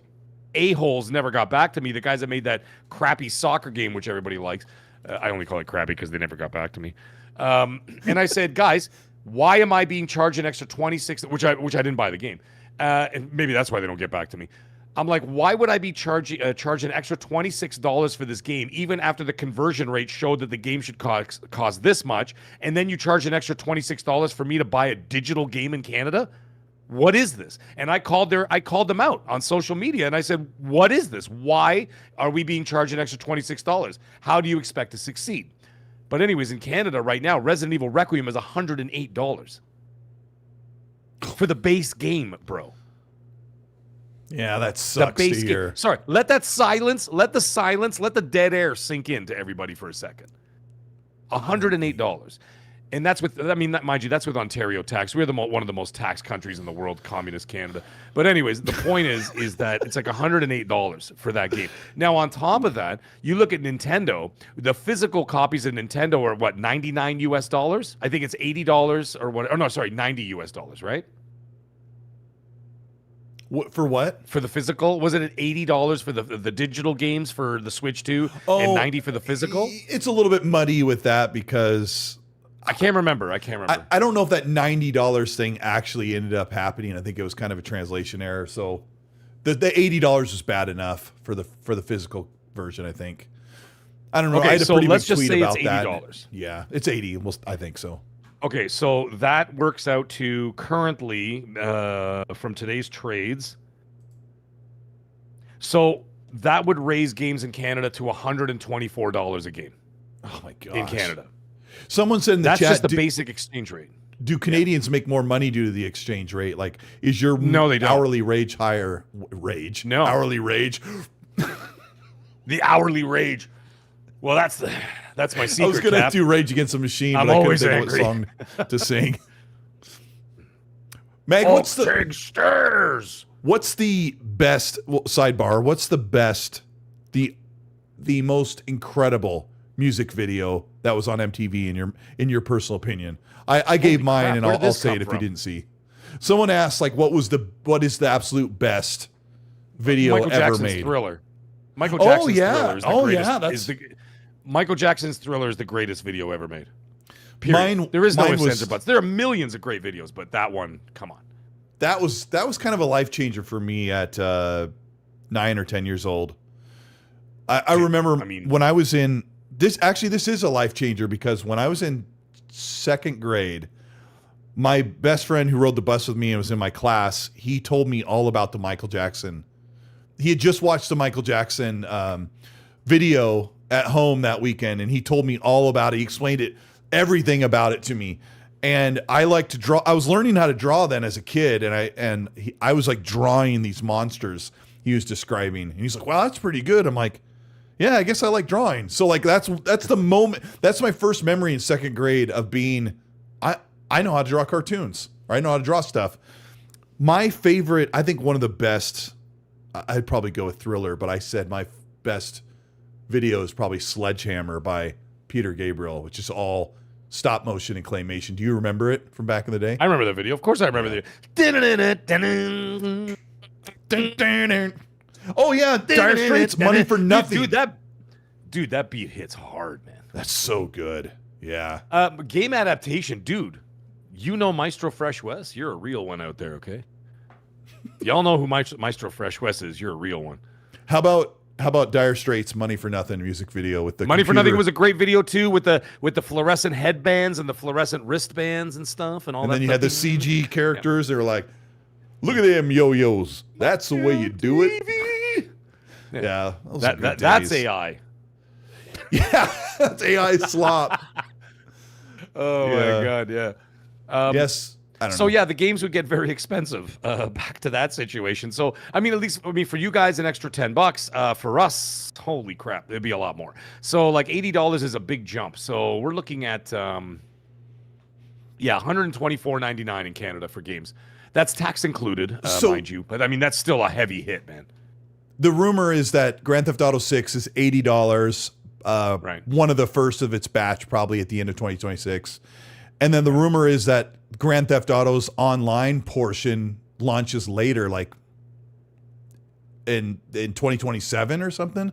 a-holes never got back to me, the guys that made that crappy soccer game, which everybody likes. I only call it crappy because they never got back to me. And I said, guys, why am I being charged an extra $26, which I didn't buy the game. And maybe that's why they don't get back to me. I'm like, why would I be charging an extra $26 for this game, even after the conversion rate showed that the game should cost this much, and then you charge an extra $26 for me to buy a digital game in Canada? What is this? And I called them out on social media, and I said, what is this? Why are we being charged an extra $26? How do you expect to succeed? But anyways, in Canada right now, Resident Evil Requiem is $108 for the base game, bro. Yeah, that sucks to hear. Sorry, let the dead air sink into everybody for a second. $108. And that's with, mind you, that's with Ontario tax. We're one of the most taxed countries in the world, communist Canada. But anyways, the point is that it's like $108 for that game. Now, on top of that, you look at Nintendo, the physical copies of Nintendo are what, $99 US? I think it's $80 or what, oh no, sorry, $90 US, right? For what? For the physical? Was it at $80 for the digital games for the Switch 2 and $90 for the physical? It's a little bit muddy with that because I can't remember. I don't know if that $90 thing actually ended up happening. I think it was kind of a translation error. So the $80 was bad enough for the physical version, I think. I don't know. Okay, I had a pretty let's big just tweet say about it's $80. that. Yeah, it's 80. I think so. Okay, so that works out to currently, from today's trades. So that would raise games in Canada to $124 a game. Oh my gosh. In Canada. Someone said in the That's chat, just the basic exchange rate. do Canadians make more money due to the exchange rate? Like, is your No, they don't. hourly rage higher? Rage? No. Hourly rage? The hourly rage. Well, that's my secret. I was going to Cap. do Rage Against the Machine, I'm but I couldn't always think angry. of what song to sing. Meg, What's stairs? what's the best sidebar? What's the best, the most incredible music video that was on MTV in your personal opinion? I gave mine, crap, and where'd I'll this say come it if from? you didn't see. Someone asked, like, what is the absolute best video Michael ever Jackson's made? Thriller. Michael Oh, Jackson's yeah. Thriller is the Oh, greatest. yeah, that's- Michael Jackson's Thriller is the greatest video ever made. Period. There is no mine ifs, was- ands, or buts. There are millions of great videos, but that one, come on. That was kind of a life changer for me at 9 or 10 years old. I remember when I was in this. Actually, this is a life changer because when I was in second grade, my best friend who rode the bus with me and was in my class, he told me all about the Michael Jackson. He had just watched the Michael Jackson video at home that weekend, and he told me all about it. He explained everything about it to me. And I like to draw. I was learning how to draw then as a kid, and I was like drawing these monsters he was describing. And he's like, "Wow, that's pretty good." I'm like, "Yeah, I guess I like drawing." So like that's the moment. That's my first memory in second grade of being. I know how to draw cartoons. Or I know how to draw stuff. My favorite, I think one of the best. I'd probably go with Thriller, but I said my best video is probably Sledgehammer by Peter Gabriel, which is all stop motion and claymation. Do you remember it from back in the day? I remember the video. Of course I remember the Oh yeah, Dire Straits, Money for Nothing. Dude, that beat hits hard, man. That's so good. Yeah. Game adaptation, dude. You know Maestro Fresh West? You're a real one out there, okay? Y'all know who Maestro Fresh West is. You're a real one. How about Dire Straits' Money for Nothing music video with the Money for computer? Nothing was a great video too, with the fluorescent headbands and the fluorescent wristbands and stuff and all And that. then you had the CG characters. They were like, "Look at them yo-yos. That's the way you do it." Yeah, those are good that's days. AI. Yeah, that's AI slop. Oh Yeah. my god, yeah. Yes. I don't So know. yeah, the games would get very expensive. Back to that situation. So I mean, for you guys, an extra $10. For us, holy crap, it'd be a lot more. So like $80 is a big jump. So we're looking at $124.99 in Canada for games. That's tax included, mind you. But I mean, that's still a heavy hit, man. The rumor is that Grand Theft Auto 6 is $80. Right. One of the first of its batch, probably at the end of 2026. And then the rumor is that Grand Theft Auto's online portion launches later, like in 2027 or something.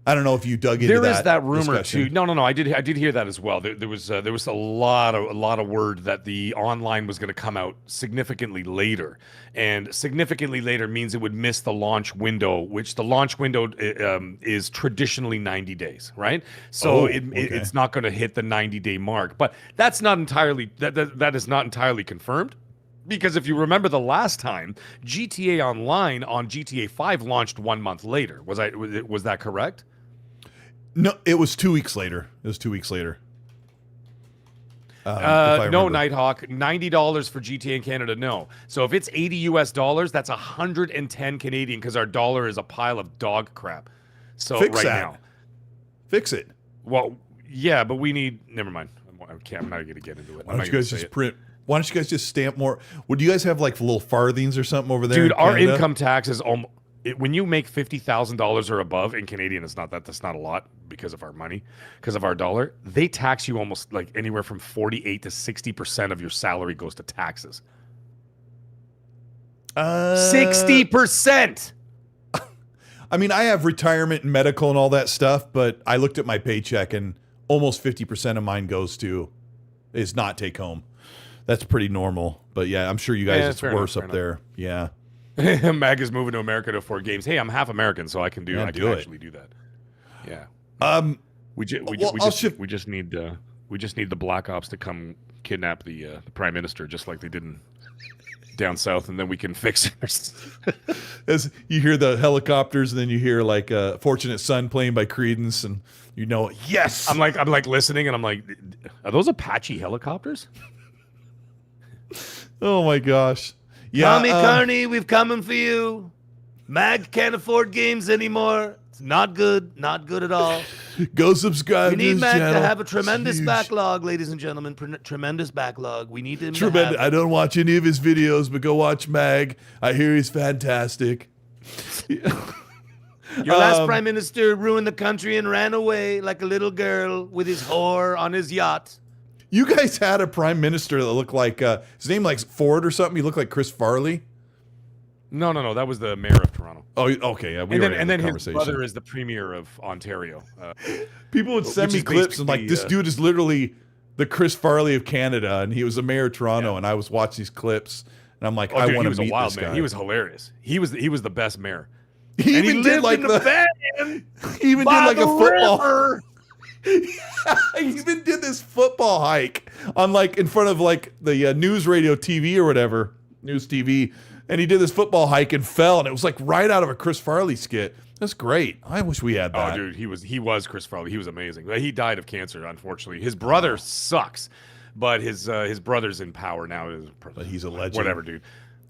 I don't know if you dug into that. There is that rumor discussion. too. No. I did hear that as well. There was a lot of word that the online was going to come out significantly later, and significantly later means it would miss the launch window, which the launch window is traditionally 90 days, right? So it's not going to hit the 90-day mark. But that's not entirely that is not entirely confirmed. Because if you remember the last time, GTA Online on GTA 5 launched 1 month later. Was that correct? No, it was 2 weeks later. It was 2 weeks later. No, remember. Nighthawk, $90 for GTA in Canada. No. So if it's $80, that's 110 Canadian because our dollar is a pile of dog crap. So Fix right that. now, Fix it. well, yeah, but we need. Never mind. I'm not going to get into it. Why don't you guys just print? Why don't you guys just stamp more? Would you guys have like little farthings or something over there? Dude, in our Canada? income tax is almost. When you make $50,000 or above in Canadian, it's not that. That's not a lot because of our money, because of our dollar. They tax you almost like anywhere from 48 to 60% of your salary goes to taxes. 60%. I mean, I have retirement and medical and all that stuff, but I looked at my paycheck and almost 50% of mine is not take home. That's pretty normal. But yeah, I'm sure you guys, it's worse up there. Yeah. Mag is moving to America to afford games. Hey, I'm half American, so I can actually do that. Yeah. We just need the Black Ops to come kidnap the Prime Minister, just like they did in down south, and then we can fix it. As you hear the helicopters, and then you hear like "Fortunate Son" playing by Creedence, and you know, yes. I'm like listening, and I'm like, are those Apache helicopters? Oh my gosh. Yeah. Tommy Carney, we've coming for you. Mag can't afford games anymore. It's not good. Not good at all. Go subscribe We to need this Mag channel. to have a tremendous Huge. backlog, ladies and gentlemen. Tremendous backlog. We need him to Tremendous. have. I don't watch any of his videos, but go watch Mag. I hear he's fantastic. Your last prime minister ruined the country and ran away like a little girl with his whore on his yacht. You guys had a prime minister that looked like his name like Ford or something. He looked like Chris Farley. No. That was the mayor of Toronto. Oh, okay. Yeah, And then his brother is the premier of Ontario. People would send me is clips and like, this basically, dude is literally the Chris Farley of Canada, and he was the mayor of Toronto, and I was watching these clips, and I'm like, I want to meet this guy. He was hilarious. He was the best mayor. He And even did lived like in the van he even did by like a the football. river. He even did this football hike on like in front of like the news radio TV or whatever, news TV, and he did this football hike and fell, and it was like right out of a Chris Farley skit. That's great. I wish we had that. Oh, dude, he was Chris Farley. He was amazing. He died of cancer, unfortunately. His brother sucks, but his brother's in power now. But he's a legend. Whatever, dude.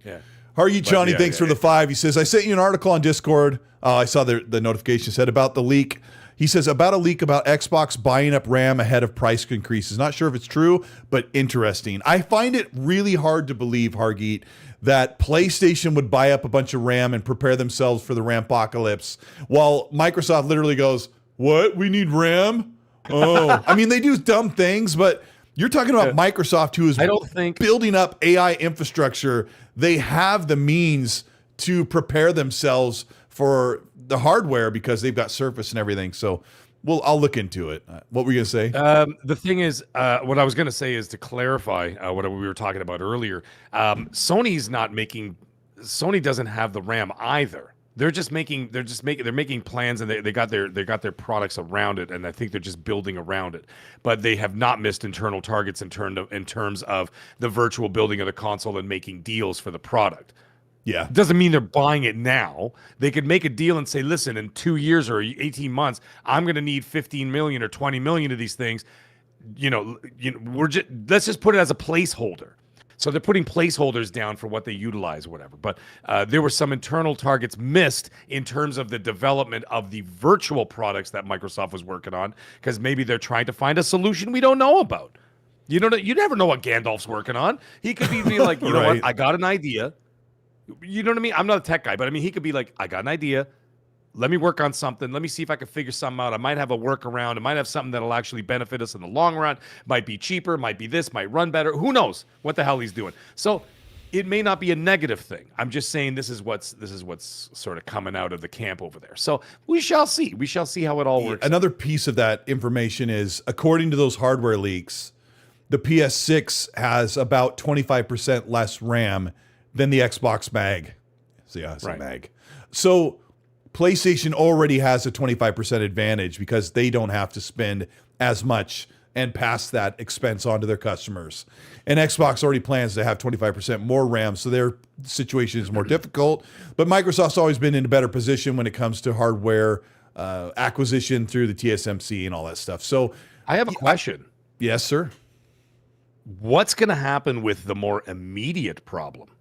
Yeah. Hargy Johnny, yeah, thanks for the 5. He says, I sent you an article on Discord. I saw the notification said about the leak. He says about a leak about Xbox buying up RAM ahead of price increases. Not sure if it's true, but interesting. I find it really hard to believe, Hargeet, that PlayStation would buy up a bunch of RAM and prepare themselves for the RAM-pocalypse, while Microsoft literally goes, what? We need RAM? Oh. I mean, they do dumb things, but you're talking about Microsoft, who is building up AI infrastructure. They have the means to prepare themselves for the hardware because they've got Surface and everything. So I'll look into it. What were you going to say? The thing is, what I was going to say is to clarify what we were talking about earlier. Sony doesn't have the RAM either. They're making plans, and they got their products around it, and I think they're just building around it. But they have not missed internal targets in terms of the virtual building of the console and making deals for the product. Yeah. Doesn't mean they're buying it now. They could make a deal and say, listen, in 2 years or 18 months, I'm going to need 15 million or 20 million of these things. Let's just put it as a placeholder. So they're putting placeholders down for what they utilize or whatever. But there were some internal targets missed in terms of the development of the virtual products that Microsoft was working on, because maybe they're trying to find a solution we don't know about. You never know what Gandalf's working on. He could be like, you know what, I got an idea. You know what I mean? I'm not a tech guy, but I mean, he could be like, I got an idea. Let me work on something. Let me see if I can figure something out. I might have a workaround. I might have something that'll actually benefit us in the long run. Might be cheaper. Might be this. Might run better. Who knows what the hell he's doing? So it may not be a negative thing. I'm just saying this is what's sort of coming out of the camp over there. So we shall see. We shall see how it all works. Another piece of that information is, according to those hardware leaks, the PS6 has about 25% less RAM than the Xbox Mag. So yeah, it's a Mag. So PlayStation already has a 25% advantage because they don't have to spend as much and pass that expense on to their customers. And Xbox already plans to have 25% more RAM, so their situation is more difficult. But Microsoft's always been in a better position when it comes to hardware acquisition through the TSMC and all that stuff. So I have a question. Yes, sir. What's going to happen with the more immediate problem?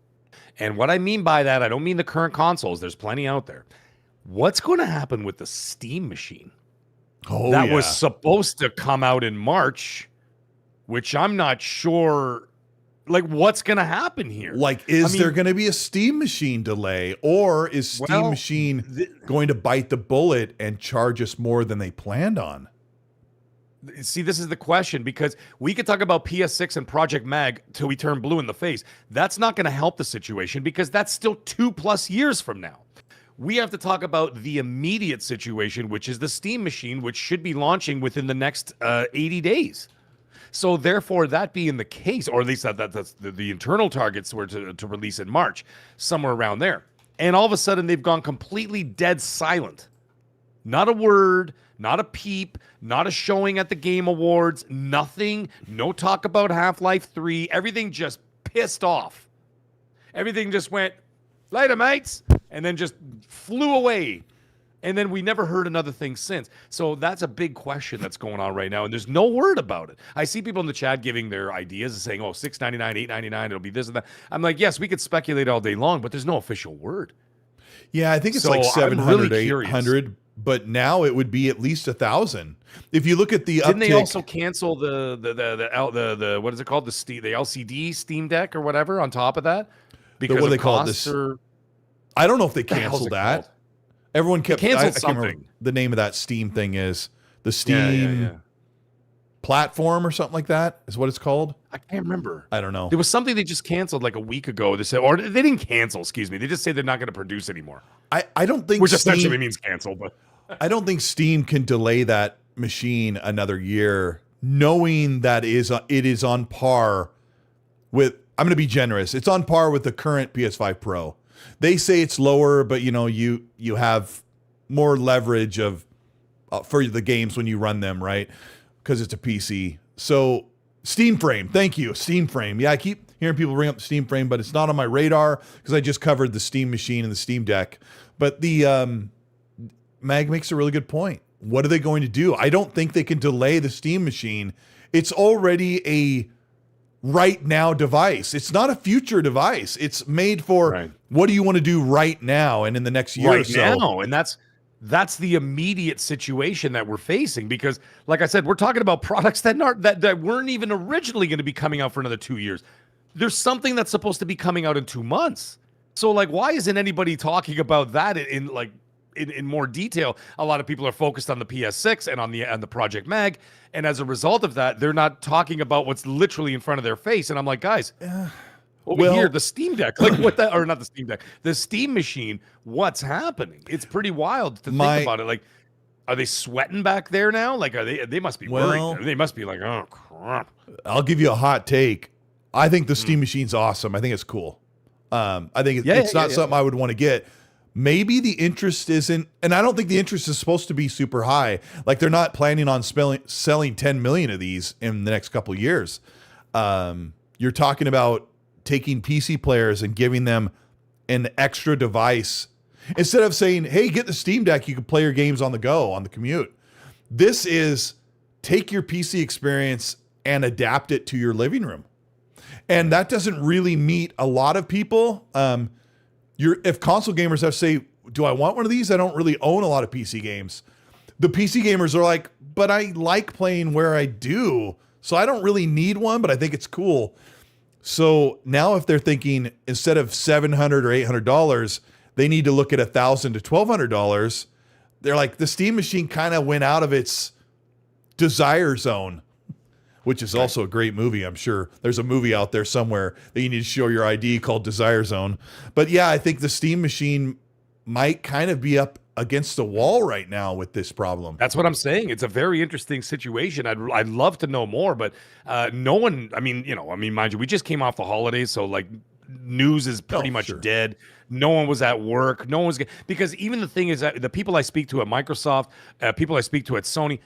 And what I mean by that, I don't mean the current consoles. There's plenty out there. What's going to happen with the Steam machine? That was supposed to come out in March, which I'm not sure. Like, what's going to happen here? Like, is there going to be a Steam machine delay, or is Steam machine going to bite the bullet and charge us more than they planned on? See, this is the question, because we could talk about PS6 and Project Mag till we turn blue in the face. That's not going to help the situation, because that's still 2+ years from now. We have to talk about the immediate situation, which is the Steam machine, which should be launching within the next 80 days. So therefore, that being the case, or at least that's the internal targets were to release in March, somewhere around there. And all of a sudden, they've gone completely dead silent. Not a word, not a peep, not a showing at the Game Awards, nothing, no talk about Half-Life 3, everything just pissed off. Everything just went, later, mates, and then just flew away. And then we never heard another thing since. So that's a big question that's going on right now, and there's no word about it. I see people in the chat giving their ideas and saying, oh, $6.99, $8.99, it'll be this and that. I'm like, yes, we could speculate all day long, but there's no official word. Yeah, I think it's So like 700, really curious. 800, but now it would be at least 1,000. If you look at the Didn't uptick, they also cancel the what is it called, the LCD Steam Deck or whatever on top of that because what do of they call it? costs? Or I don't know if they the hell's canceled it that. called? Everyone kept They canceled I can't remember something. the name of that Steam thing is the Steam Yeah. platform or something like that is what it's called. I can't remember. I don't know. There was something they just canceled like a week ago. They said, or they didn't cancel. Excuse me. They just say they're not going to produce anymore, I don't think which Steam, essentially means cancel. But I don't think Steam can delay that machine another year, knowing that it is on par with. I'm going to be generous. It's on par with the current PS5 Pro. They say it's lower, but you have more leverage of for the games when you run them, right? Because it's a PC. So Steam Frame, thank you, Steam Frame. Yeah, I keep hearing people bring up the Steam Frame, but it's not on my radar because I just covered the Steam Machine and the Steam Deck. But the Mag makes a really good point. What are they going to do? I don't think they can delay the Steam Machine. It's already a right now device. It's not a future device. It's made for what do you want to do right now and in the next year or so. Right now, and that's the immediate situation that we're facing because, like I said, we're talking about products that weren't even originally going to be coming out for another 2 years. There's something that's supposed to be coming out in 2 months. So, like, why isn't anybody talking about that in more detail? A lot of people are focused on the PS6 and on the Project Mag, and as a result of that, they're not talking about what's literally in front of their face. And I'm like, guys, over here, the Steam Deck, like what that, or not the Steam Deck, the Steam Machine, what's happening? It's pretty wild to think about it. Like, are they sweating back there now? Like, they must be worried. They must be like, oh crap. I'll give you a hot take. I think the Steam Machine's awesome. I think it's cool. I think it's not something I would want to get. Maybe the interest isn't, and I don't think the interest is supposed to be super high. Like they're not planning on selling 10 million of these in the next couple of years. You're talking about taking PC players and giving them an extra device. Instead of saying, hey, get the Steam Deck, you can play your games on the go, on the commute. This is take your PC experience and adapt it to your living room. And that doesn't really meet a lot of people. If console gamers have to say, do I want one of these? I don't really own a lot of PC games. The PC gamers are like, but I like playing where I do. So I don't really need one, but I think it's cool. So now if they're thinking instead of $700 or $800, they need to look at $1,000 to $1,200. They're like, the Steam Machine kind of went out of its desire zone, which is also a great movie. I'm sure there's a movie out there somewhere that you need to show your ID called Desire Zone. But yeah, I think the Steam Machine might kind of be up against the wall right now with this problem. That's what I'm saying. It's a very interesting situation. I'd love to know more, but no one, mind you, we just came off the holidays. So like news is pretty much dead. No one was at work. No one was, because even the thing is that the people I speak to at Microsoft, people I speak to at Sony,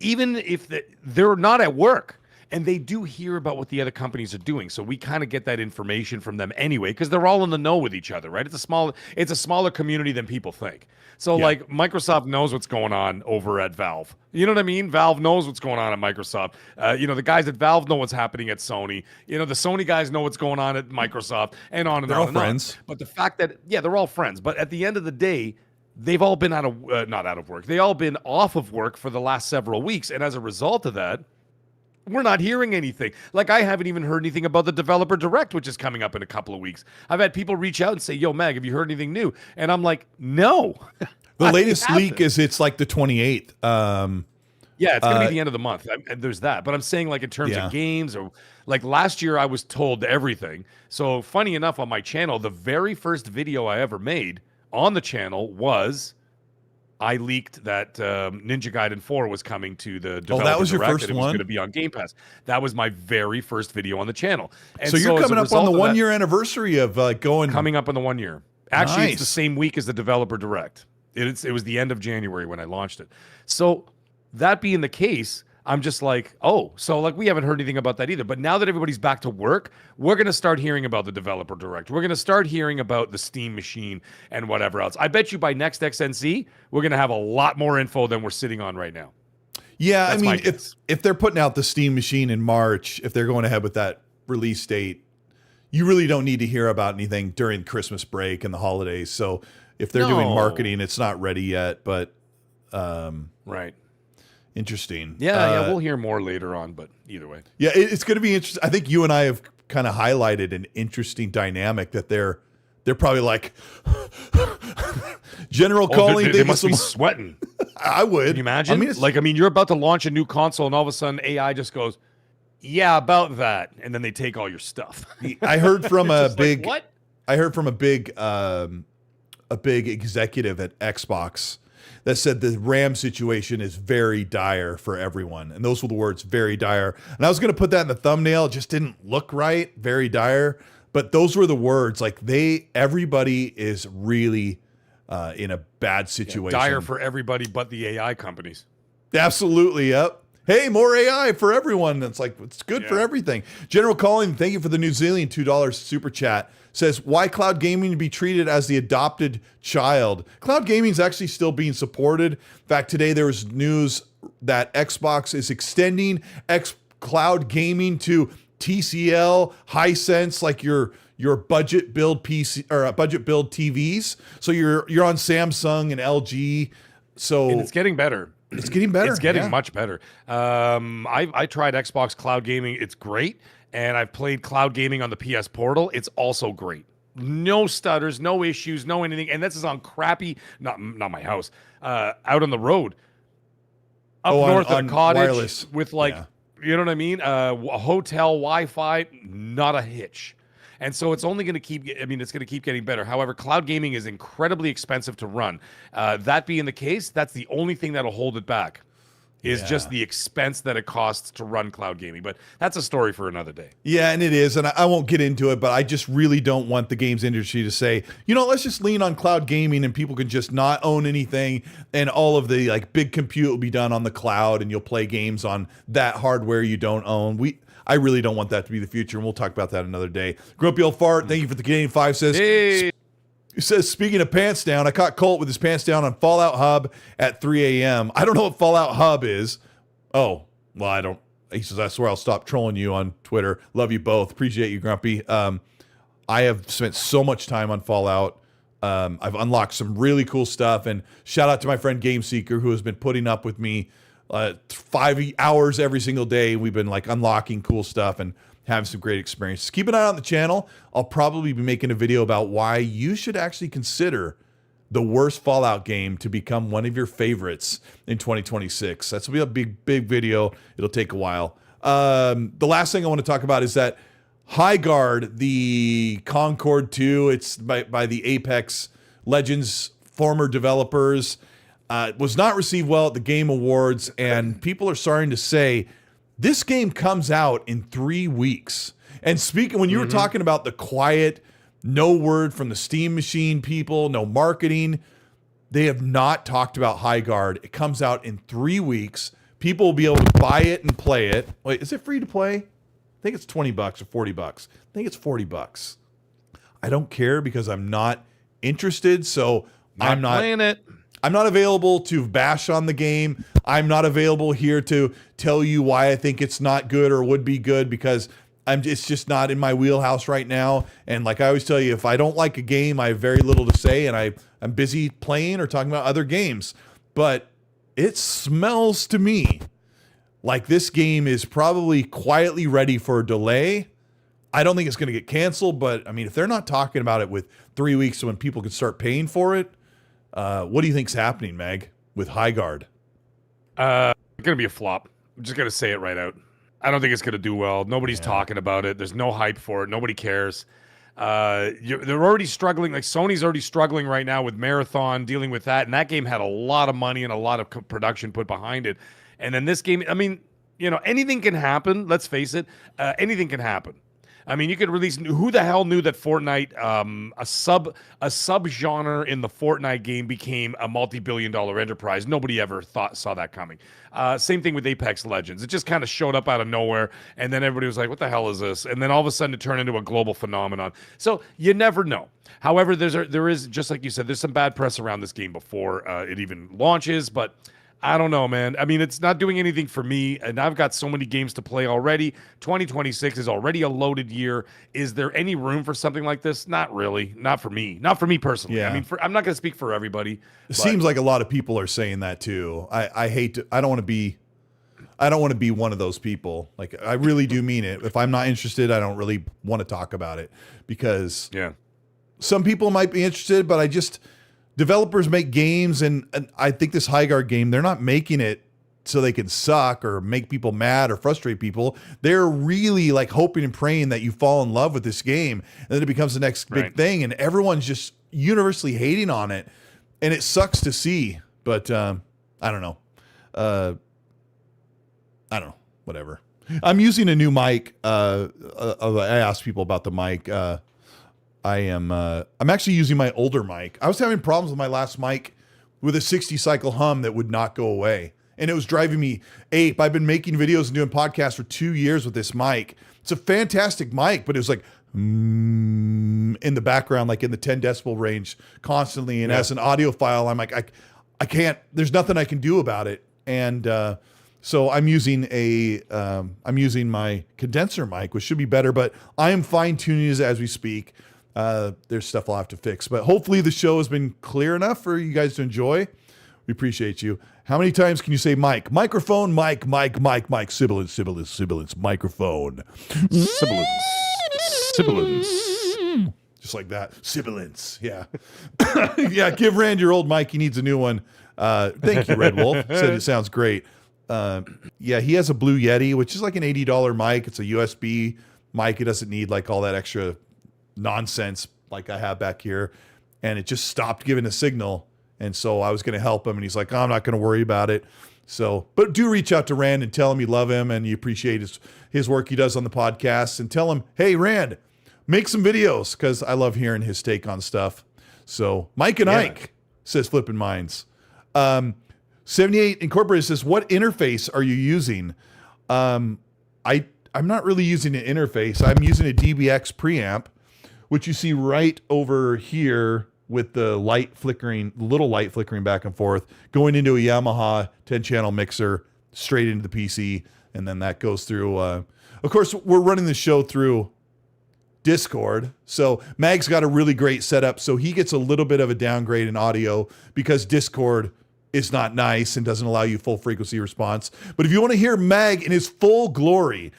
even if they're not at work and they do hear about what the other companies are doing. So we kind of get that information from them anyway, because they're all in the know with each other, right? It's a smaller community than people think. So like Microsoft knows what's going on over at Valve. You know what I mean? Valve knows what's going on at Microsoft. The guys at Valve know what's happening at Sony. The Sony guys know what's going on at Microsoft, and on and they're on. They're all friends. But the fact that, they're all friends. But at the end of the day, they've all been not out of work. They all been off of work for the last several weeks. And as a result of that, we're not hearing anything. Like, I haven't even heard anything about the Developer Direct, which is coming up in a couple of weeks. I've had people reach out and say, yo, Mag, have you heard anything new? And I'm like, no. The latest leak is it's like the 28th. Yeah, it's going to be the end of the month. There's that. But I'm saying, like, in terms of games, or like last year I was told everything. So funny enough, on my channel, the very first video I ever made on the channel was I leaked that Ninja Gaiden 4 was coming to the Developer that was your Direct, first and it was one? going to be on Game Pass. That was my very first video on the channel. And so you're coming as a up on the result of 1 year anniversary of going. coming up in the 1 year. Actually, Nice. it's the same week as the Developer Direct. It was the end of January when I launched it. So that being the case, I'm just like, oh, so like we haven't heard anything about that either. But now that everybody's back to work, we're going to start hearing about the developer direct. We're going to start hearing about the Steam machine and whatever else. I bet you by next XNC, we're going to have a lot more info than we're sitting on right now. Yeah, That's I mean, if they're putting out the Steam machine in March, if they're going ahead with that release date, you really don't need to hear about anything during Christmas break and the holidays. So if they're doing marketing, it's not ready yet. But right. Interesting. Yeah, we'll hear more later on, but either way. Yeah, it's going to be interesting. I think you and I have kind of highlighted an interesting dynamic that they're probably like General calling. They must be sweating. I would. Can you imagine? I mean, you're about to launch a new console, and all of a sudden AI just goes, "Yeah, about that," and then they take all your stuff. I heard from a big. Like, what? I heard from a big executive at Xbox that said the RAM situation is very dire for everyone. And those were the words, very dire. And I was going to put that in the thumbnail. It just didn't look right, very dire. But those were the words. Like everybody is really in a bad situation. Yeah, dire for everybody but the AI companies. Absolutely, yep. Hey, more AI for everyone. It's like, it's good for everything. General Calling, thank you for the New Zealand $2 super chat. Says, why cloud gaming to be treated as the adopted child? Cloud gaming is actually still being supported. In fact, today there was news that Xbox is extending xCloud gaming to TCL, Hisense, like your budget build PC or budget build TVs. So you're on Samsung and LG. So and it's getting better. It's getting better. It's getting much better. I tried Xbox Cloud Gaming. It's great. And I've played cloud gaming on the PS Portal. It's also great. No stutters, no issues, no anything. And this is on crappy, not my house, out on the road. Up north of a cottage wireless. With you know what I mean? A hotel Wi-Fi, not a hitch. And so it's only going to it's going to keep getting better. However, cloud gaming is incredibly expensive to run. That being the case, that's the only thing that'll hold it back is just the expense that it costs to run cloud gaming. But that's a story for another day. Yeah, and it is. And I won't get into it, but I just really don't want the games industry to say, let's just lean on cloud gaming and people can just not own anything and all of the big compute will be done on the cloud and you'll play games on that hardware you don't own. I really don't want that to be the future, and we'll talk about that another day. Grumpy Old Fart, thank you for the Canadian 5, says, hey. He says, speaking of pants down, I caught Colt with his pants down on Fallout Hub at 3 a.m. I don't know what Fallout Hub is. Oh, well, I don't. He says, I swear I'll stop trolling you on Twitter. Love you both. Appreciate you, Grumpy. I have spent so much time on Fallout. I've unlocked some really cool stuff, and shout out to my friend Game Seeker, who has been putting up with me 5 hours every single day. We've been unlocking cool stuff and having some great experiences. Keep an eye on the channel. I'll probably be making a video about why you should actually consider the worst Fallout game to become one of your favorites in 2026. That's will be a big video. It'll take a while. The last thing I want to talk about is that Highguard, the Concord 2, it's by the Apex Legends former developers, was not received well at the Game Awards, and people are starting to say this game comes out in 3 weeks. And speaking, when you were talking about the quiet, no word from the Steam machine people, no marketing, they have not talked about Highguard. It comes out in 3 weeks. People will be able to buy it and play it. Wait, is it free to play? I think it's $20 or $40. I think it's $40. I don't care because I'm not interested, so I'm not playing it. I'm not available to bash on the game. I'm not available here to tell you why I think it's not good or would be good because it's just not in my wheelhouse right now. And like I always tell you, if I don't like a game, I have very little to say, and I'm busy playing or talking about other games. But it smells to me like this game is probably quietly ready for a delay. I don't think it's going to get canceled, but I mean, if they're not talking about it with 3 weeks when people can start paying for it, what do you think's happening, Mag, with Highguard? It's going to be a flop. I'm just going to say it right out. I don't think it's going to do well. Nobody's talking about it. There's no hype for it. Nobody cares. They're already struggling. Like Sony's already struggling right now with Marathon, dealing with that. And that game had a lot of money and a lot of production put behind it. And then this game, I mean, anything can happen. Let's face it. Anything can happen. I mean, you could release. Who the hell knew that Fortnite, a sub genre in the Fortnite game, became a multi-billion-dollar enterprise? Nobody ever saw that coming. Same thing with Apex Legends. It just kind of showed up out of nowhere, and then everybody was like, "What the hell is this?" And then all of a sudden, it turned into a global phenomenon. So you never know. However, there is, just like you said, there's some bad press around this game before it even launches, but I don't know, man. I mean, it's not doing anything for me, and I've got so many games to play already. 2026 is already a loaded year. Is there any room for something like this? Not really. Not for me. Not for me personally. Yeah. I mean, I'm not going to speak for everybody. It seems like a lot of people are saying that too. I hate to. I don't want to be one of those people. Like, I really do mean it. If I'm not interested, I don't really want to talk about it, because some people might be interested, but developers make games, and I think this Highguard game, they're not making it so they can suck or make people mad or frustrate people. They're really like hoping and praying that you fall in love with this game, and then it becomes the next big thing, and everyone's just universally hating on it, and it sucks to see. But I don't know. I don't know. Whatever. I'm using a new mic. I asked people about the mic. I'm actually using my older mic. I was having problems with my last mic with a 60 cycle hum that would not go away, and it was driving me ape. I've been making videos and doing podcasts for 2 years with this mic. It's a fantastic mic, but it was like in the background, like in the 10 decibel range constantly. And as an audiophile, I'm like, I can't, there's nothing I can do about it. And so I'm using my condenser mic, which should be better, but I am fine tuning it as we speak. There's stuff I'll have to fix, but hopefully the show has been clear enough for you guys to enjoy. We appreciate you. How many times can you say mic? Microphone, mic, sibilance, microphone. Sibilance. Just like that. Sibilance. Yeah. Yeah, give Rand your old mic. He needs a new one. Thank you, Red Wolf. Said it sounds great. Yeah, he has a Blue Yeti, which is like an $80 mic. It's a USB mic. It doesn't need like all that extra nonsense like I have back here, and it just stopped giving a signal. And so I was going to help him, and he's like, oh, I'm not going to worry about it. So, but do reach out to Rand and tell him you love him and you appreciate his work he does on the podcast, and tell him, hey, Rand, make some videos, because I love hearing his take on stuff. So Mike and Ike says Flippin' Minds. 78 Incorporated says, what interface are you using? I'm not really using an interface. I'm using a DBX preamp, which you see right over here with the little light flickering back and forth, going into a Yamaha 10-channel mixer straight into the PC, and then that goes through. Of course, we're running the show through Discord, so Mag's got a really great setup, so he gets a little bit of a downgrade in audio because Discord is not nice and doesn't allow you full frequency response. But if you want to hear Mag in his full glory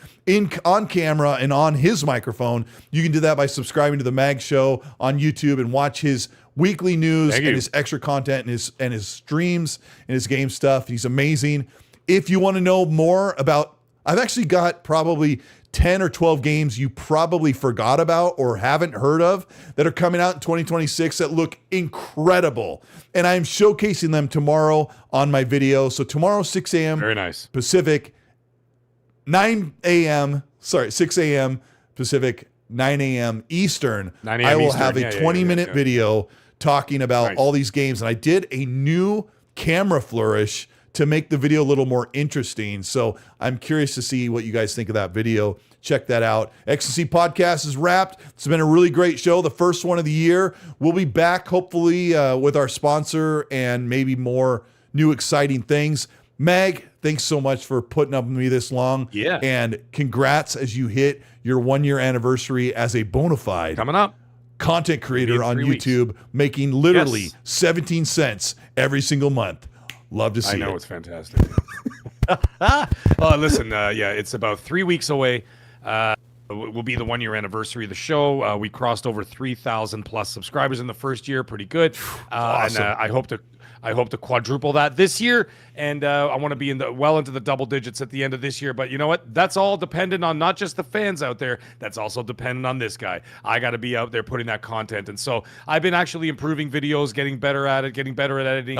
on camera and on his microphone, you can do that by subscribing to the Mag Show on YouTube and watch his weekly news and his extra content and his streams and his game stuff. He's amazing. If you want to know more about, I've actually got probably 10 or 12 games you probably forgot about or haven't heard of that are coming out in 2026 that look incredible. And I'm showcasing them tomorrow on my video. So tomorrow, 6 a.m. Very nice. Pacific, 6 a.m. Pacific, 9 a.m. Eastern. 9 a.m. I will Eastern. have a 20-minute video talking about all these games. And I did a new camera flourish to make the video a little more interesting. So I'm curious to see what you guys think of that video. Check that out. XNC Podcast is wrapped. It's been a really great show, the first one of the year. We'll be back hopefully with our sponsor and maybe more new exciting things. Mag, thanks so much for putting up with me this long. Yeah. And congrats as you hit your 1-year anniversary as a bona fide coming up content creator on YouTube, making literally 17 cents every single month. Love to see it. I know, it's fantastic. Listen, it's about 3 weeks away. Will be the 1-year anniversary of the show. We crossed over 3,000 plus subscribers in the first year. Pretty good. Awesome. And I hope to I hope to quadruple that this year, and I want to be well into the double digits at the end of this year. But you know what? That's all dependent on not just the fans out there. That's also dependent on this guy. I got to be out there putting that content, and so I've been actually improving videos, getting better at it, getting better at editing,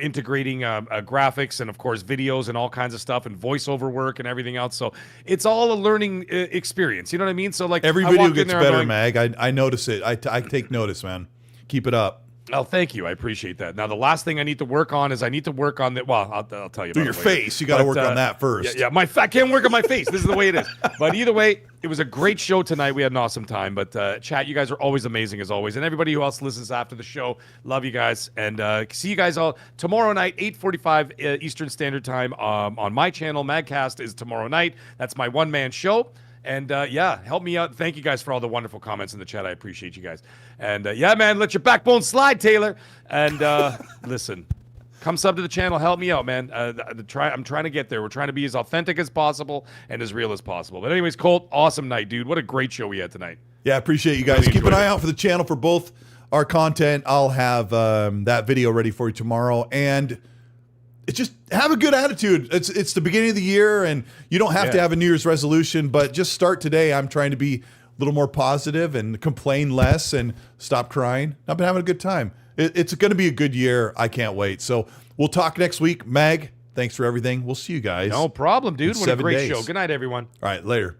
integrating graphics and of course videos and all kinds of stuff and voiceover work and everything else. So it's all a learning experience. You know what I mean? So like every video gets better, Mag. I notice it. I take notice, man. Keep it up. Oh, thank you. I appreciate that. Now, the last thing I need to work on is I need to work on that. Well, I'll tell you about your face. You got to work on that first. Yeah, I can't work on my face. This is the way it is. But either way, it was a great show tonight. We had an awesome time. But chat, you guys are always amazing as always. And everybody who else listens after the show, love you guys. And see you guys all tomorrow night, 8:45 Eastern Standard Time on my channel. Magcast is tomorrow night. That's my one-man show. And help me out. Thank you guys for all the wonderful comments in the chat. I appreciate you guys. And man, let your backbone slide, Taylor. And listen, come sub to the channel. Help me out, man. I'm trying to get there. We're trying to be as authentic as possible and as real as possible. But anyways, Colt, awesome night, dude. What a great show we had tonight. Yeah, I appreciate you guys. Really Keep an eye out for the channel for both our content. I'll have that video ready for you tomorrow. And it's just have a good attitude. It's the beginning of the year, and you don't have to have a New Year's resolution, but just start today. I'm trying to be a little more positive and complain less and stop crying. I've been having a good time. It's going to be a good year. I can't wait. So we'll talk next week. Mag, thanks for everything. We'll see you guys. No problem, dude. What a great days. show. Good night, everyone. All right, later.